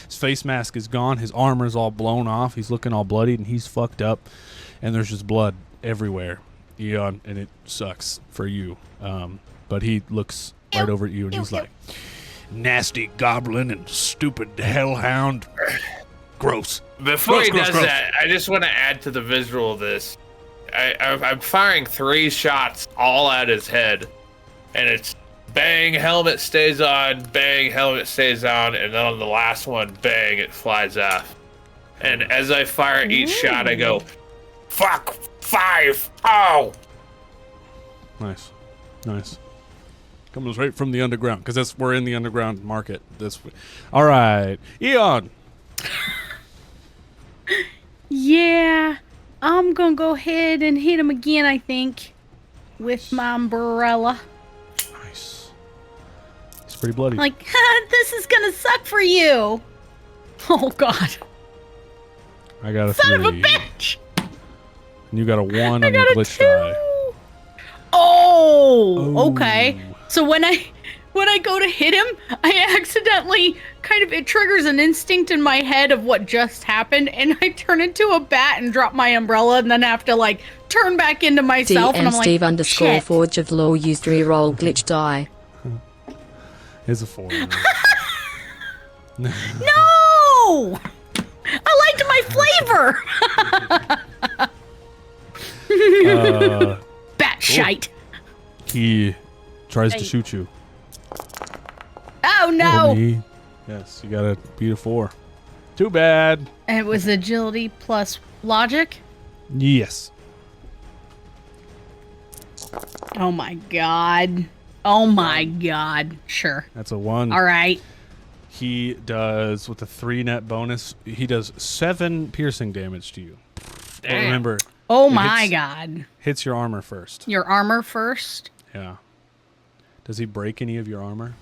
His face mask is gone. His armor is all blown off. He's looking all bloodied, and he's fucked up. And there's just blood everywhere, Eon, and it sucks for you. But he looks right over at you, and he's like, nasty goblin and stupid hellhound. Gross. Before he does gross. that, I just want to add to the visual of this. I'm firing 3 shots all at his head, and it's bang, helmet stays on, bang, helmet stays on, and then on the last one, bang, it flies off. And as I fire each shot, I go, fuck, 5, oh! Nice. Comes right from the underground, because we're in the underground market. All right, Eon. Yeah. I'm gonna go ahead and hit him again, I think, with my umbrella. Nice. It's pretty bloody. Like, this is gonna suck for you. Oh, God. I got a Son 3. of a bitch. And you got a 1 on I your got a glitch 2. die. Oh, okay. So when I go to hit him, I accidentally it triggers an instinct in my head of what just happened, and I turn into a bat and drop my umbrella, and then have to turn back into myself. And I'm like, DM_Steve_ shit. Forge of Law used reroll glitch die. It's a 4. No! I liked my flavor. Bat shite. He tries to shoot you. Oh no! Me. Yes, you gotta beat a 4. Too bad. And it was agility plus logic. Yes. Oh my god. Oh my god. Sure. That's a 1. All right. He does, with a 3 net bonus, he does 7 piercing damage to you. But remember. Oh it my hits- god. Hits your armor first. Your armor first. Yeah. Does he break any of your armor?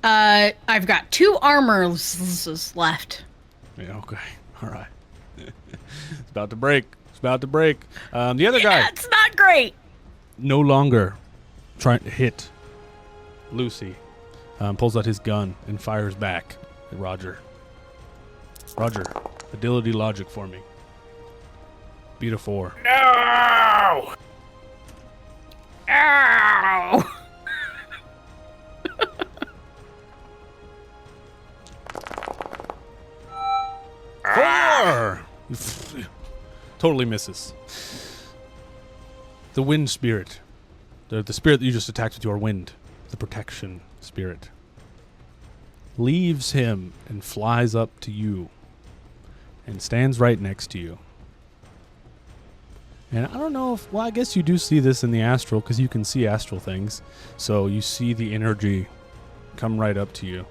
I've got 2 armors left. Yeah, okay. All right. It's about to break. The other guy, It's not great. no longer trying to hit Lucy, pulls out his gun and fires back at Roger. Roger, agility logic for me. Beat a 4. No! Ow! 4! Totally misses. The wind spirit. The spirit that you just attacked with your wind. The protection spirit. Leaves him and flies up to you. and stands right next to you. And I don't know if, well, I guess you do see this in the astral because you can see astral things. So you see the energy come right up to you.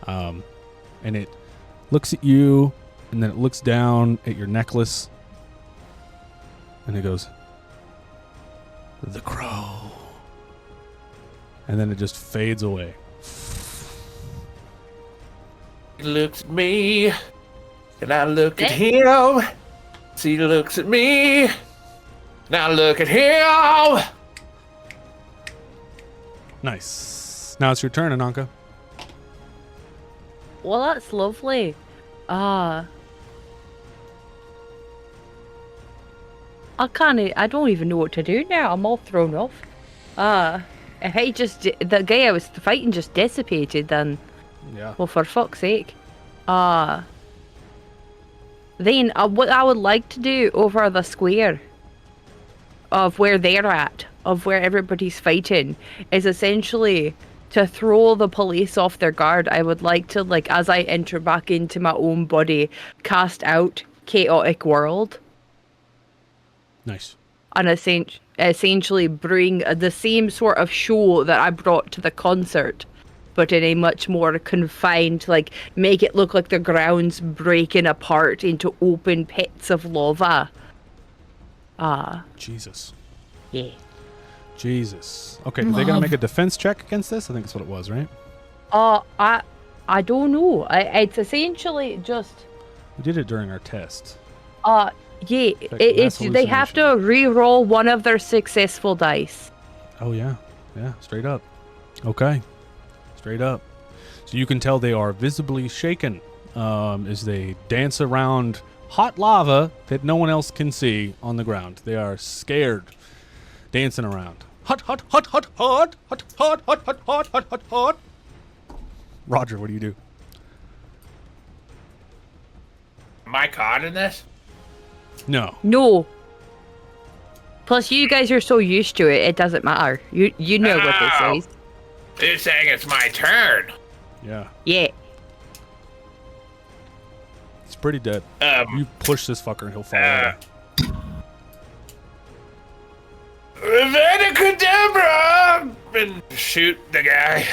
And it looks at you, and then it looks down at your necklace. And it goes, "The crow." And then it just fades away. He looks at me, and I look at him. He looks at me, and I look at him. Nice. Now it's your turn, Ananka. Well, that's lovely. I don't even know what to do now. I'm all thrown off. If the guy I was fighting just dissipated, then, Yeah. well, for fuck's sake. Then, what I would like to do over the square of where they're at, of where everybody's fighting, is essentially to throw the police off their guard. I would like to, like, as I enter back into my own body, cast out Chaotic World. Nice. And essentially bring the same sort of show that I brought to the concert, but in a much more confined, like, make it look like the ground's breaking apart into open pits of lava. Jesus. Yeah. Jesus. Okay, they gotta make a defense check against this? I think that's what it was, right? I don't know. It's essentially just... We did it during our test. Yeah, mass they have to re-roll one of their successful dice. Oh, yeah. Yeah, straight up. Okay. Straight up. So you can tell they are visibly shaken as they dance around hot lava that no one else can see on the ground. They are scared, dancing around. Hot, hot, hot, hot, hot, hot, hot, hot, hot, hot, hot, hot, hot. Roger, what do you do? Am I caught in this? No. No. Plus, you guys are so used to it, it doesn't matter. You know what this is. You're saying it's my turn. Yeah. Yeah. It's pretty dead. You push this fucker and he'll fall over. Cadabra! And shoot the guy.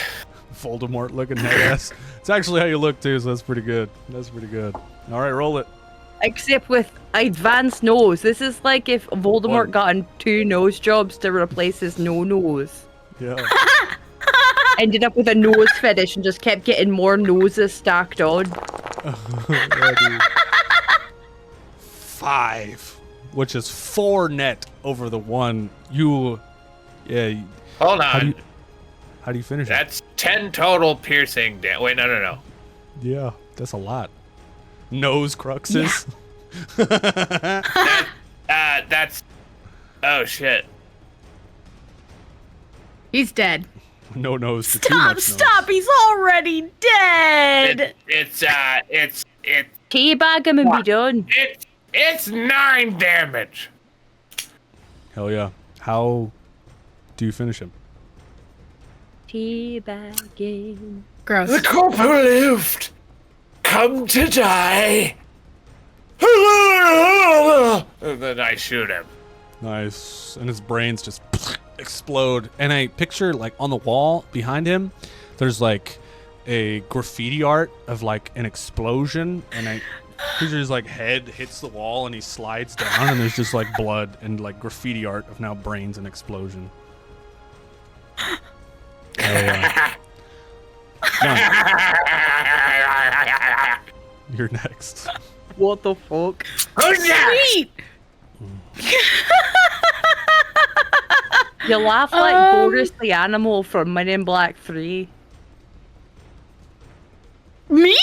Voldemort looking head ass. It's actually how you look too, so that's pretty good. That's pretty good. All right, roll it. Except with advanced nose. This is like if Voldemort gotten 2 nose jobs to replace his no nose. Yeah. Ended up with a nose fetish and just kept getting more noses stacked on. Yeah, dude. 5, which is 4 net over the 1. Hold on. How do you finish That's 10 total piercing damage. Wait, no. it? Yeah, that's a lot. Nose cruxes. Yeah. That's... Oh, shit. He's dead. No nose to too much nose. Stop! He's already dead! It's Teabag him and be done. It's 9 damage. Hell yeah. How do you finish him? Teabagging. Gross. The corp who lived, come to die. And then I shoot him. Nice. And his brains just explode. And I picture, like, on the wall behind him, there's, like, a graffiti art of, like, an explosion. And I picture his, like, head hits the wall and he slides down. And there's just, like, blood and, like, graffiti art of now brains and explosion. You're next. What the fuck? Sweet! You laugh like Boris the animal from Men in Black 3. Me?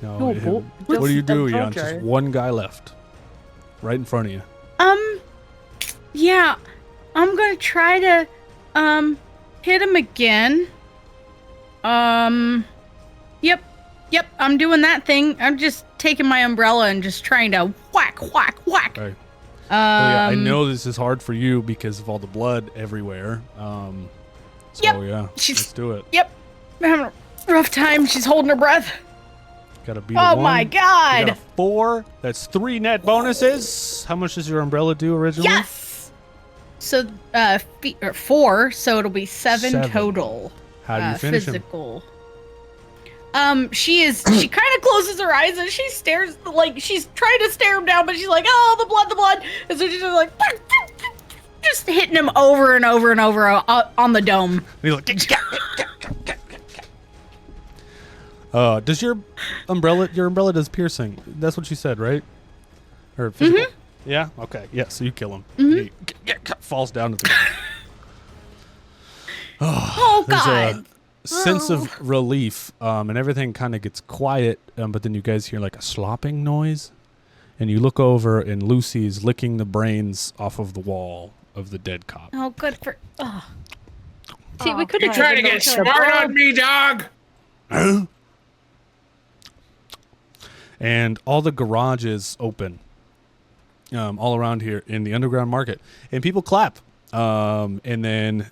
No, No, him. Bo- What do you do, Roger. Jan? Just one guy left. Right in front of you. Yeah. I'm gonna try to, hit him again. Yep, I'm doing that thing. I'm just taking my umbrella and just trying to whack. Right. Yeah, I know this is hard for you because of all the blood everywhere. Yep. Yeah, She's- let's do it. Yep. I'm having a rough time. She's holding her breath. Got to beat a Oh 1. my You god! got a 4. That's 3 net bonuses. How much does your umbrella do originally? Yes! So, 4, so it'll be 7 total. How do you finish him? Physical. She kind of closes her eyes and she stares, like, she's trying to stare him down, but she's like, oh, the blood. And so she's just like, just hitting him over and over and over on the dome. And he's like, does your umbrella does piercing? That's what she said, right? Or physical? Mm-hmm. Yeah? Okay. Yeah, so you kill him. Mm-hmm. He falls down to the ground. Oh, God. Sense of relief, and everything kind of gets quiet, but then you guys hear like a slopping noise, and you look over and Lucy's licking the brains off of the wall of the dead cop. Oh, good for... Oh. See, we could You trying to get smart on me, dog? And all the garages open all around here in the underground market, and people clap, and then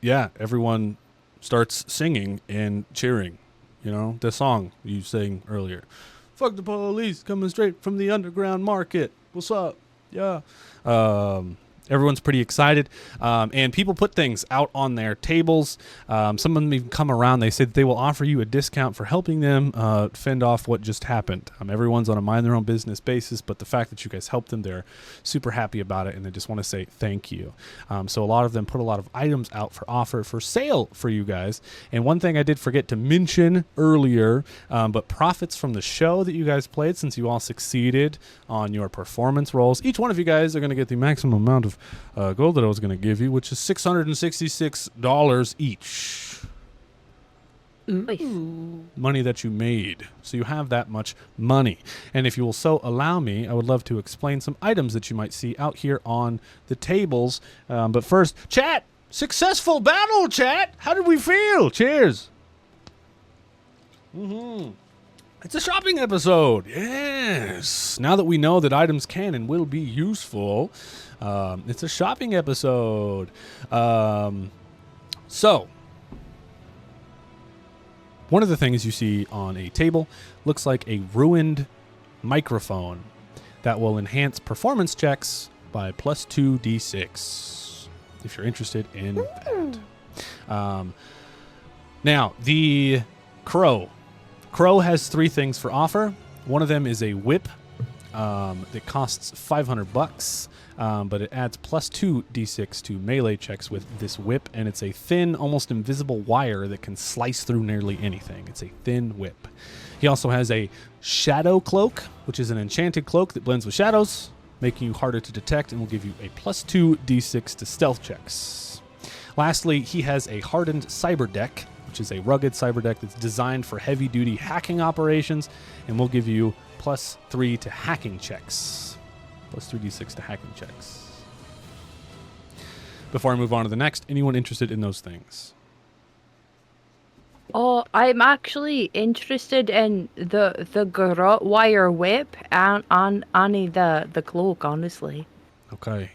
everyone starts singing and cheering, the song you sang earlier. Fuck the police, coming straight from the underground market. What's up? Yeah. Everyone's pretty excited, and people put things out on their tables. Some of them even come around. They say that they will offer you a discount for helping them fend off what just happened. Everyone's on a mind their own business basis, but the fact that you guys helped them, they're super happy about it, and they just want to say thank you. So a lot of them put a lot of items out for offer for sale for you guys. And one thing I did forget to mention earlier, but profits from the show that you guys played, since you all succeeded on your performance rolls, each one of you guys are going to get the maximum amount of gold that I was going to give you, which is $666 each. Ooh. Money that you made. So you have that much money. And if you will so allow me, I would love to explain some items that you might see out here on the tables. But first, chat! Successful battle, chat! How did we feel? Cheers! It's a shopping episode. Yes. Now that we know that items can and will be useful, it's a shopping episode. So, one of the things you see on a table looks like a ruined microphone that will enhance performance checks by plus 2d6, if you're interested in that. Now, the Crow. Crow has 3 things for offer. One of them is a whip that costs $500, but it adds plus 2d6 to melee checks with this whip, and it's a thin, almost invisible wire that can slice through nearly anything. It's a thin whip. He also has a shadow cloak, which is an enchanted cloak that blends with shadows, making you harder to detect, and will give you a plus 2d6 to stealth checks. Lastly, he has a hardened cyber deck, which is a rugged cyber deck that's designed for heavy-duty hacking operations, and will give you plus 3 to hacking checks. Plus 3d6 to hacking checks. Before I move on to the next, anyone interested in those things? Oh, I'm actually interested in the garrote wire whip and the cloak, honestly. Okay.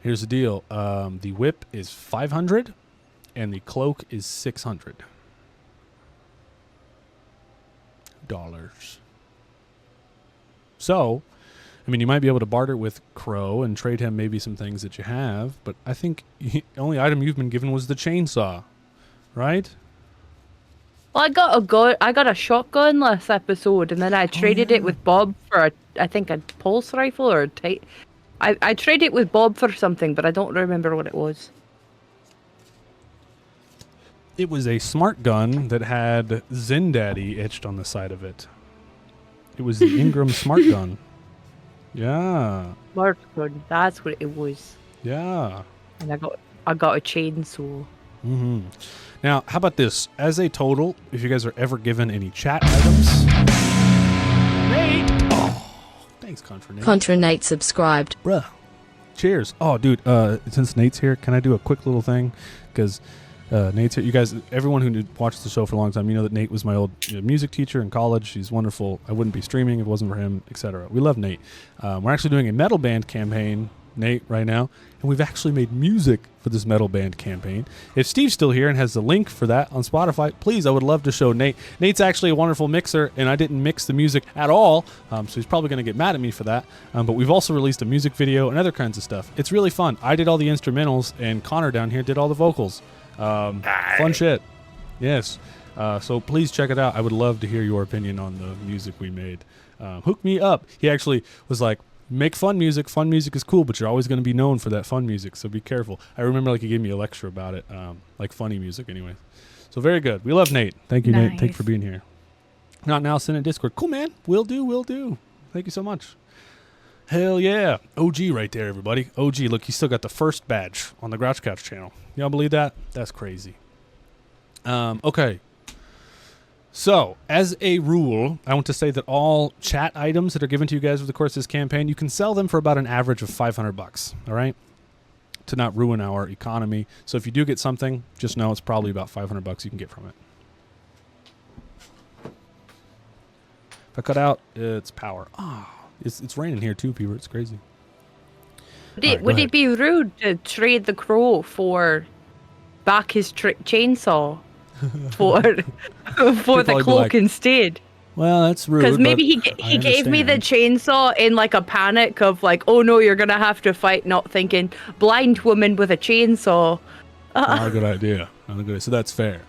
Here's the deal. The whip is $500, and the cloak is $600. So, I mean, you might be able to barter with Crow and trade him maybe some things that you have, but I think the only item you've been given was the chainsaw, right? Well, I got a shotgun last episode, and then I traded it with Bob for I think a pulse rifle or I traded it with Bob for something, but I don't remember what it was. It was a smart gun that had Zen Daddy etched on the side of it. It was the Ingram smart gun. Yeah. Smart gun, that's what it was. Yeah. And I got a chainsaw. Mm-hmm. Now, how about this? As a total, if you guys are ever given any chat items... Nate! Oh, thanks, Contra Nate. Contra Nate subscribed. Bruh. Cheers. Oh, dude, since Nate's here, can I do a quick little thing? Because... Nate's here. You guys, everyone who watched the show for a long time, you know that Nate was my old music teacher in college. He's wonderful. I wouldn't be streaming if it wasn't for him, etc. We love Nate. We're actually doing a metal band campaign Nate right now, and we've actually made music for this metal band campaign. If Steve's still here and has the link for that on Spotify, please, I would love to show Nate. Nate's actually a wonderful mixer, and I didn't mix the music at all, so he's probably going to get mad at me for that. But we've also released a music video and other kinds of stuff. It's really fun. I did all the instrumentals, and Connor down here did all the vocals. Fun shit. Yes. So please check it out. I would love to hear your opinion on the music we made. Hook me up. He actually was like, make fun music. Fun music is cool, but you're always going to be known for that fun music, so be careful. I remember he gave me a lecture about it, like funny music anyway. So very good. We love Nate. Thank you, Nate. Thank you for being here. Not now, send in Discord. Cool, man. Will do. Thank you so much. Hell yeah. OG right there, everybody. OG, look, he still got the first badge on the Grouch Couch channel. Y'all believe that? That's crazy. Okay. So, as a rule, I want to say that all chat items that are given to you guys over the course of this campaign, you can sell them for about an average of $500, all right? To not ruin our economy. So if you do get something, just know it's probably about $500 you can get from it. If I cut out, it's power. It's raining here too, Peter. It's crazy. Would it be rude to trade the crow for back his chainsaw? for the cloak instead. Well, that's rude. Because maybe he gave me the chainsaw in like a panic of like, oh no, you're gonna have to fight, not thinking blind woman with a chainsaw. Not a good idea. So that's fair.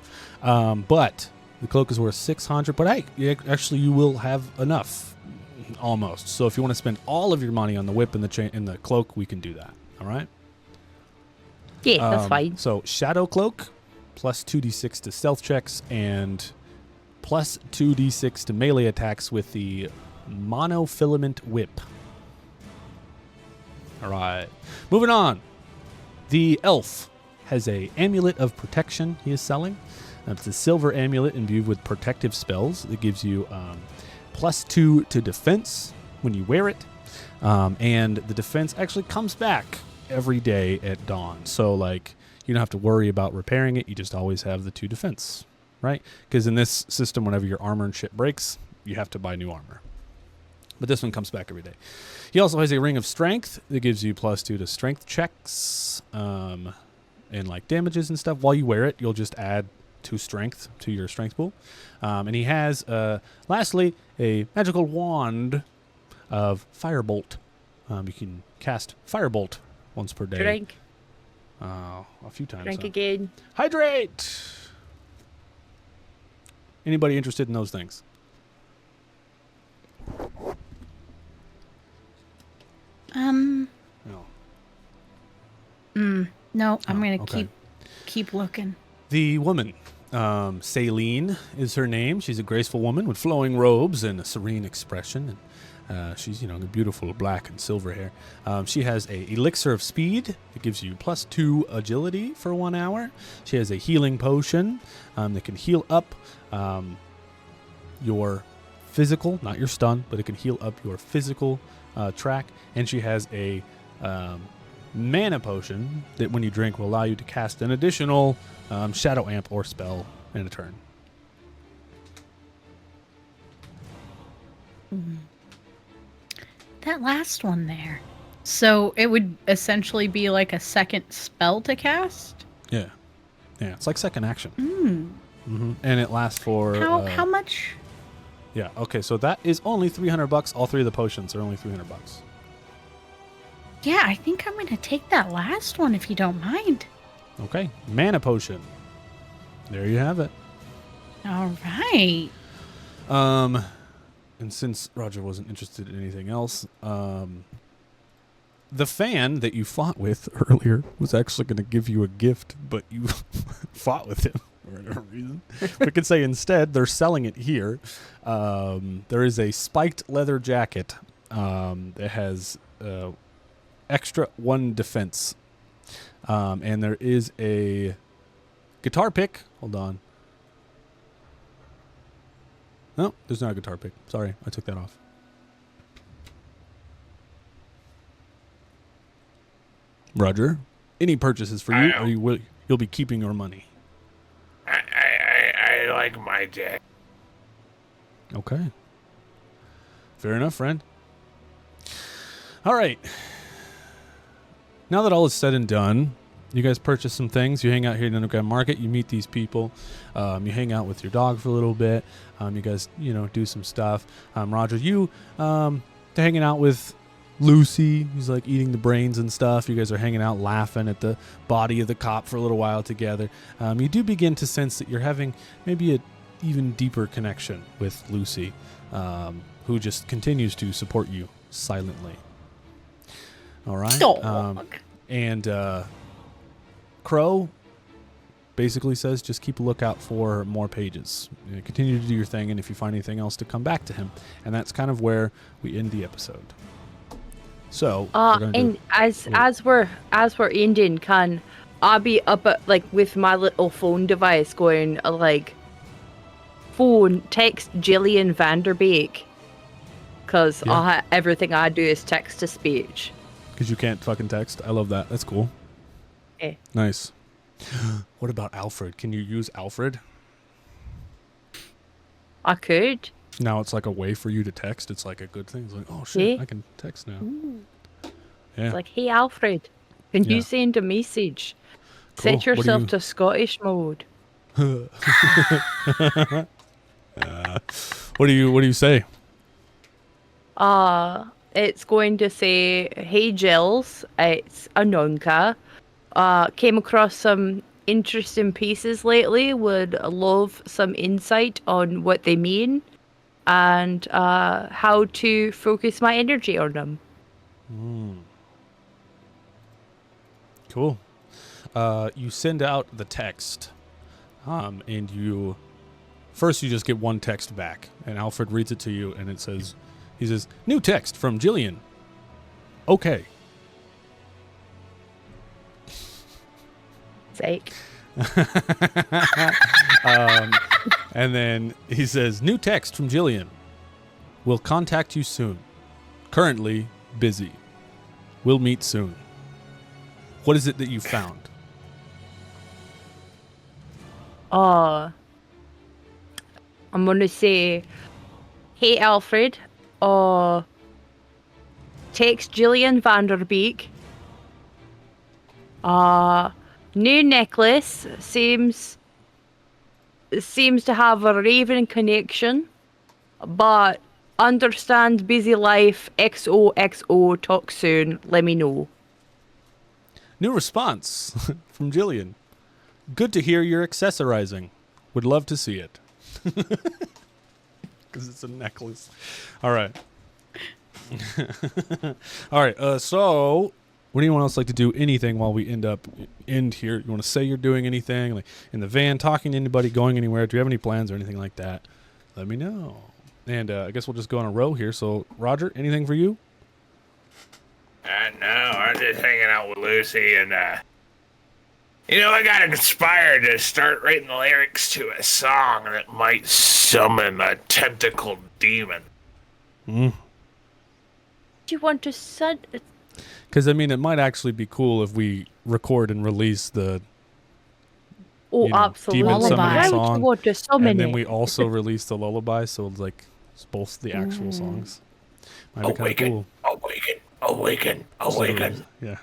But the cloak is worth $600. But hey, actually, you will have enough, almost. So if you want to spend all of your money on the whip and the chain and the cloak, we can do that. All right. Yeah, that's fine. So shadow cloak. Plus 2d6 to stealth checks, and plus 2d6 to melee attacks with the monofilament whip. All right. Moving on. The elf has a amulet of protection he is selling. It's a silver amulet imbued with protective spells that gives you plus 2 to defense when you wear it. And the defense actually comes back every day at dawn. So, like, you don't have to worry about repairing it. You just always have the 2 defense, right? Because in this system, whenever your armor and shit breaks, you have to buy new armor. But this one comes back every day. He also has a ring of strength that gives you plus 2 to strength checks and like damages and stuff. While you wear it, you'll just add 2 strength to your strength pool. And he has, lastly, a magical wand of Firebolt. You can cast Firebolt once per day. Drink. A few times. Drink again. Hydrate! Anybody interested in those things? No. No, I'm gonna okay. keep looking. The woman, Saline is her name. She's a graceful woman with flowing robes and a serene expression. And she's, beautiful black and silver hair. She has a elixir of speed. It gives you plus 2 agility for 1 hour. She has a healing potion that can heal up your physical, not your stun, but it can heal up your physical track. And she has a mana potion that when you drink will allow you to cast an additional shadow amp or spell in a turn. Mm-hmm. That last one there. So it would essentially be like a second spell to cast? Yeah. Yeah, it's like second action. Mm-hmm. And it lasts for... How much? Yeah, okay, so that is only $300. All 3 of the potions are only $300. Yeah, I think I'm going to take that last one if you don't mind. Okay, mana potion. There you have it. All right. And since Roger wasn't interested in anything else, the fan that you fought with earlier was actually going to give you a gift, but you fought with him for whatever reason. We could say instead they're selling it here. There is a spiked leather jacket that has extra 1 defense. And there is a guitar pick. Hold on. No, there's not a guitar pick. Sorry, I took that off. Roger, any purchases for you, or you'll be keeping your money? I like my day. Okay. Fair enough, friend. All right. now that all is said and done, you guys purchase some things. You hang out here in the Underground Market. You meet these people. You hang out with your dog for a little bit. You guys, do some stuff. Roger, you hanging out with Lucy. He's like eating the brains and stuff. You guys are hanging out, laughing at the body of the cop for a little while together. You do begin to sense that you're having maybe an even deeper connection with Lucy, who just continues to support you silently. All right. And Crow basically says just keep a lookout for more pages. Continue to do your thing, and if you find anything else, to come back to him. And that's kind of where we end the episode. So, as we're ending, can I be up at, with my little phone device going phone text Jillian Vanderbeek, because everything I do is text to speech. Because you can't fucking text. I love that. That's cool. Okay. Nice. What about Alfred? Can you use Alfred? I could. Now it's like a way for you to text. It's like a good thing. It's like, oh shit, I can text now. Ooh. Yeah. It's like, hey Alfred, can you send a message? Cool. Set yourself to Scottish mode. What do you say? It's going to say, hey Jills, it's Anonka. Came across some interesting pieces lately. Would love some insight on what they mean and how to focus my energy on them. Cool. You send out the text, and you just get one text back, and Alfred reads it to you, and he says, new text from Jillian. Okay. Sake. And then he says, new text from Jillian. Will contact you soon. Currently busy. We'll meet soon. What is it that you found? I'm gonna say, hey Alfred, text Jillian Vanderbeek. New necklace seems to have a Raven connection, but understand busy life. XOXO. Talk soon. Let me know. New response from Jillian. Good to hear you're accessorizing. Would love to see it. Because it's a necklace. All right. All right. So, would anyone else like to do anything while we end here? You want to say you're doing anything, like in the van, talking to anybody, going anywhere? Do you have any plans or anything like that? Let me know. And I guess we'll just go in a row here. So, Roger, anything for you? No, I'm just hanging out with Lucy, and I got inspired to start writing the lyrics to a song that might summon a tentacled demon. Do you want to send? Because it might actually be cool if we record and release the absolutely demon summoning song, want to summon and then we also release the lullaby, so it's both the actual songs. Might be kind of cool. Awaken. Yeah.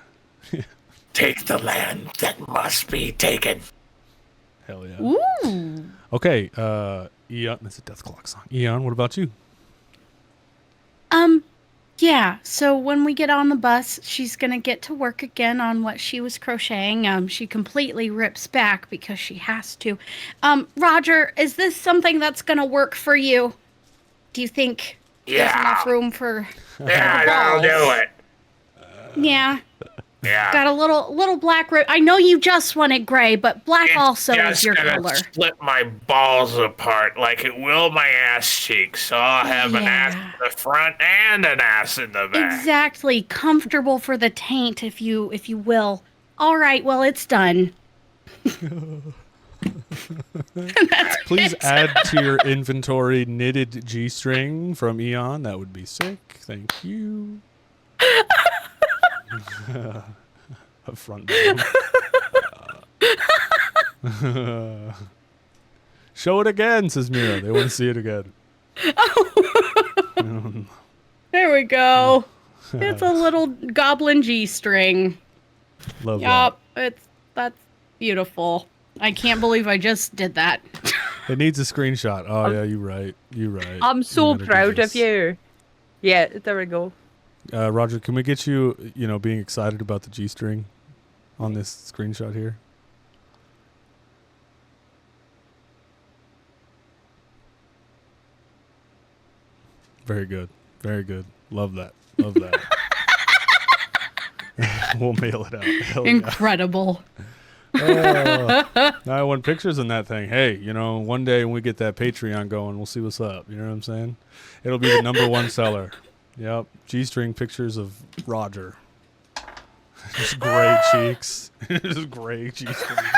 Take the land that must be taken. Hell yeah. Ooh. Okay, Eon, that's a Death Clock song. Eon, what about you? Yeah, so when we get on the bus, she's going to get to work again on what she was crocheting. She completely rips back because she has to. Roger, is this something that's going to work for you? Do you think there's enough room for Yeah, that'll do it. Yeah. Yeah. Got a little black rib. I know you just wanted gray, but black also is your color. Split my balls apart like it will my ass cheeks, so I'll have an ass in the front and an ass in the back. Exactly. Comfortable for the taint, if you will. All right, well, it's done. Please add to your inventory knitted G-string from Eon. That would be sick. Thank you. A front bone. Show it again, says Mira. They want to see it again. There we go. It's a little goblin G-string. Love Yup, that's beautiful. I can't believe I just did that. that. It needs a screenshot. Oh yeah, you're right. You're right. I'm so You gotta do proud of this. you. Yeah, there we go. Roger, can we get you, being excited about the G-string on this screenshot here? Very good. Very good. Love that. Love that. We'll mail it out. Hell yeah. Incredible. I want pictures in that thing. Hey, one day when we get that Patreon going, we'll see what's up. You know what I'm saying? It'll be the #1 seller. Yep. G-string pictures of Roger. Just gray cheeks. Just gray G-string.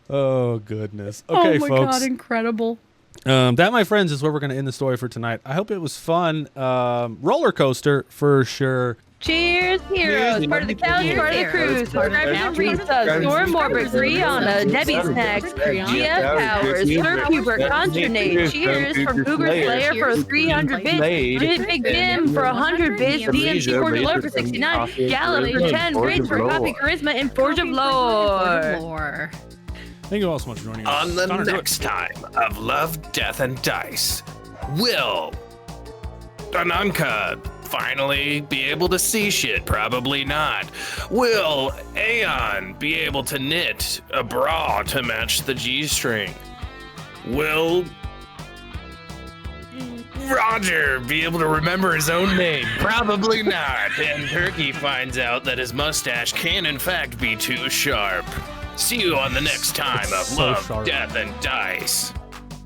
Oh, goodness. Okay, oh my folks. God, incredible. That, my friends, is where we're going to end the story for tonight. I hope it was fun. Roller coaster for sure. Cheers, heroes! Part of the couch, part of the cruise. Subscribers and Rita, Storm Morbid, Rihanna, Debbie Snacks, GF Powers, Sir Hubert, Consternate. Cheers from Cougar Slayer for 300 bits. Big Jim for 100 bits. DMC Forge of Lore for 69. Gallop for 10. Bridge for Copy Charisma and Forge of Lore. Thank you all so much for joining us. On the Connor, do it. next time of Love, Death, and Dice, will Ananka finally be able to see shit? Probably not. Will Aeon be able to knit a bra to match the G-string? Will Roger be able to remember his own name? Probably not. And Turkey finds out that his mustache can in fact be too sharp. See you on the next time of So Love, sharp. Death, and Dice.